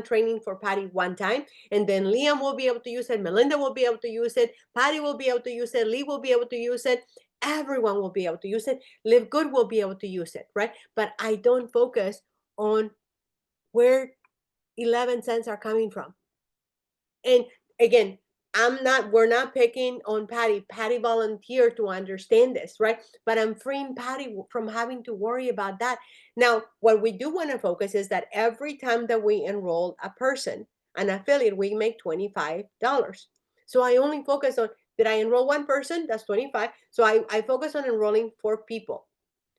training for Patty one time, and then Liam will be able to use it, Melinda will be able to use it, Patty will be able to use it, Lee will be able to use it, everyone will be able to use it, LiveGood will be able to use it, right? But I don't focus on where 11 cents are coming from. And again, we're not picking on Patty. Patty volunteered to understand this, right? But I'm freeing Patty from having to worry about that. Now, what we do want to focus is that every time that we enroll a person, an affiliate, we make $25. So I only focus on, did I enroll one person? That's 25. So I focus on enrolling 4 people,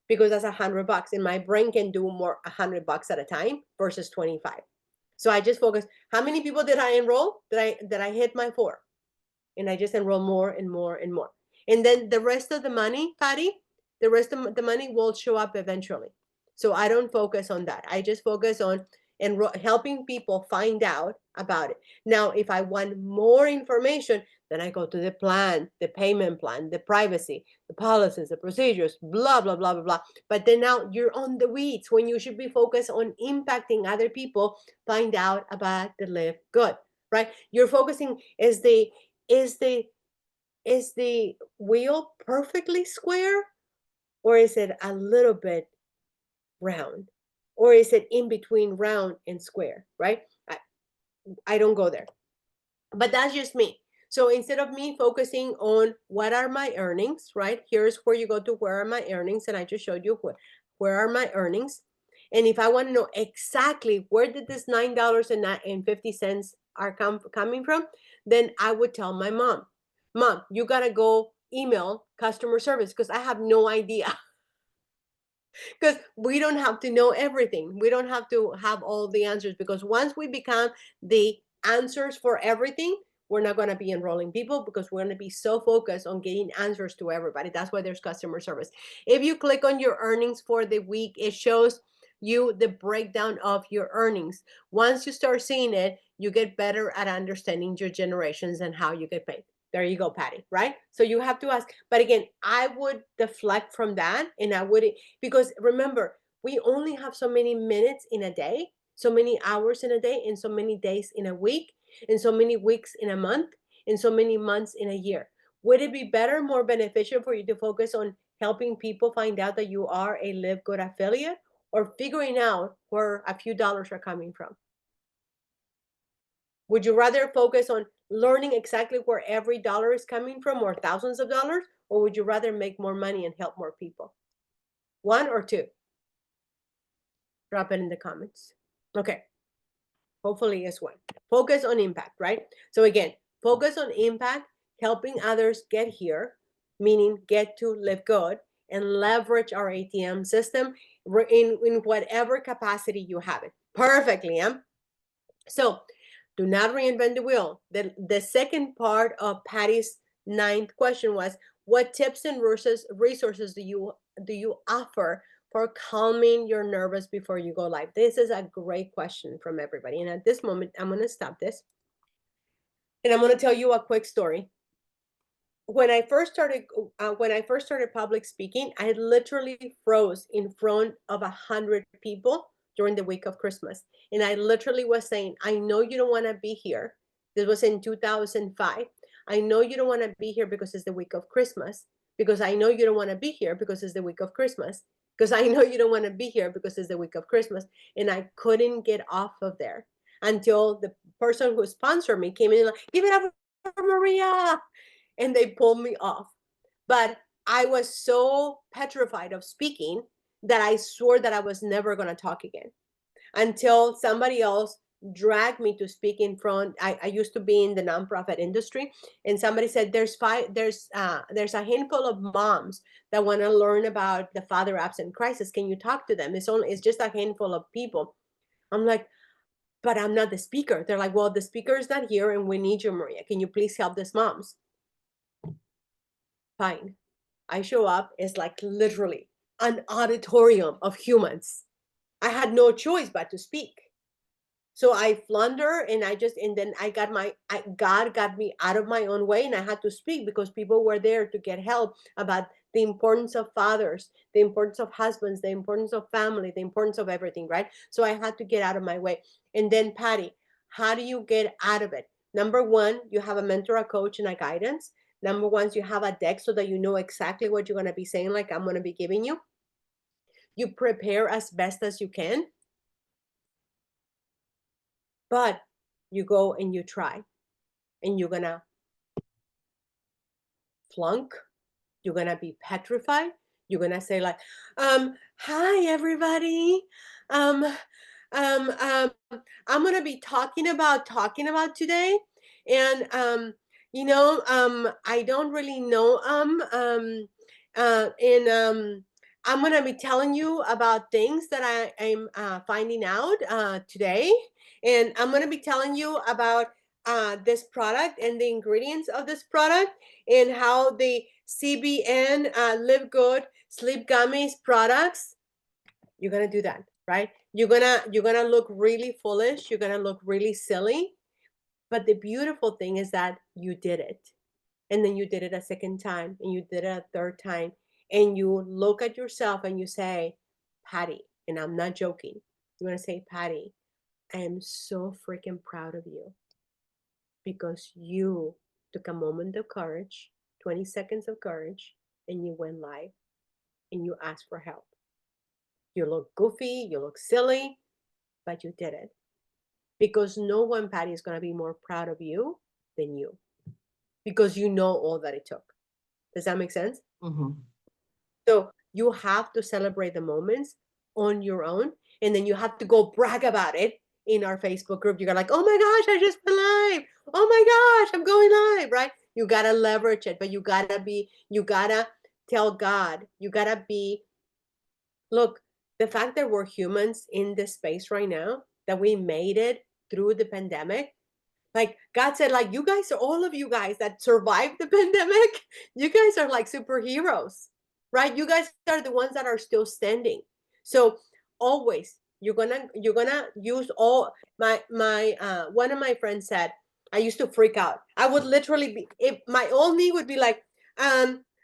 because that's $100, and my brain can do more $100 at a time versus 25. So I just focus, how many people did I enroll? Did I hit my 4? And I just enroll more and more and more. And then the rest of the money, Patty, the rest of the money will show up eventually. So I don't focus on that. I just focus on helping people find out about it. Now, if I want more information, then I go to the plan, the payment plan, the privacy, the policies, the procedures, blah, blah, blah, blah, blah. But then now you're on the weeds when you should be focused on impacting other people, find out about the LiveGood, right? You're focusing, is the wheel perfectly square, or is it a little bit round, or is it in between round and square, right? I don't go there, but that's just me. So instead of me focusing on what are my earnings, right? Here's where you go to where are my earnings, and I just showed you where are my earnings. And if I want to know exactly where did this $9.50 are coming from, then I would tell my mom, you gotta go email customer service, because I have no idea. Because we don't have to know everything. We don't have to have all the answers, because once we become the answers for everything, we're not going to be enrolling people, because we're going to be so focused on getting answers to everybody. That's why there's customer service. If you click on your earnings for the week, it shows you the breakdown of your earnings. Once you start seeing it, you get better at understanding your generations and how you get paid. There you go, Patty, right? So you have to ask. But again, I would deflect from that, and I would, because remember, we only have so many minutes in a day, so many hours in a day, and so many days in a week, and so many weeks in a month, and so many months in a year. Would it be better, more beneficial for you to focus on helping people find out that you are a LiveGood affiliate, or figuring out where a few dollars are coming from? Would you rather focus on learning exactly where every dollar is coming from, or thousands of dollars, or would you rather make more money and help more people? One or two? Drop it in the comments. Okay. Hopefully it's one. Focus on impact, right? So again, focus on impact, helping others get here, meaning get to LiveGood, and leverage our ATM system in whatever capacity you have it. Perfectly, yeah? So do not reinvent the wheel. The second part of Patty's 9th question was, what tips and resources do you offer for calming your nerves before you go live? This is a great question from everybody. And at this moment, I'm going to stop this, and I'm going to tell you a quick story. When I first started public speaking, I literally froze in front of 100 people during the week of Christmas. And I literally was saying, I know you don't want to be here. This was in 2005. I know you don't want to be here because it's the week of Christmas, because I know you don't want to be here because it's the week of Christmas, because I know you don't want to be here because it's the week of Christmas. And I couldn't get off of there until the person who sponsored me came in and like, give it up for Maria. And they pulled me off. But I was so petrified of speaking that I swore that I was never going to talk again, until somebody else dragged me to speak in front. I used to be in the nonprofit industry, and somebody said, there's a handful of moms that want to learn about the father absent crisis. Can you talk to them? It's just a handful of people. I'm like, but I'm not the speaker. They're like, well, the speaker is not here and we need you, Maria. Can you please help these moms? Fine. I show up. It's like literally an auditorium of humans. I had no choice but to speak. So I flounder and then God got me out of my own way and I had to speak because people were there to get help about the importance of fathers, the importance of husbands, the importance of family, the importance of everything, right? So I had to get out of my way. And then Patty, how do you get out of it? Number one, you have a mentor, a coach, and a guidance. Number one, you have a deck so that you know exactly what you're going to be saying, like I'm going to be giving you. You prepare as best as you can. But you go and you try, and you're gonna flunk, you're gonna be petrified, you're gonna say like, hi everybody. Um, um, um, I'm gonna be talking about today. And I don't really know and I'm gonna be telling you about things that I'm finding out today. And I'm gonna be telling you about this product and the ingredients of this product and how the CBN LiveGood sleep gummies products. You're gonna do that, right? You're gonna look really foolish. You're gonna look really silly. But the beautiful thing is that you did it, and then you did it a second time, and you did it a third time, and you look at yourself and you say, Patty, and I'm not joking. You're gonna say, Patty, I am so freaking proud of you because you took a moment of courage, 20 seconds of courage, and you went live and you asked for help. You look goofy, you look silly, but you did it. Because no one, Patty, is going to be more proud of you than you. Because you know all that it took. Does that make sense? Mm-hmm. So you have to celebrate the moments on your own. And then you have to go brag about it in our Facebook group. You're like, oh my gosh, I just went live. Oh my gosh, I'm going live, right? You got to leverage it, but you got to tell God, you got to be, look, the fact that we're humans in this space right now, that we made it through the pandemic, like God said, like you guys, all of you guys that survived the pandemic, you guys are like superheroes, right? You guys are the ones that are still standing. So always you're gonna use all my one of my friends said, I used to freak out. I would literally be, if my old me would be like,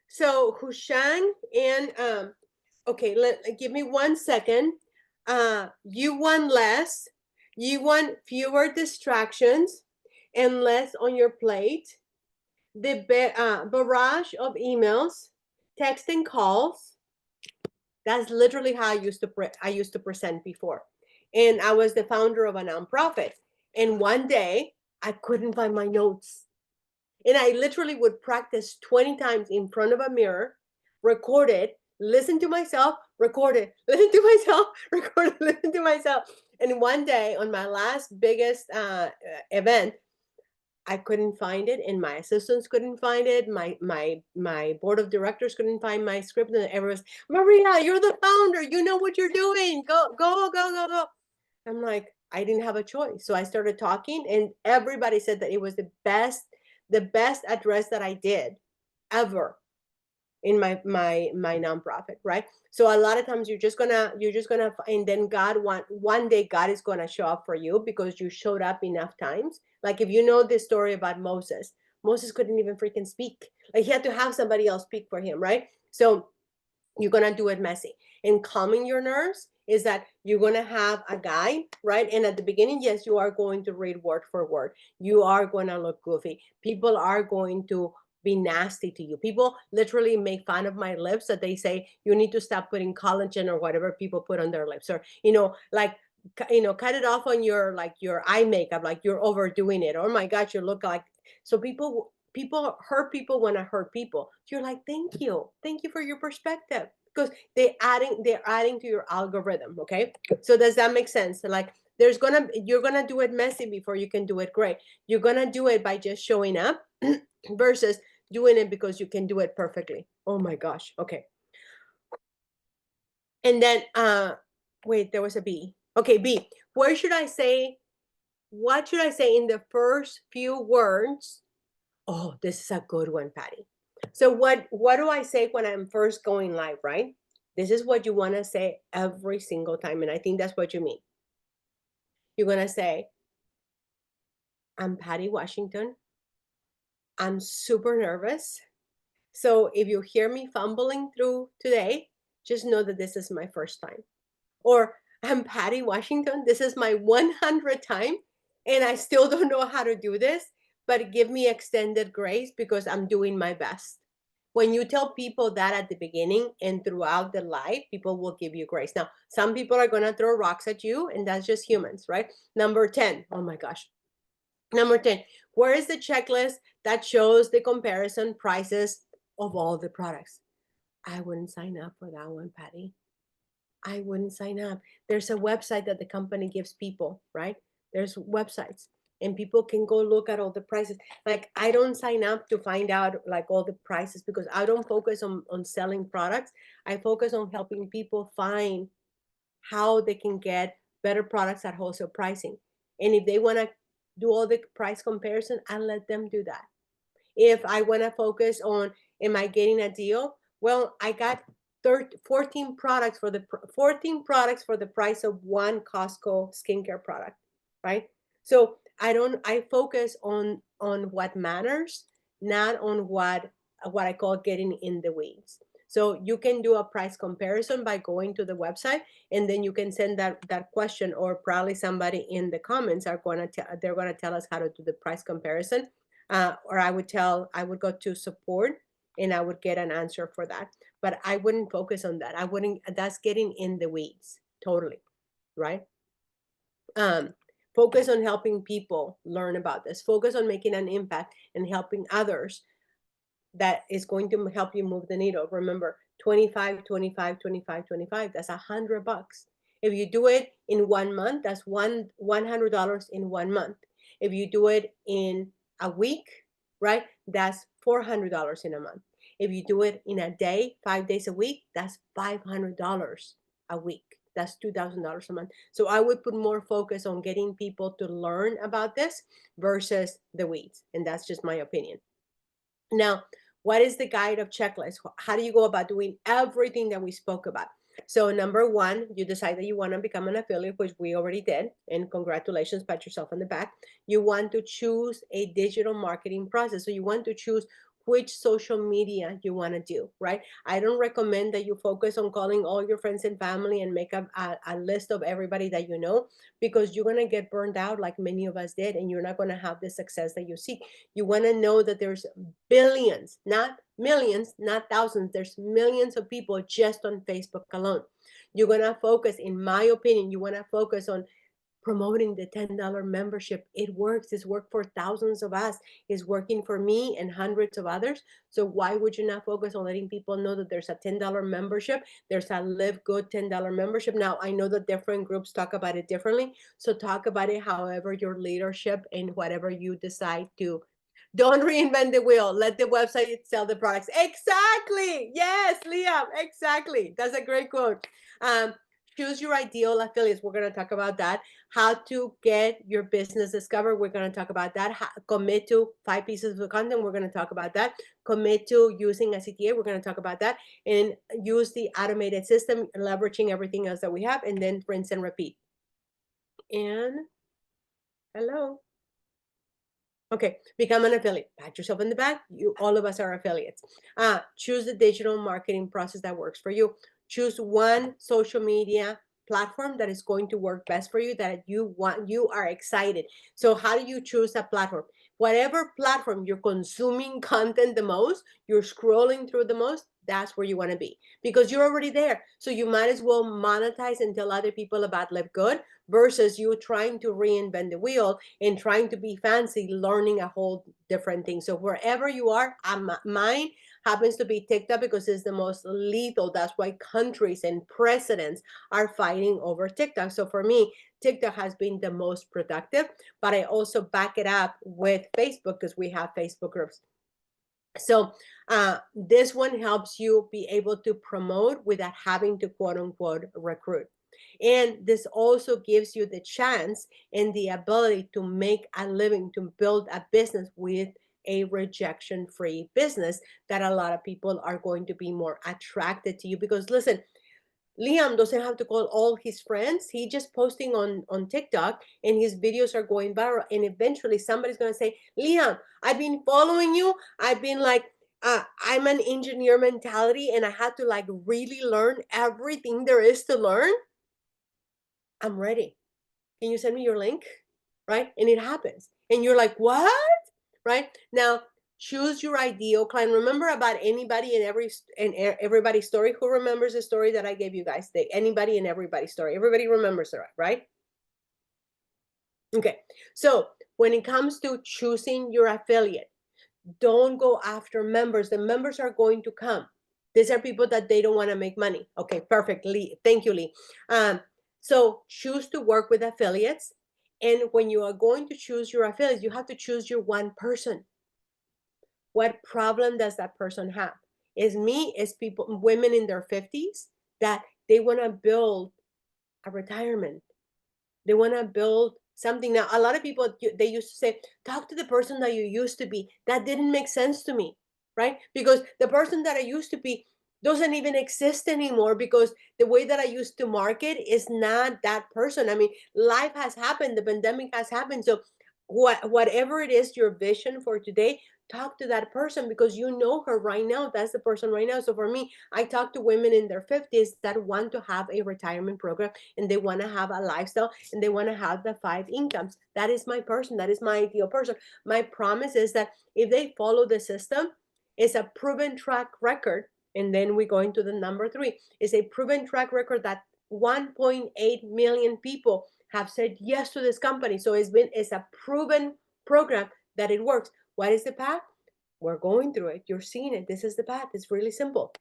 so Hushang and okay, give me 1 second. You want less, you want fewer distractions and less on your plate. The barrage of emails, text and calls. That's literally how I used to present before. And I was the founder of a nonprofit. And one day I couldn't find my notes. And I literally would practice 20 times in front of a mirror, record it, listen to myself, record it, listen to myself, record it, listen to myself. And one day on my last biggest event, I couldn't find it, and my assistants couldn't find it. My board of directors couldn't find my script, and everyone's, Maria, you're the founder. You know what you're doing. Go, go, go, go, go. I'm like, I didn't have a choice. So I started talking, and everybody said that it was the best address that I did ever in my nonprofit, right? So a lot of times you're just gonna and then God one day God is gonna show up for you because you showed up enough times. Like if you know this story about Moses couldn't even freaking speak. Like he had to have somebody else speak for him, right? So you're gonna do it messy. And calming your nerves is that you're gonna have a guy, right? And at the beginning, yes, you are going to read word for word. You are gonna look goofy. People are going to be nasty to you. People literally make fun of my lips that they say you need to stop putting collagen or whatever people put on their lips, or like cut it off on your your eye makeup, like you're overdoing it. Oh my gosh, you look like. So people hurt people when I hurt people. You're like, thank you for your perspective, because they're adding to your algorithm. Okay, so does that make sense? Like you're gonna do it messy before you can do it great. You're gonna do it by just showing up versus doing it because you can do it perfectly. Oh my gosh. Okay. And then wait, there was a B. Okay, B. What should I say in the first few words? Oh, this is a good one, Patty. So what do I say when I'm first going live, right? This is what you want to say every single time. And I think that's what you mean. You're going to say, I'm Patty Washington. I'm super nervous. So if you hear me fumbling through today, just know that this is my first time. Or I'm Patty Washington. This is my 100th time, and I still don't know how to do this, but give me extended grace because I'm doing my best. When you tell people that at the beginning and throughout the life, people will give you grace. Now, some people are going to throw rocks at you, and that's just humans, right? Number 10. Oh my gosh. Number 10. Where is the checklist that shows the comparison prices of all the products? I wouldn't sign up for that one, Patty. I wouldn't sign up. There's a website that the company gives people, right? There's websites and people can go look at all the prices. Like I don't sign up to find out like all the prices because I don't focus on selling products. I focus on helping people find how they can get better products at wholesale pricing. And if they want to do all the price comparison, I let them do that. If I want to focus on, am I getting a deal? Well, I got 14 products for the 14 products for the price of one Costco skincare product, right? So I focus on what matters, not on what I call getting in the weeds. So you can do a price comparison by going to the website, and then you can send that question, or probably somebody in the comments are going to they're going to tell us how to do the price comparison, or I would go to support and I would get an answer for that. But I wouldn't focus on that. I wouldn't, that's getting in the weeds totally, right? Um, Focus on helping people learn about this. Focus on making an impact and helping others that is going to help you move the needle. Remember, 25, 25, 25, 25, that's $100. If you do it in 1 month, that's $100 in 1 month. If you do it in a week, right, that's $400 in a month. If you do it in a day, 5 days a week, that's $500 a week. That's $2,000 a month. So I would put more focus on getting people to learn about this versus the weeds. And that's just my opinion. Now, what is the guide of checklist? How do you go about doing everything that we spoke about? So number one, you decide that you want to become an affiliate, which we already did, and congratulations, pat yourself on the back. You want to choose a digital marketing process. So you want to choose which social media you want to do, right? I don't recommend that you focus on calling all your friends and family and make a list of everybody that you know, because you're going to get burned out like many of us did, and you're not going to have the success that you seek. You want to know that there's billions, not millions, not thousands. There's millions of people just on Facebook alone. You're going to focus, in my opinion, you want to focus on promoting the $10 membership. It works. It's worked for thousands of us. It's working for me and hundreds of others. So why would you not focus on letting people know that there's a $10 membership? There's a LiveGood $10 membership. Now, I know that different groups talk about it differently. So talk about it however your leadership and whatever you decide to. Don't reinvent the wheel. Let the website sell the products. Exactly. Yes, Liam. Exactly. That's a great quote. Um, Choose your ideal affiliates. We're going to talk about that. How to get your business discovered. We're going to talk about that. Commit to 5 pieces of content. We're going to talk about that. Commit to using a CTA. We're going to talk about that. And use the automated system, leveraging everything else that we have, and then rinse and repeat. And hello. Okay, become an affiliate. Pat yourself in the back. All of us are affiliates. Choose the digital marketing process that works for you. Choose one social media platform that is going to work best for you, that you want, you are excited. So how do you choose a platform? Whatever platform you're consuming content the most, you're scrolling through the most, that's where you want to be, because you're already there. So you might as well monetize and tell other people about LiveGood versus you trying to reinvent the wheel and trying to be fancy, learning a whole different thing. So wherever you are, mine happens to be TikTok because it's the most lethal. That's why countries and presidents are fighting over TikTok. So for me, TikTok has been the most productive, but I also back it up with Facebook because we have Facebook groups. So this one helps you be able to promote without having to quote unquote recruit. And this also gives you the chance and the ability to make a living, to build a business with a rejection-free business that a lot of people are going to be more attracted to you. Because listen, Liam doesn't have to call all his friends. He just posting on TikTok, and his videos are going viral. And eventually somebody's going to say, Liam, I've been following you. I've been like, I'm an engineer mentality, and I had to like really learn everything there is to learn. I'm ready. Can you send me your link? Right? And it happens. And you're like, what? Right? Now, choose your ideal client. Remember about anybody and everybody's story. Who remembers the story that I gave you guys? Anybody and everybody's story. Everybody remembers it, right? Okay. So when it comes to choosing your affiliate, don't go after members. The members are going to come. These are people that they don't want to make money. Okay, perfect. Lee. Thank you, Lee. So choose to work with affiliates. And when you are going to choose your affiliates, you have to choose your one person. What problem does that person have? Is people, women in their 50s, that they want to build a retirement. They want to build something. Now, a lot of people, they used to say, talk to the person that you used to be. That didn't make sense to me, right? Because the person that I used to be doesn't even exist anymore, because the way that I used to market is not that person. I mean, life has happened. The pandemic has happened. So whatever it is, your vision for today, talk to that person, because you know her right now. That's the person right now. So for me, I talk to women in their 50s that want to have a retirement program, and they want to have a lifestyle, and they want to have the 5 incomes. That is my person. That is my ideal person. My promise is that if they follow the system, it's a proven track record. And then we go into the number 3. It's a proven track record that 1.8 million people have said yes to this company. So it's a proven program that it works. What is the path? We're going through it. You're seeing it. This is the path. It's really simple.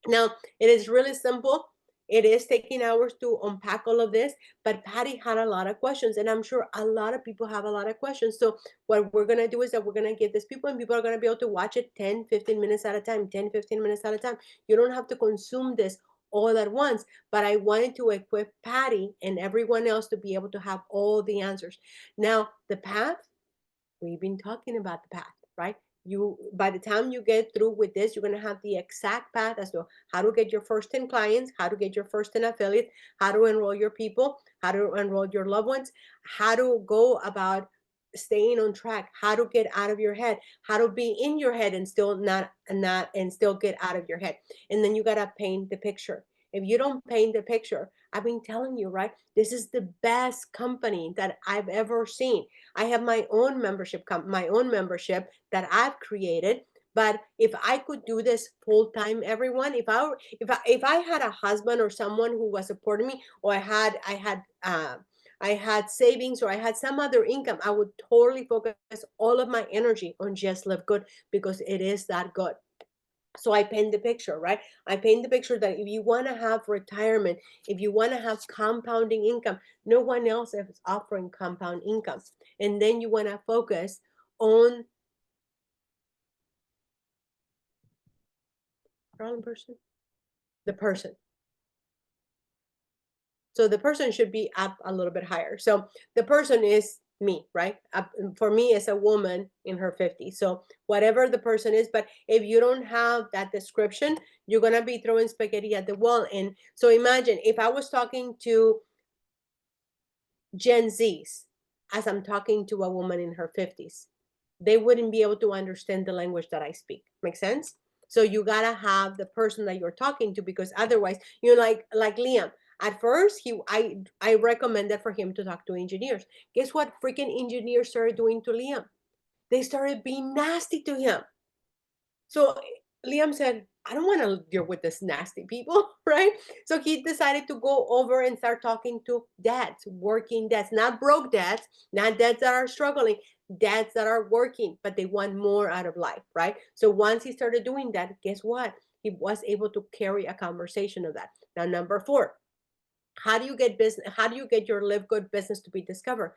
Now, it is really simple. It is taking hours to unpack all of this, but Patty had a lot of questions, and I'm sure a lot of people have a lot of questions. So what we're going to do is that we're going to give this people, and people are going to be able to watch it 10, 15 minutes at a time, 10, 15 minutes at a time. You don't have to consume this all at once, but I wanted to equip Patty and everyone else to be able to have all the answers. Now, the path, we've been talking about the path, right? By the time you get through with this, you're going to have the exact path as to how to get your first 10 clients, how to get your first 10 affiliates, how to enroll your people, how to enroll your loved ones, how to go about staying on track, how to get out of your head, how to be in your head and still not and still get out of your head. And then you got to paint the picture. If you don't paint the picture, I've been telling you, right? This is the best company that I've ever seen. I have my own membership that I've created. But if I could do this full time, everyone, if I had a husband or someone who was supporting me, or I had savings, or I had some other income, I would totally focus all of my energy on just LiveGood, because it is that good. So I paint the picture, right? I paint the picture that if you want to have retirement, if you want to have compounding income, no one else is offering compound income. And then you want to focus on the person. So the person should be up a little bit higher. So the person is me, right? For me, as a woman in her 50s. So whatever the person is, but if you don't have that description, you're going to be throwing spaghetti at the wall. And so imagine if I was talking to Gen Zs as I'm talking to a woman in her 50s, they wouldn't be able to understand the language that I speak. Make sense? So you gotta have the person that you're talking to, because otherwise, you're like Liam. At first, I recommended for him to talk to engineers. Guess what? Freaking engineers started doing to Liam. They started being nasty to him. So Liam said, I don't want to deal with this nasty people, right? So he decided to go over and start talking to dads, working dads, not broke dads, not dads that are struggling, dads that are working, but they want more out of life, right? So once he started doing that, guess what? He was able to carry a conversation of that. Now, number 4, how do you get business? How do you get your LiveGood business to be discovered?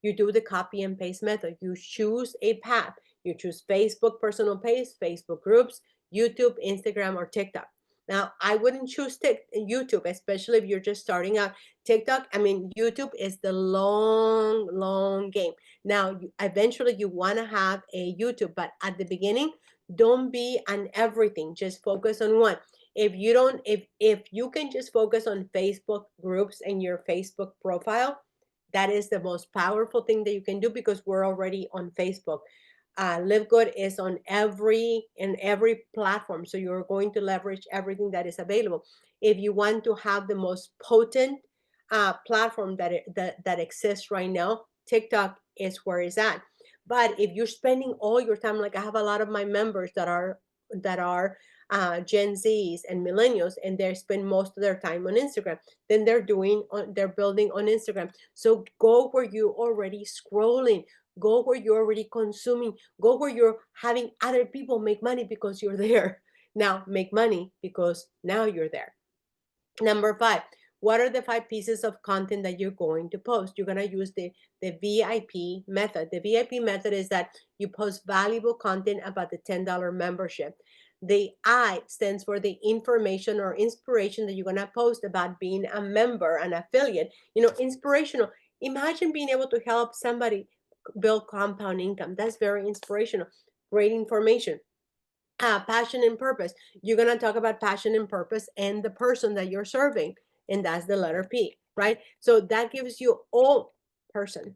You do the copy and paste method. You choose a path. You choose Facebook personal page, Facebook groups, YouTube, Instagram, or TikTok. Now, I wouldn't choose YouTube, especially if you're just starting out. TikTok, I mean, YouTube is the long, long game. Now, eventually you want to have a YouTube, but at the beginning, don't be on everything. Just focus on one. If you don't, if you can just focus on Facebook groups and your Facebook profile, that is the most powerful thing that you can do, because we're already on Facebook. LiveGood is on every platform, so you're going to leverage everything that is available. If you want to have the most potent platform that exists right now, TikTok is where it's at. But if you're spending all your time, like I have a lot of my members that are Gen Zs and millennials, and they spend most of their time on Instagram, then they're building on Instagram. So go where you're already scrolling, go where you're already consuming, go where you're having other people make money because you're there. Now make money because now you're there. Number 5, what are the 5 pieces of content that you're going to post? You're going to use the VIP method. The VIP method is that you post valuable content about the $10 membership. The I stands for the information or inspiration that you're going to post about being a member, an affiliate. Inspirational. Imagine being able to help somebody build compound income. That's very inspirational. Great information. Passion and purpose. You're going to talk about passion and purpose and the person that you're serving, and that's the letter P, right? So that gives you all person.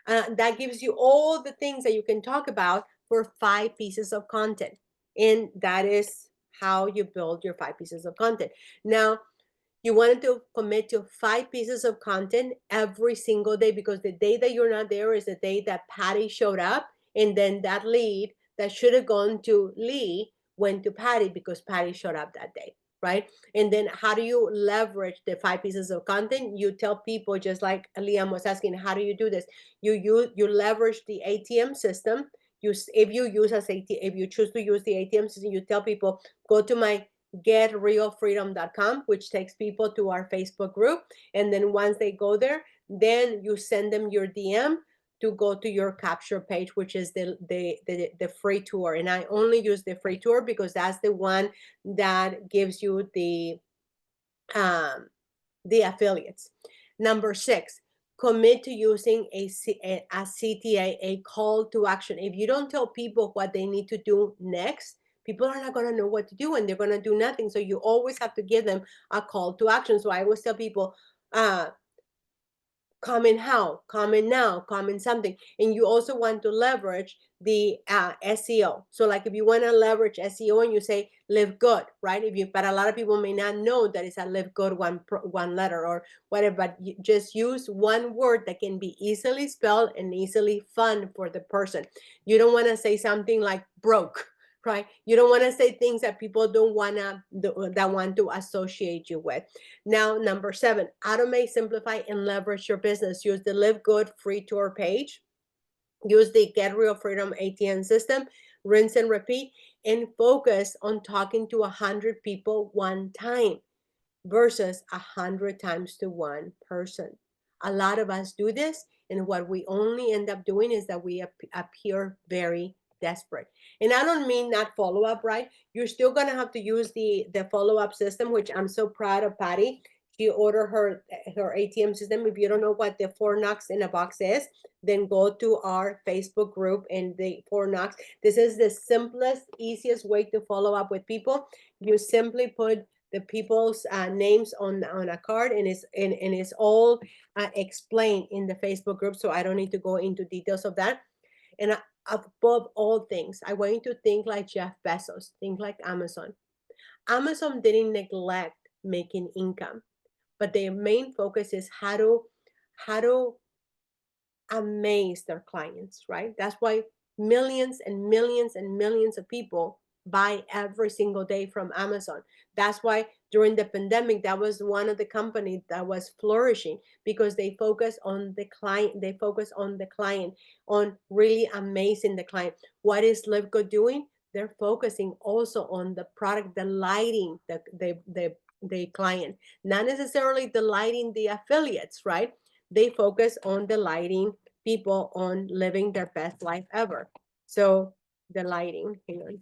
That gives you all the things that you can talk about for 5 pieces of content, and that is how you build your 5 pieces of content. Now, you wanted to commit to 5 pieces of content every single day, because the day that you're not there is the day that Patty showed up, and then that lead that should have gone to Lee went to Patty because Patty showed up that day, right? And then how do you leverage the 5 pieces of content? You tell people, just like Liam was asking, how do you do this? You leverage the ATM system. If you choose to use the ATM system, you tell people, go to my getrealfreedom.com, which takes people to our Facebook group. And then once they go there, then you send them your DM to go to your capture page, which is the free tour. And I only use the free tour because that's the one that gives you the affiliates. Number 6, commit to using a CTA, a call to action. If you don't tell people what they need to do next, people are not going to know what to do, and they're going to do nothing. So you always have to give them a call to action. So I always tell people, comment how, comment now, comment something. And you also want to leverage the SEO. So like if you want to leverage SEO and you say live good, right? But a lot of people may not know that it's a live good one letter or whatever, but you just use one word that can be easily spelled and easily fun for the person. You don't want to say something like broke, right? You don't want to say things that people don't want to associate you with. Now, number 7, automate, simplify, and leverage your business. Use the Live Good free tour page. Use the Get Real Freedom ATM system. Rinse and repeat, and focus on talking to 100 people one time versus 100 times to one person. A lot of us do this, and what we only end up doing is that we appear very desperate. And I don't mean not follow up, right? You're still gonna have to use the follow up system, which I'm so proud of Patty. She ordered her ATM system. If you don't know what the 4 knocks in a box is, then go to our Facebook group and the 4 knocks. This is the simplest, easiest way to follow up with people. You simply put the people's names on a card, and it's all explained in the Facebook group, so I don't need to go into details of that. And above all things, I want you to think like Jeff Bezos, think like Amazon. Amazon didn't neglect making income, but their main focus is how to amaze their clients, right? That's why millions and millions and millions of people buy every single day from Amazon. That's why during the pandemic, that was one of the companies that was flourishing, because they focus on the client. They focus on the client, on really amazing the client. What is LiveGood doing? They're focusing also on the product, delighting the client, not necessarily delighting the affiliates, right? They focus on delighting people on living their best life ever. So delighting, hang on,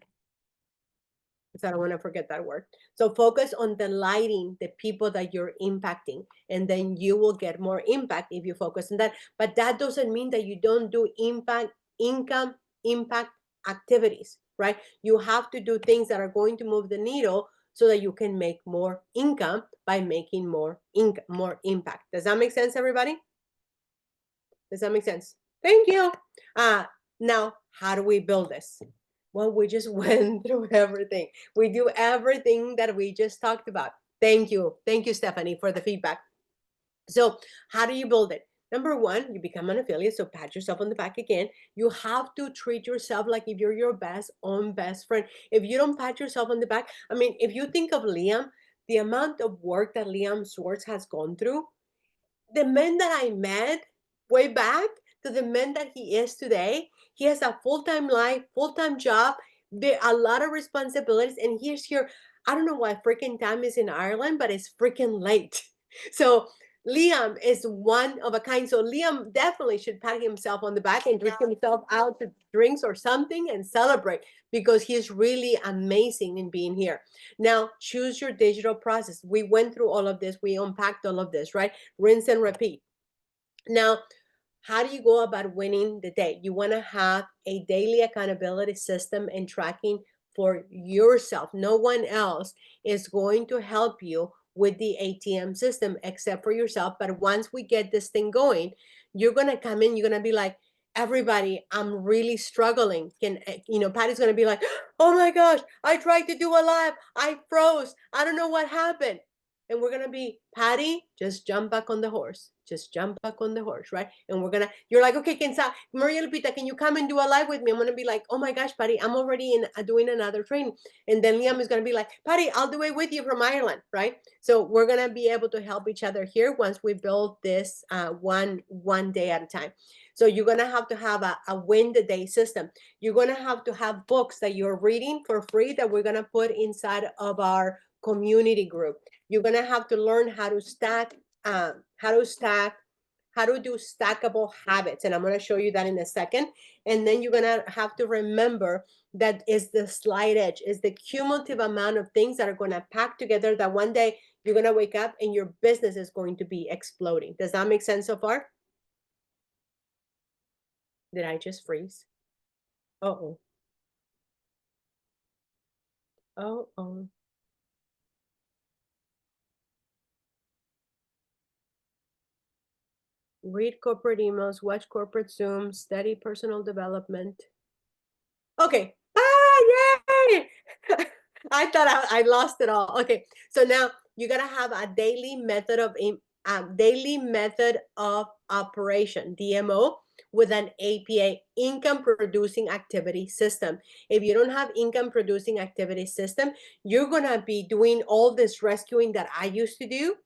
because I don't want to forget that word. So focus on delighting the people that you're impacting, and then you will get more impact if you focus on that. But that doesn't mean that you don't do impact activities, right? You have to do things that are going to move the needle so that you can make more income by making more income, more impact. Does that make sense, everybody? Does that make sense? Thank you. Now, how do we build this? Well, we just went through everything. We do everything that we just talked about. Thank you. Thank you, Stephanie, for the feedback. So how do you build it? Number one, you become an affiliate. So pat yourself on the back again. You have to treat yourself like if you're your best friend. If you don't pat yourself on the back, I mean, if you think of Liam, the amount of work that Liam Swartz has gone through, the man that I met way back to the man that he is today, he has a full-time life, full-time job, a lot of responsibilities, and he's here. I don't know why freaking time is in Ireland, but it's freaking late. So Liam is one of a kind. So Liam definitely should pat himself on the back and drink himself out to drinks or something and celebrate, because he's really amazing in being here. Now, choose your digital process. We went through all of this. We unpacked all of this, right? Rinse and repeat. Now, how do you go about winning the day? You want to have a daily accountability system and tracking for yourself. No one else is going to help you with the ATM system except for yourself. But once we get this thing going, you're going to come in, you're going to be like, everybody, I'm really struggling. Patty's going to be like, oh my gosh, I tried to do a live. I froze. I don't know what happened. And we're going to be, Patty, just jump back on the horse. Just jump back on the horse, right? And you're like, okay, Maria Lupita, can you come and do a live with me? I'm going to be like, oh my gosh, Patty, I'm already doing another training. And then Liam is going to be like, Patty, I'll do it with you from Ireland, right? So we're going to be able to help each other here once we build this one day at a time. So you're going to have a win the day system. You're going to have books that you're reading for free that we're going to put inside of our community group. You're going to have to learn how to do stackable habits. And I'm going to show you that in a second. And then you're going to have to remember that is the slight edge, is the cumulative amount of things that are going to pack together that one day you're going to wake up and your business is going to be exploding. Does that make sense so far? Did I just freeze? Uh-oh. Oh. Read corporate emails, watch corporate Zooms, study personal development. Okay. Yay! I thought I lost it all. Okay. So now you got to have a daily method of operation, DMO, with an APA, income producing activity system. If you don't have income producing activity system, you're going to be doing all this rescuing that I used to do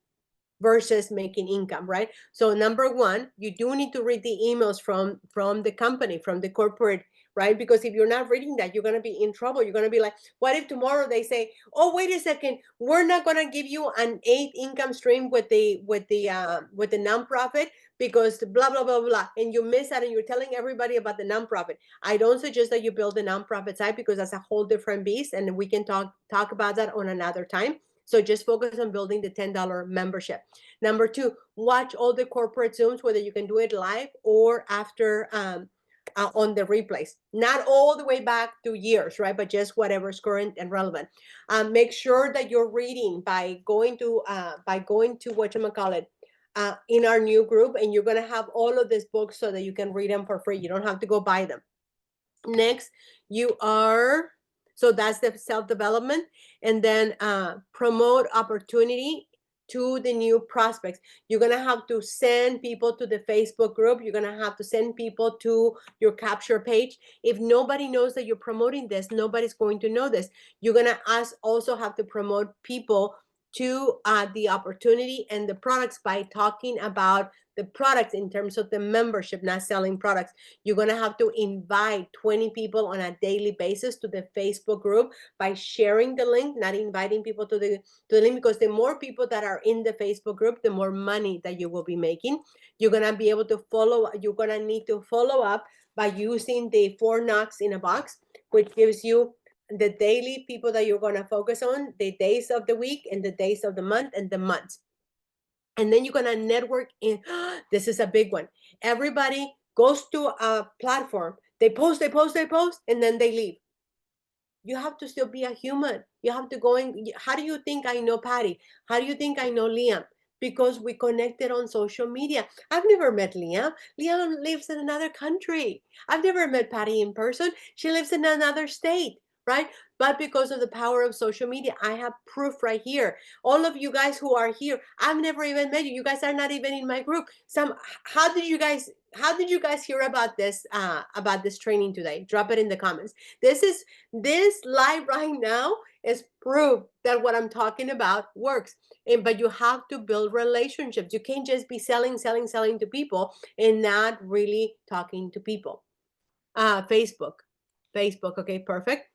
versus making income, right? So number one, you do need to read the emails from the company, from the corporate, right? Because if you're not reading that, you're going to be in trouble. You're going to be like, what if tomorrow they say, oh, wait a second, we're not going to give you an 8th income stream with the nonprofit because blah blah blah blah, and you miss that and you're telling everybody about the nonprofit. I don't suggest that you build a nonprofit site because that's a whole different beast, and we can talk about that on another time. So just focus on building the $10 membership. Number two, watch all the corporate Zooms, whether you can do it live or after on the replays. Not all the way back to years, right? But just whatever's current and relevant. Make sure that you're reading by going to whatchamacallit, in our new group, and you're going to have all of these books so that you can read them for free. You don't have to go buy them. Next, so that's the self-development, and then promote opportunity to the new prospects. You're going to have to send people to the Facebook group. You're going to have to send people to your capture page. If nobody knows that you're promoting this, nobody's going to know this. You're going to also have to promote people to the opportunity and the products by talking about the products in terms of the membership, not selling products. You're going to have to invite 20 people on a daily basis to the Facebook group by sharing the link, not inviting people to the link, because the more people that are in the Facebook group, the more money that you will be making. You're going to be able to you're going to need to follow up by using the 4 knocks in a box, which gives you the daily people that you're going to focus on, the days of the week and the days of the month and the months. And then you're going to network in. This is a big one. Everybody goes to a platform. They post, and then they leave. you have to still be a human. You have to go in. How do you think I know Patty? How do you think I know Liam? Because we connected on social media. I've never met Liam. Liam lives in another country. I've never met Patty in person. She lives in another state, right? But because of the power of social media, I have proof right here. All of you guys who are here, I've never even met you. You guys are not even in my group. How did you guys hear about this training today? Drop it in the comments. This live right now is proof that what I'm talking about works. But you have to build relationships. You can't just be selling to people and not really talking to people. Facebook. Okay, perfect.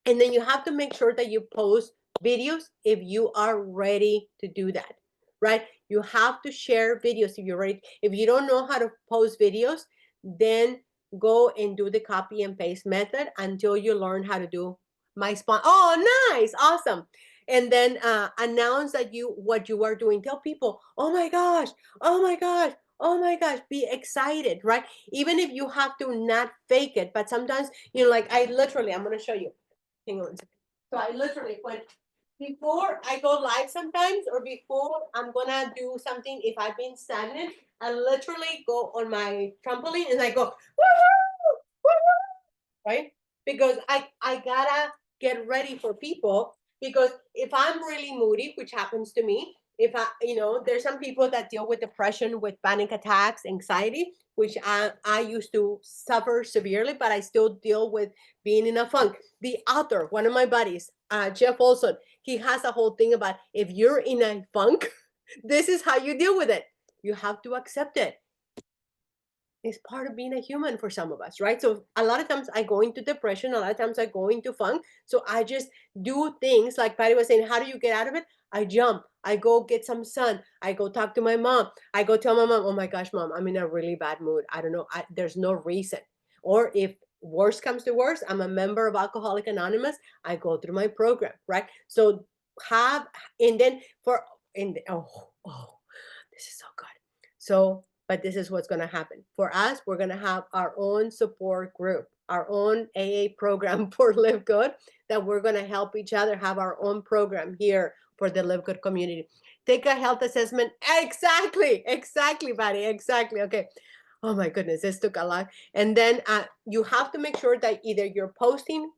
And then you have to make sure that you post videos if you are ready to do that, right? You have to share videos if you're ready. If you don't know how to post videos, then go and do the copy and paste method until you learn how to do my spot. Oh, nice, awesome. And then announce that what you are doing. Tell people, oh my gosh, oh my gosh, oh my gosh, be excited, right? Even if you have to not fake it, but sometimes, like I'm going to show you. Hang on a second. So I literally, before I go live sometimes, or before I'm gonna do something, if I've been stagnant, I literally go on my trampoline and I go, woo, woo, right? Because I gotta get ready for people. Because if I'm really moody, which happens to me, if there's some people that deal with depression, with panic attacks, anxiety, which I used to suffer severely, but I still deal with being in a funk. The author, one of my buddies, Jeff Olson, he has a whole thing about if you're in a funk, this is how you deal with it. You have to accept it. It's part of being a human for some of us, right? So a lot of times I go into depression, a lot of times I go into funk. So I just do things like Patty was saying, how do you get out of it? I jump, I go get some sun, I go talk to my mom, I go tell my mom, oh my gosh, mom, I'm in a really bad mood. I don't know, there's no reason. Or if worse comes to worse, I'm a member of Alcoholic Anonymous, I go through my program, right? So have, and then this is so good. So but this is what's going to happen. For us, we're going to have our own support group, our own AA program for LiveGood, that we're going to help each other have our own program here for the LiveGood community. Take a health assessment. Exactly, buddy, exactly. Okay. Oh my goodness, this took a lot. And then you have to make sure that either you're posting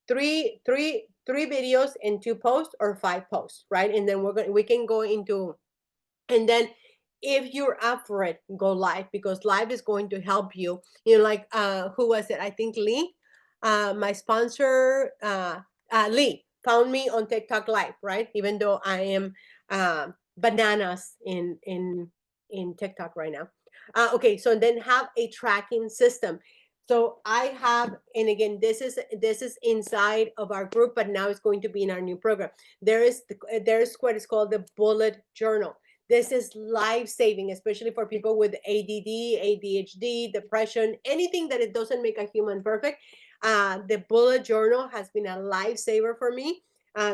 three videos in 2 posts or 5 posts, right? And then we can go into, and then if you're up for it, go live, because live is going to help you. Like who was it? I think Lee, my sponsor, Lee found me on TikTok live, right? Even though I am bananas in TikTok right now. Okay, so then have a tracking system. So I have, and again, this is inside of our group, but now it's going to be in our new program. There's what is called the bullet journal. This is life-saving, especially for people with ADD, ADHD, depression, anything that it doesn't make a human perfect. The bullet journal has been a lifesaver for me.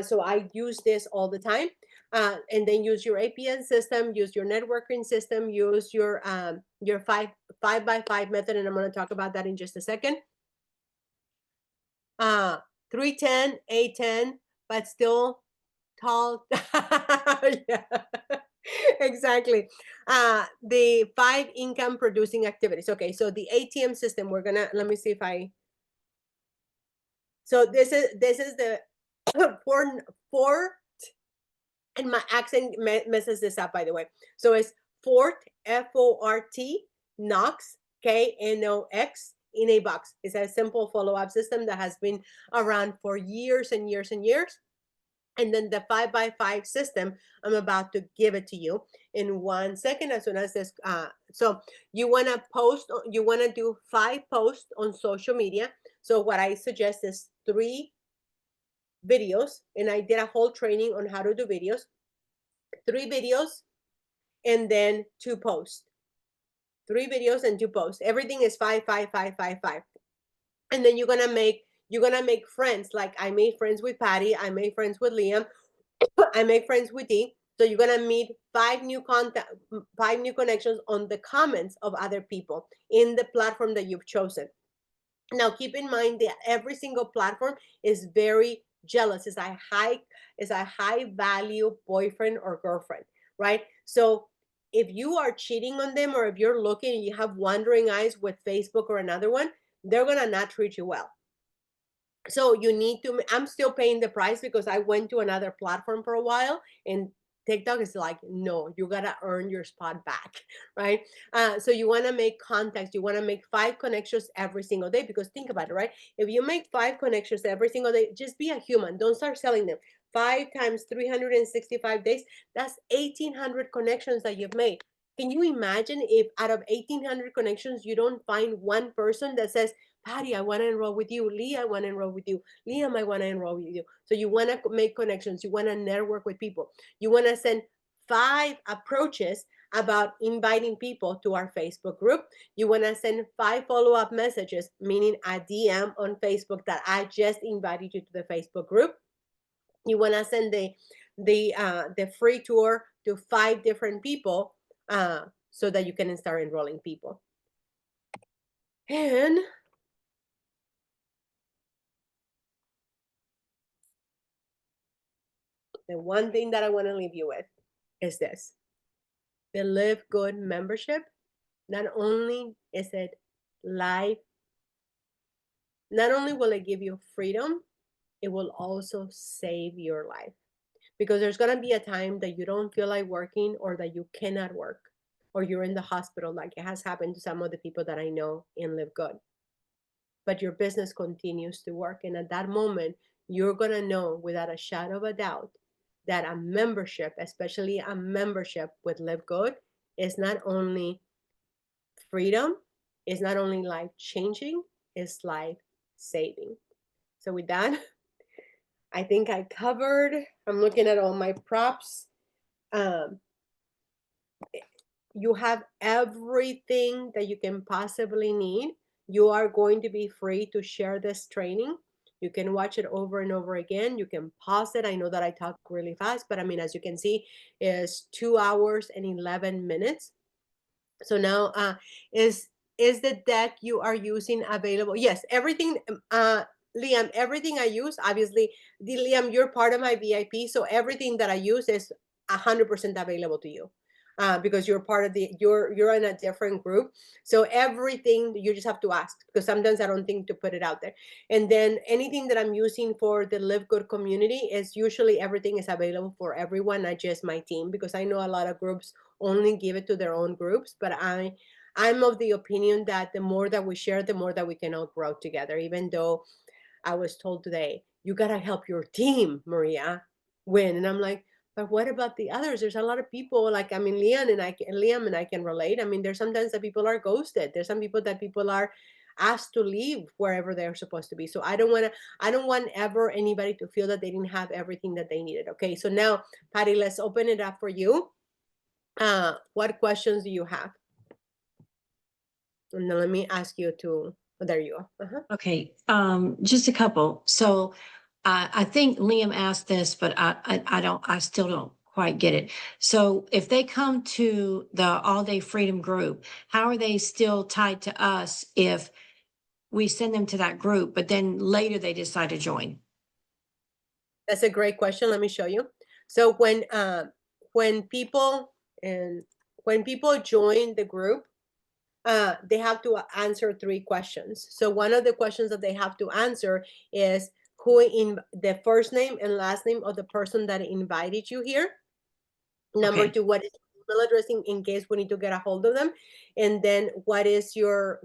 So I use this all the time. And then use your APN system, use your networking system, use your 5x5 method, and I'm going to talk about that in just a second. 310, 810, but still tall. Yeah. Exactly. The 5 income producing activities. Okay, so the ATM system, let me see if so this is the four, and my accent messes this up, by the way. So it's Fort, FORT, Knox, KNOX, in a box. It's a simple follow-up system that has been around for years and years and years. And then the 5x5 system, I'm about to give it to you in 1 second. As soon as this, so you want to do 5 posts on social media. So what I suggest is 3 videos, and I did a whole training on how to do videos. 3 videos, and then 2 posts. 3 videos and 2 posts. Everything is 5, 5, 5, 5, 5. And then you're gonna make friends. Like I made friends with Patty, I made friends with Liam, I make friends with Dee. So you're gonna meet 5 new connections on the comments of other people in the platform that you've chosen. Now, keep in mind that every single platform is very jealous. Is a high value boyfriend or girlfriend, right? So if you are cheating on them, or if you're looking and you have wandering eyes with Facebook or another one, they're gonna not treat you well. So you need to, I'm still paying the price because I went to another platform for a while, and TikTok is like, no, you gotta earn your spot back, right? So you want to make contacts, you want to make 5 connections every single day, because think about it, right? If you make 5 connections every single day, just be a human, don't start selling them. 5 times 365 days, that's 1,800 connections that you've made. Can you imagine if out of 1,800 connections you don't find one person that says, Patty, I want to enroll with you. Lee, I want to enroll with you. Liam, I want to enroll with you. So you want to make connections. You want to network with people. You want to send 5 approaches about inviting people to our Facebook group. You want to send 5 follow-up messages, meaning a DM on Facebook that I just invited you to the Facebook group. You want to send the free tour to 5 different people, so that you can start enrolling people. And the one thing that I want to leave you with is this: the LiveGood membership, not only is it live, not only will it give you freedom, it will also save your life. Because there's going to be a time that you don't feel like working, or that you cannot work, or you're in the hospital, like it has happened to some of the people that I know in LiveGood. But your business continues to work. And at that moment, you're going to know without a shadow of a doubt that a membership, especially a membership with LiveGood, is not only freedom, is not only life changing, it's life saving. So, with that, I think I covered. I'm looking at all my props. Um, you have everything that you can possibly need. You are going to be free to share this training. You can watch it over and over again. You can pause it. I know that I talk really fast, but I mean, as you can see, is 2 hours and 11 minutes. So now, is the deck you are using available? Yes, everything, Liam, everything I use, obviously, Liam, you're part of my VIP, so everything that I use is 100% available to you. Because you're part of you're in a different group, so everything you just have to ask, because sometimes I don't think to put it out there. And then anything that I'm using for the LiveGood community is usually everything is available for everyone, not just my team, because I know a lot of groups only give it to their own groups, but I'm of the opinion that the more that we share, the more that we can all grow together. Even though I was told today, you gotta help your team, Maria, win. And I'm like, but what about the others? There's a lot of people, like, I mean, Liam and I can relate. I mean, there's sometimes that people are ghosted. There's some people that people are asked to leave wherever they're supposed to be. So I don't want ever anybody to feel that they didn't have everything that they needed. Okay, so now, Patty, let's open it up for you. What questions do you have? And then let me ask you to, oh, there you are. Okay, just a couple. So I think Liam asked this, but I still don't quite get it. So if they come to the All Day Freedom group, how are they still tied to us if we send them to that group, but then later they decide to join? That's a great question. Let me show you. So when people and when people join the group, they have to answer 3 questions. So one of the questions that they have to answer is who in the first name and last name of the person that invited you here. Number Okay. 2, what is your email address in case we need to get a hold of them? And then what is your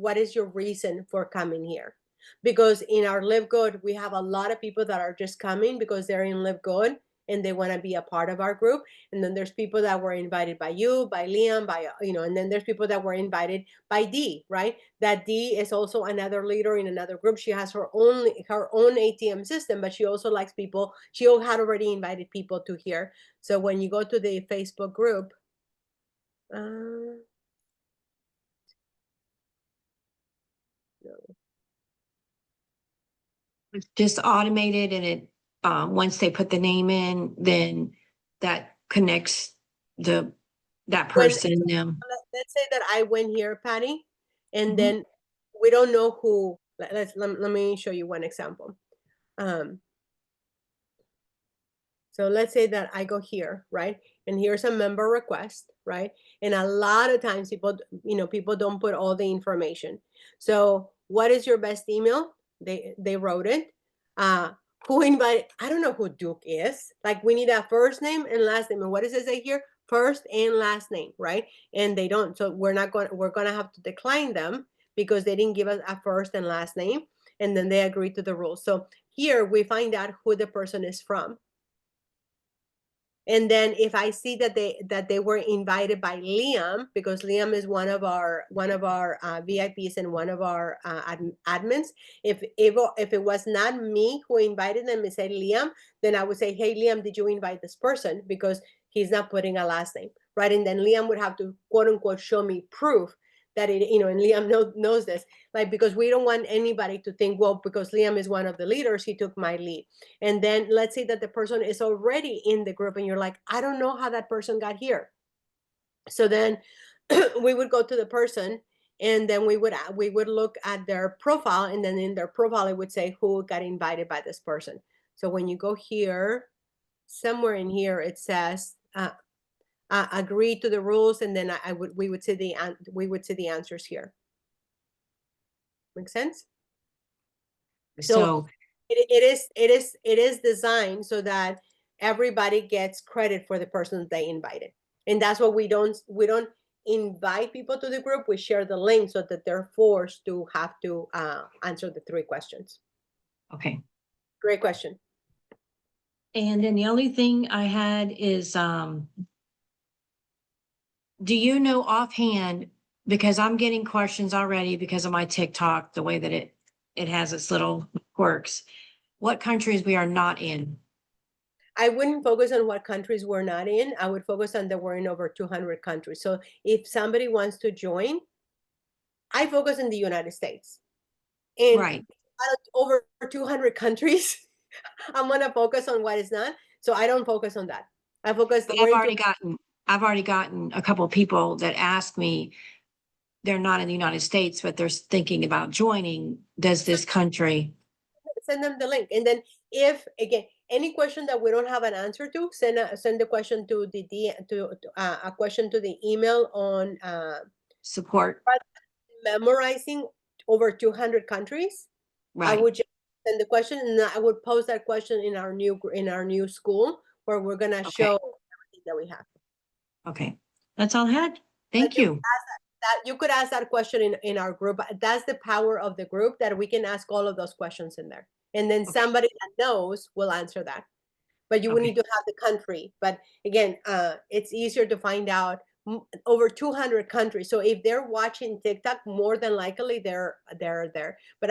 reason for coming here? Because in our LiveGood, we have a lot of people that are just coming because they're in LiveGood and they want to be a part of our group. And then there's people that were invited by you, by Liam, by, and then there's people that were invited by Dee, right? That Dee is also another leader in another group. She has her own ATM system, but she also likes people. She had already invited people to here. So when you go to the Facebook group, no. It's just automated, and it once they put the name in, then that connects that When person and them. let's say that I went here, Patty, and Mhm. then we don't know who let me show you one example. So let's say that I go here, right? And here's a member request, right? And a lot of times people don't put all the information. So what is your best email? They wrote it. Who invited? I don't know who Duke is. Like, we need a first name and last name. And what does it say here? First and last name, right? And they don't. So we're gonna have to decline them because they didn't give us a first and last name. And then they agreed to the rules. So here we find out who the person is from. And then if I see that they were invited by Liam, because Liam is one of our VIPs and one of our admins, if it was not me who invited them and said Liam, then I would say, hey Liam, did you invite this person? Because he's not putting a last name, right? And then Liam would have to quote unquote show me proof that and Liam knows this, like, because we don't want anybody to think, well, because Liam is one of the leaders, he took my lead. And then let's say that the person is already in the group and you're like, I don't know how that person got here. So then we would go to the person and then we would look at their profile, and then in their profile it would say who got invited by this person. So when you go here, somewhere in here it says agree to the rules, and then we would see the answers here. Make sense? So it is designed so that everybody gets credit for the person they invited. And that's what we don't invite people to the group. We share the link so that they're forced to have to answer the 3 questions. Okay. Great question. And then the only thing I had is, do you know offhand, because I'm getting questions already because of my TikTok, the way that it has its little quirks, what countries we are not in? I wouldn't focus on what countries we're not in. I would focus on that we're in over 200 countries. So if somebody wants to join, I focus in the United States. And Right. over 200 countries, I'm gonna focus on what is not. So I don't focus on that. I focus. But I've already gotten a couple of people that ask me, they're not in the United States, but they're thinking about joining. Does this country? Send them the link, and then if again any question that we don't have an answer to, send the question to a question to the email on Support. memorizing over 200 countries. I Right. would just send the question, and I would post that question in our new school where we're gonna show everything that we have. Okay. That's all I had. Thank you. That you could ask that question in our group. That's the power of the group, that we can ask all of those questions in there, and then somebody that knows will answer that. But you would need to have the country. But again, it's easier to find out over 200 countries. So if they're watching TikTok, more than likely they're there. But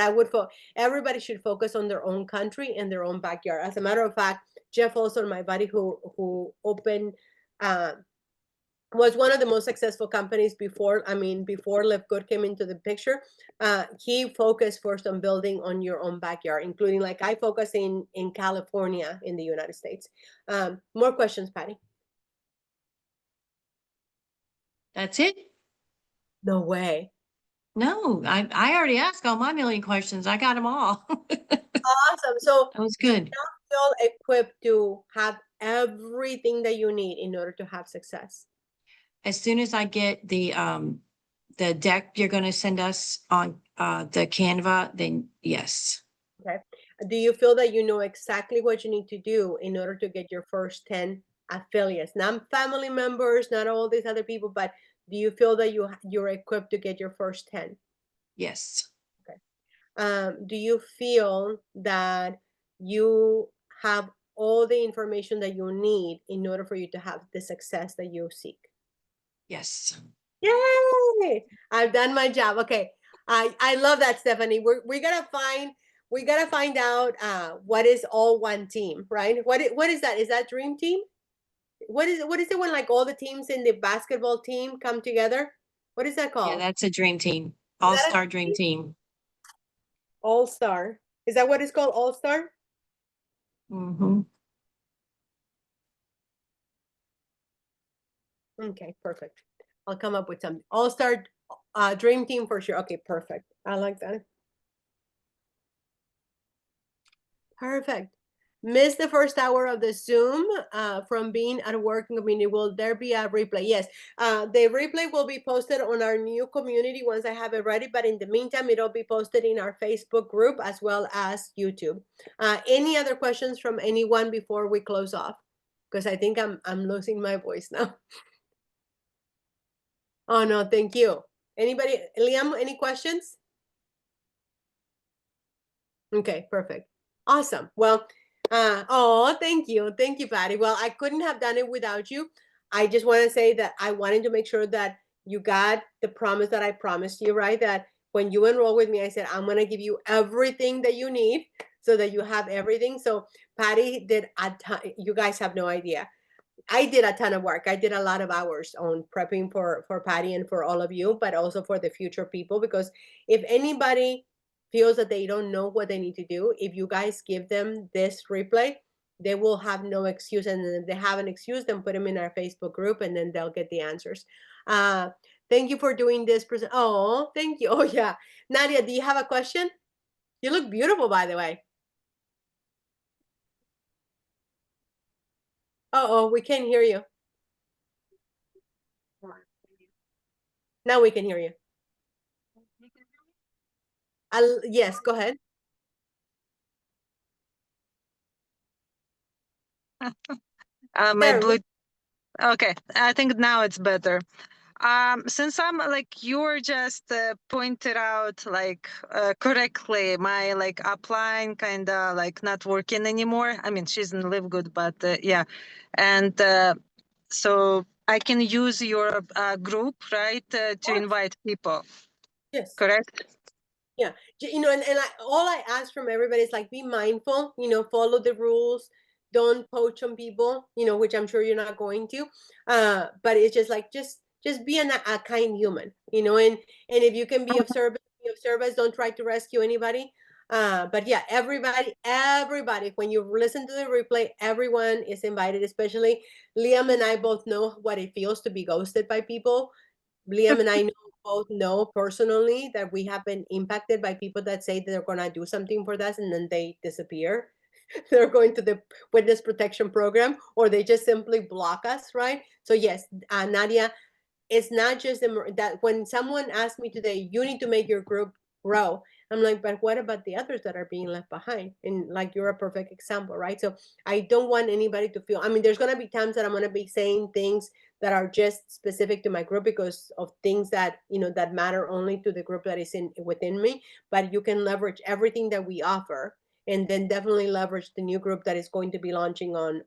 everybody should focus on their own country and their own backyard. As a matter of fact, Jeff Olson, my buddy who opened was one of the most successful companies before LiveGood came into the picture. He focused first on building on your own backyard, including, like, I focus in California in the United States. More questions, Patty? That's it. No way. No, I already asked all my million questions. I got them all. Awesome. So That was do you good. now feel equipped to have everything that you need in order to have success? As soon as I get the deck you're going to send us on the Canva, then yes. Okay. Do you feel that you know exactly what you need to do in order to get your first 10 affiliates? Not family members, not all these other people, but do you feel that you're equipped to get your first 10? Yes. Okay. Do you feel that you have all the information that you need in order for you to have the success that you seek? Yes. Yay! I've done my job. Okay. I love that, Stephanie. We gotta find out what is all one team, right? What is that? Is that dream team? What is it when, like, all the teams in the basketball team come together? What is that Yeah, called? that's a dream team. Is that All-star dream team. All Star? Is that what it's called? All Star? Mm-hmm. Okay, perfect. I'll come up with some All Star dream team for sure. Okay, perfect. I like that. Perfect. Miss the first hour of the Zoom from being at work in community. Will there be a replay? Yes. The replay will be posted on our new community once I have it ready. But in the meantime, it'll be posted in our Facebook group as well as YouTube. Any other questions from anyone before we close off? Because I think I'm losing my voice now. Oh no, thank you. Anybody, Liam, any questions? Okay, perfect. Awesome. Well, oh, thank you. Thank you, Patty. Well, I couldn't have done it without you. I just want to say that I wanted to make sure that you got the promise that I promised you, right? That when you enroll with me, I said, I'm going to give you everything that you need so that you have everything. So Patty did a ton. You guys have no idea. I did a ton of work. I did a lot of hours on prepping for Patty and for all of you, but also for the future people. Because if anybody feels that they don't know what they need to do, if you guys give them this replay, they will have no excuse. And then if they have an excuse, then put them in our Facebook group, and then they'll get the answers. Thank you for doing this. Oh, thank you. Oh yeah, Nadia, do you have a question? You look beautiful, by the way. Oh, we can't hear you. Now we can hear you. Yes, go ahead. My There. blue. Okay, I think now it's better. Since I'm like you're just pointed out like correctly, my like upline kind of like not working anymore. I mean, she's in LiveGood, but yeah, and so I can use your group, right, to invite people. Yes. Correct. Yeah. All I ask from everybody is like, be mindful, follow the rules, don't poach on people, which I'm sure you're not going to. But it's just like, just be a kind human, and if you can be of service, don't try to rescue anybody. But yeah, everybody, when you listen to the replay, everyone is invited, especially Liam and I both know what it feels to be ghosted by people. Liam and I both know personally that we have been impacted by people that say that they're going to do something for us and then they disappear. They're going to the witness protection program, or they just simply block us, right? So yes, Nadia, it's not just that when someone asked me today, you need to make your group grow. I'm like, but what about the others that are being left behind? And like, you're a perfect example, right? So I don't want anybody to feel, I mean, there's going to be times that I'm going to be saying things that are just specific to my group because of things that, that matter only to the group that is within me. But you can leverage everything that we offer, and then definitely leverage the new group that is going to be launching on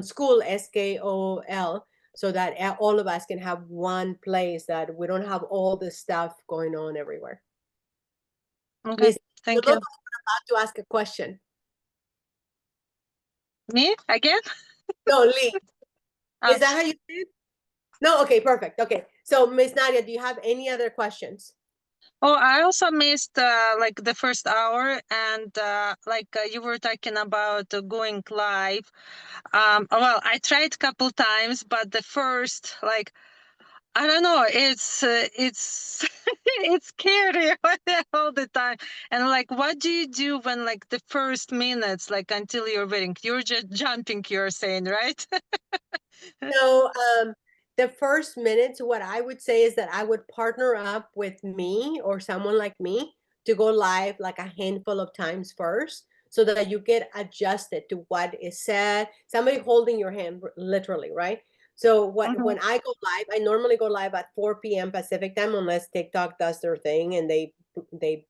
School, SKOL, so that all of us can have one place that we don't have all this stuff going on everywhere. Okay, Miss, thank you you. look like you're about to ask a question. Me again? No, Lee. Oh. Is that how you say it? No, okay, perfect. Okay. So Miss Nadia, do you have any other questions? Oh, I also missed like the first hour, and you were talking about going live. Well, I tried a couple times, but the first, like, I don't know, it's it's scary all the time. And like, what do you do when like the first minutes, like until you're waiting, you're just jumping, you're saying, right? So the first minutes, what I would say is that I would partner up with me or someone like me to go live like a handful of times first, so that you get adjusted to what is said. Somebody holding your hand, literally, right? So when I go live, I normally go live at 4 p.m. Pacific time, unless TikTok does their thing and they they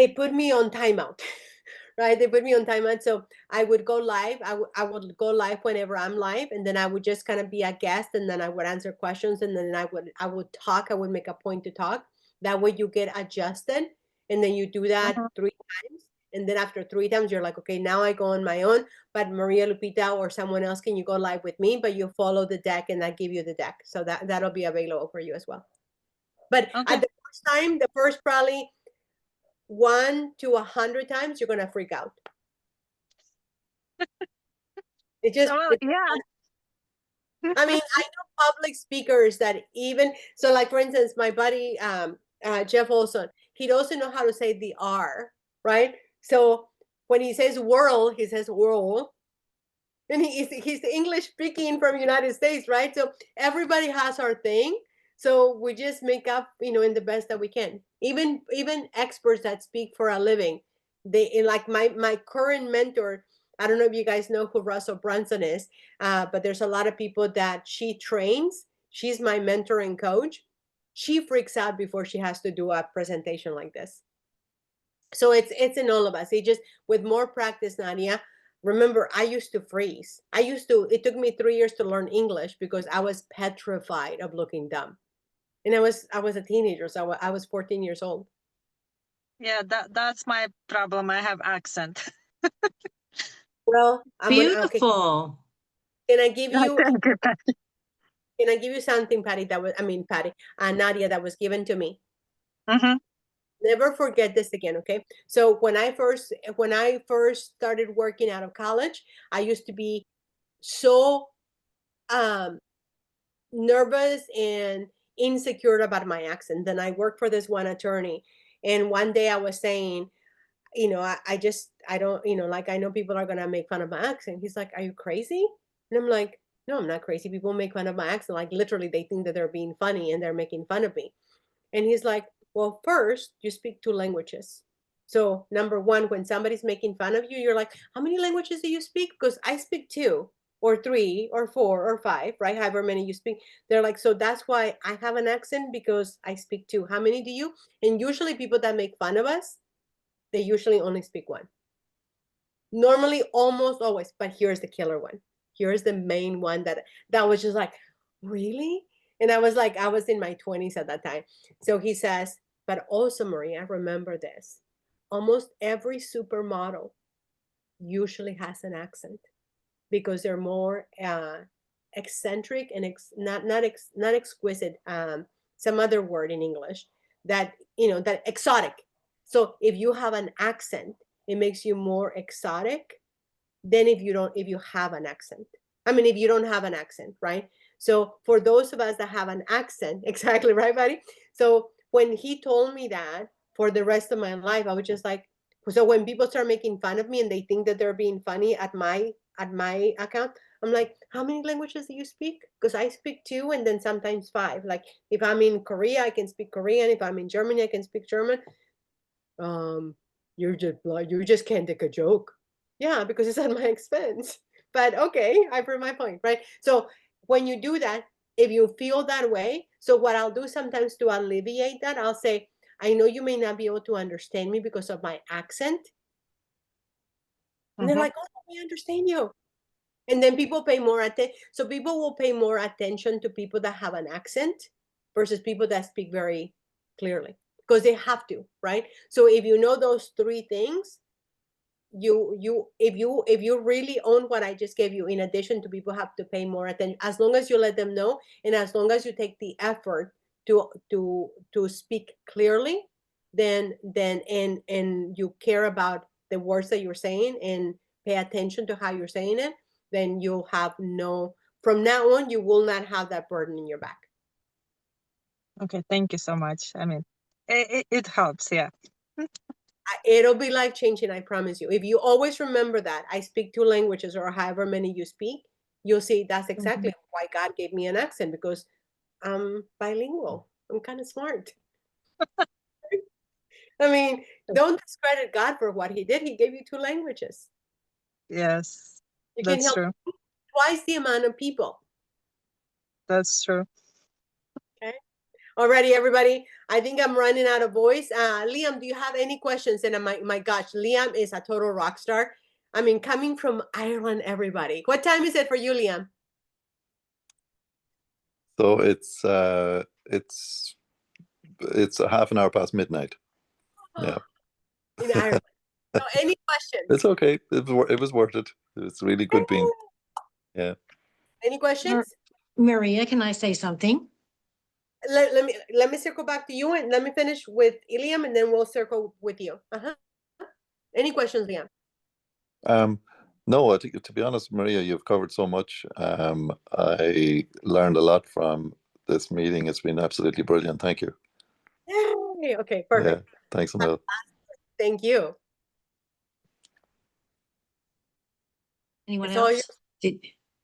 put me on timeout. Right, they put me on timeout. So I would go live. I would go live whenever I'm live, and then I would just kind of be a guest, and then I would answer questions, and then I would talk. I would make a point to talk. That way you get adjusted, and then you do that 3 times, and then after 3 times you're like, okay, now I go on my own. But Maria Lupita or someone else, can you go live with me? But you follow the deck, and I give you the deck, so that'll be available for you as well. But Okay. at the first time, the first probably 1 to 100 times, you're gonna freak out. It just, Well, yeah. I mean, I know public speakers that even, so like for instance, my buddy, Jeff Olson, he doesn't know how to say the R, right? So when he says whirl, he says whirl. And he's English speaking from United States, right? So everybody has our thing. So we just make up, in the best that we can. Even experts that speak for a living, like my current mentor. I don't know if you guys know who Russell Brunson is, but there's a lot of people that she trains. She's my mentor and coach. She freaks out before she has to do a presentation like this. So it's in all of us. It just, with more practice, Nadia. Remember, I used to freeze. It took me 3 years to learn English because I was petrified of looking dumb. And I was a teenager, so I was 14 years old. Yeah, that's my problem. I have accent. Well, okay. Beautiful. Can I give you Thank you, Patty. can I give you something, Patty, Nadia, that was given to me? Mhm. Never forget this again, okay? So when I first started working out of college, I used to be so nervous and insecure about my accent. Then I worked for this one attorney, and one day I was saying, I don't, like, I know people are gonna make fun of my accent. He's like, "Are you crazy?" And I'm like, "No, I'm not crazy. People make fun of my accent. Like, literally, they think that they're being funny and they're making fun of me." And he's like, "Well, first, you speak 2 languages. So, number one, when somebody's making fun of you, you're like, how many languages do you speak? Because I speak 2 or 3 or 4 or 5, right? However many you speak." They're like, "So that's why I have an accent, because I speak 2. How many do you?" And usually people that make fun of us, they usually only speak 1. Normally, almost always, but here's the killer one. Here's the main one that was just like, "Really?" And I was like, I was in my 20s at that time. So he says, "But also, Maria, remember this. Almost every supermodel usually has an accent because they're more eccentric and not exquisite. Some other word in English that that exotic. So if you have an accent, it makes you more exotic than if you have an accent. I mean, if you don't have an accent, right? So for those of us that have an accent, exactly, right, buddy? So when he told me that, for the rest of my life, I was just like, so when people start making fun of me and they think that they're being funny at my account, I'm like, "How many languages do you speak?" Because I speak 2 and then sometimes 5. Like if I'm in Korea, I can speak Korean. If I'm in Germany, I can speak German. You just can't take a joke. Yeah, because it's at my expense. But okay, I prove my point, right? So when you do that, if you feel that way, so what I'll do sometimes to alleviate that, I'll say, "I know you may not be able to understand me because of my accent." And they're Mhm. like, "Oh, I understand you." And then people pay more attention. So people will pay more attention to people that have an accent versus people that speak very clearly, because they have to, right? So if you know those 3 things, if you really own what I just gave you, in addition to people have to pay more attention, as long as you let them know, and as long as you take the effort to speak clearly, then and you care about the words that you're saying and pay attention to how you're saying it, then you'll have from now on, you will not have that burden in your back. Okay, thank you so much. I mean, it helps, yeah. It'll be life changing, I promise you. If you always remember that I speak 2 languages, or however many you speak, you'll see that's exactly why God gave me an accent, because I'm bilingual. I'm kind of smart. I mean, don't discredit God for what he did. He gave you 2 languages. Yes, You can that's help true. twice the amount of people. That's true. Okay. Alrighty, everybody. I think I'm running out of voice. Liam, do you have any questions? And my gosh, Liam is a total rock star. I mean, coming from Ireland, everybody. What time is it for you, Liam? So it's a half an hour past midnight. Yeah. In Ireland. So any questions? It's okay. It was worth it. It's really good being. Yeah. Any questions? Maria, can I say something? Let me circle back to you, and let me finish with Iliam, and then we'll circle with you. Any questions, Liam? No, I think, to be honest, Maria, you've covered so much. I learned a lot from this meeting. It's been absolutely brilliant. Thank you. Yay! Okay, Yeah. perfect. Thanks, Emil. Thank you. Anyone It's all yours. else?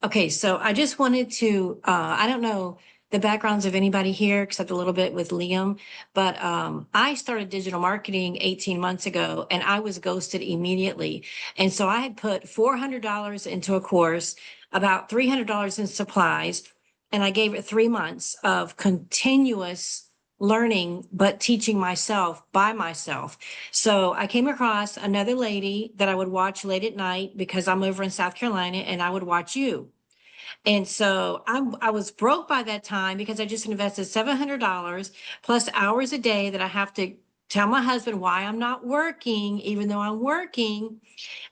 Okay, so I just wanted to, I don't know the backgrounds of anybody here except a little bit with Liam, but I started digital marketing 18 months ago and I was ghosted immediately. And so I had put $400 into a course, about $300 in supplies, and I gave it 3 months of continuous learning, but teaching myself by myself. So I came across another lady that I would watch late at night because I'm over in South Carolina and I would watch you. And so I was broke by that time because I just invested $700 plus hours a day that I have to tell my husband why I'm not working, even though I'm working.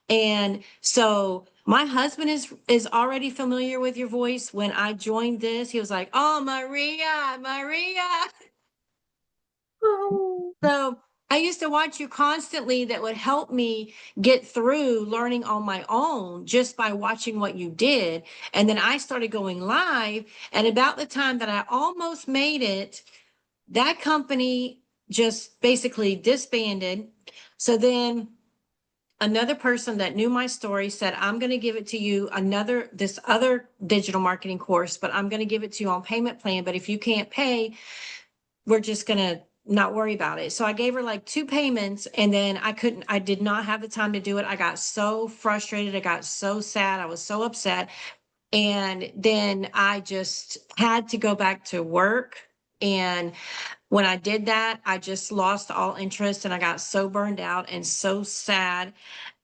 And so my husband is already familiar with your voice. When I joined this, he was like, "Oh, Maria, Maria." Oh, So I used to watch you constantly. That would help me get through learning on my own just by watching what you did. And then I started going live. And about the time that I almost made it, that company just basically disbanded. So then another person that knew my story said, "I'm going to give it to you this other digital marketing course, but I'm going to give it to you on payment plan. But if you can't pay, we're just gonna not worry about it." So I gave her like 2 payments and then I did not have the time to do it. I got so frustrated. I got so sad. I was so upset. And then I just had to go back to work. And when I did that, I just lost all interest and I got so burned out and so sad.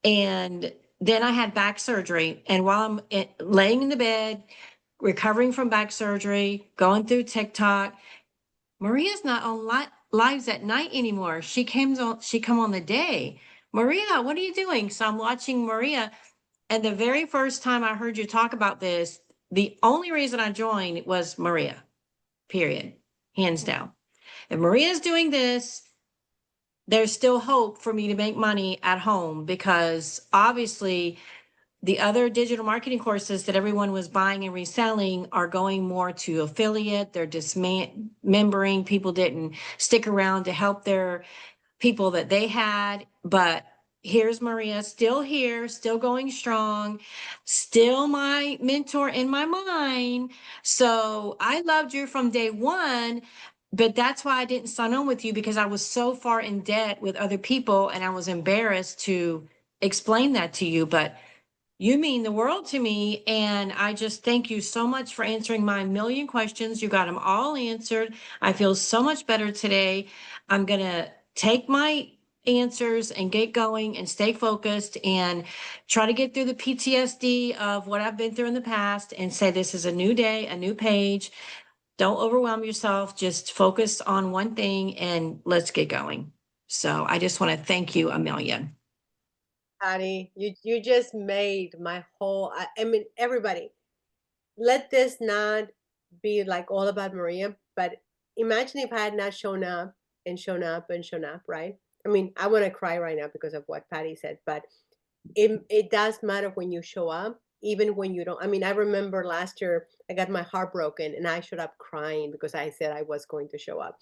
And then I had back surgery. And while laying in the bed, recovering from back surgery, going through TikTok, Maria's not on lives at night anymore. She come on the day. "Maria, what are you doing?" So I'm watching Maria. And the very first time I heard you talk about this, the only reason I joined was Maria, period, hands down. If Maria's doing this, there's still hope for me to make money at home because obviously the other digital marketing courses that everyone was buying and reselling are going more to affiliate. They're dismembering. People didn't stick around to help their people that they had. But here's Maria, still here, still going strong, still my mentor in my mind. So I loved you from day one. But that's why I didn't sign on with you, because I was so far in debt with other people and I was embarrassed to explain that to you. But you mean the world to me, and I just thank you so much for answering my million questions. You got them all answered. I feel so much better today. I'm going to take my answers and get going and stay focused and try to get through the PTSD of what I've been through in the past and say this is a new day, a new page. Don't overwhelm yourself. Just focus on one thing and let's get going. So I just want to thank you a million. Patty, you just made my whole. I mean, everybody. Let this not be like all about Maria, but imagine if I had not shown up and shown up and shown up, right? I mean, I want to cry right now because of what Patty said, but it does matter when you show up, even when you don't. I mean, I remember last year I got my heart broken and I showed up crying because I said I was going to show up.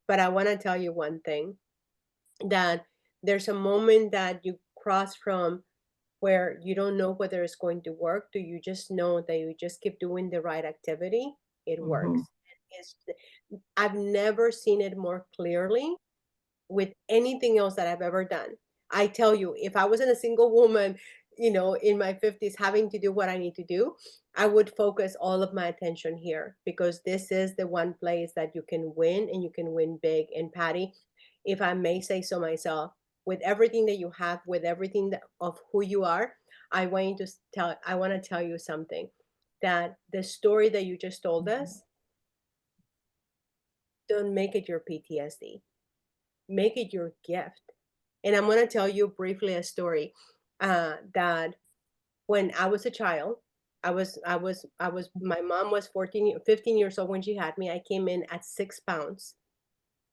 But I want to tell you one thing, that there's a moment that you cross from where you don't know whether it's going to work. Do you just know that you just keep doing the right activity? It Mhm. works. It's, I've never seen it more clearly with anything else that I've ever done. I tell you, if I wasn't a single woman, in my 50s having to do what I need to do, I would focus all of my attention here because this is the one place that you can win and you can win big. And Patty, if I may say so myself, with everything that you have, with everything of who you are, I want to tell you something, that the story that you just told us, don't make it your PTSD, make it your gift. And I'm going to tell you briefly a story, that when I was a child, my mom was 15 years old when she had me. I came in at 6 pounds.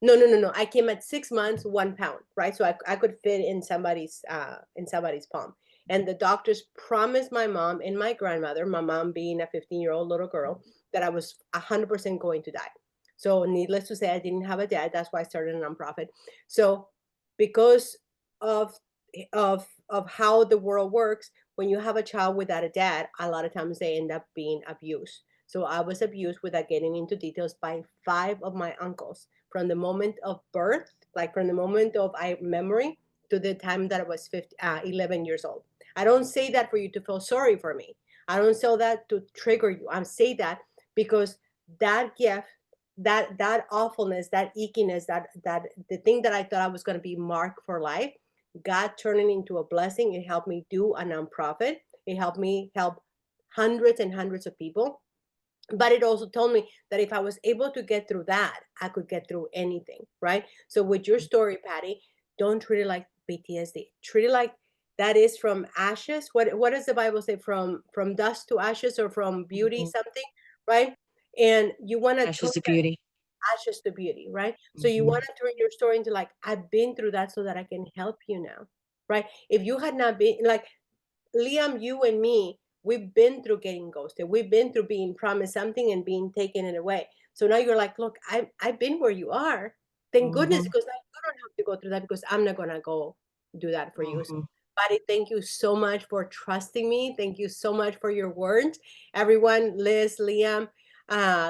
No, no, no, no. I came at 6 months, 1 pound, right? So I could fit in somebody's palm. And the doctors promised my mom and my grandmother, my mom being a 15-year-old little girl, that I was 100% going to die. So needless to say, I didn't have a dad. That's why I started a nonprofit. So because of how the world works, when you have a child without a dad, a lot of times they end up being abused. So I was abused, without getting into details, by 5 of my uncles from the moment of birth, like from the moment of memory to the time that I was 11 years old. I don't say that for you to feel sorry for me. I don't say that to trigger you. I say that because that gift, that awfulness, that ickiness, that the thing that I thought I was going to be marked for life, God turned it into a blessing. It helped me do a nonprofit. It helped me help hundreds and hundreds of people. But it also told me that if I was able to get through that, I could get through anything, right? So with your story, Patty, don't treat it like PTSD. Treat it like that is from ashes. What does the Bible say? From dust to ashes, or from beauty something, right? And you want to turn Ashes of beauty. ashes to beauty, right? So you want to turn your story into like, I've been through that so that I can help you now, right? If you had not been like Liam, you and me, we've been through getting ghosted. We've been through being promised something and being taken it away. So now you're like, look, I've been where you are. Thank goodness, because now you don't have to go through that, because I'm not gonna go do that for you. So, Patty, thank you so much for trusting me. Thank you so much for your words. Everyone, Liz, Liam,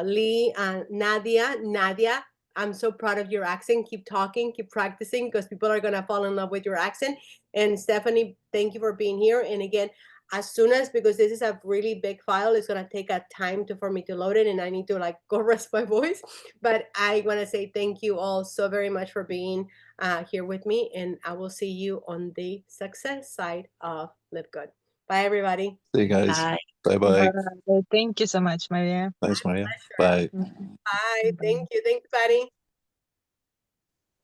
Lee, Nadia, I'm so proud of your accent. Keep talking, keep practicing, because people are gonna fall in love with your accent. And Stephanie, thank you for being here. And again, as soon as, because this is a really big file, it's gonna take a time for me to load it, and I need to like go rest my voice. But I wanna say thank you all so very much for being here with me, and I will see you on the success side of LiveGood. Bye, everybody. See you guys. Bye. Bye-bye. Thank you so much, Maria. Thanks, Maria. Bye. Bye. Thank you. Thank you, Patty.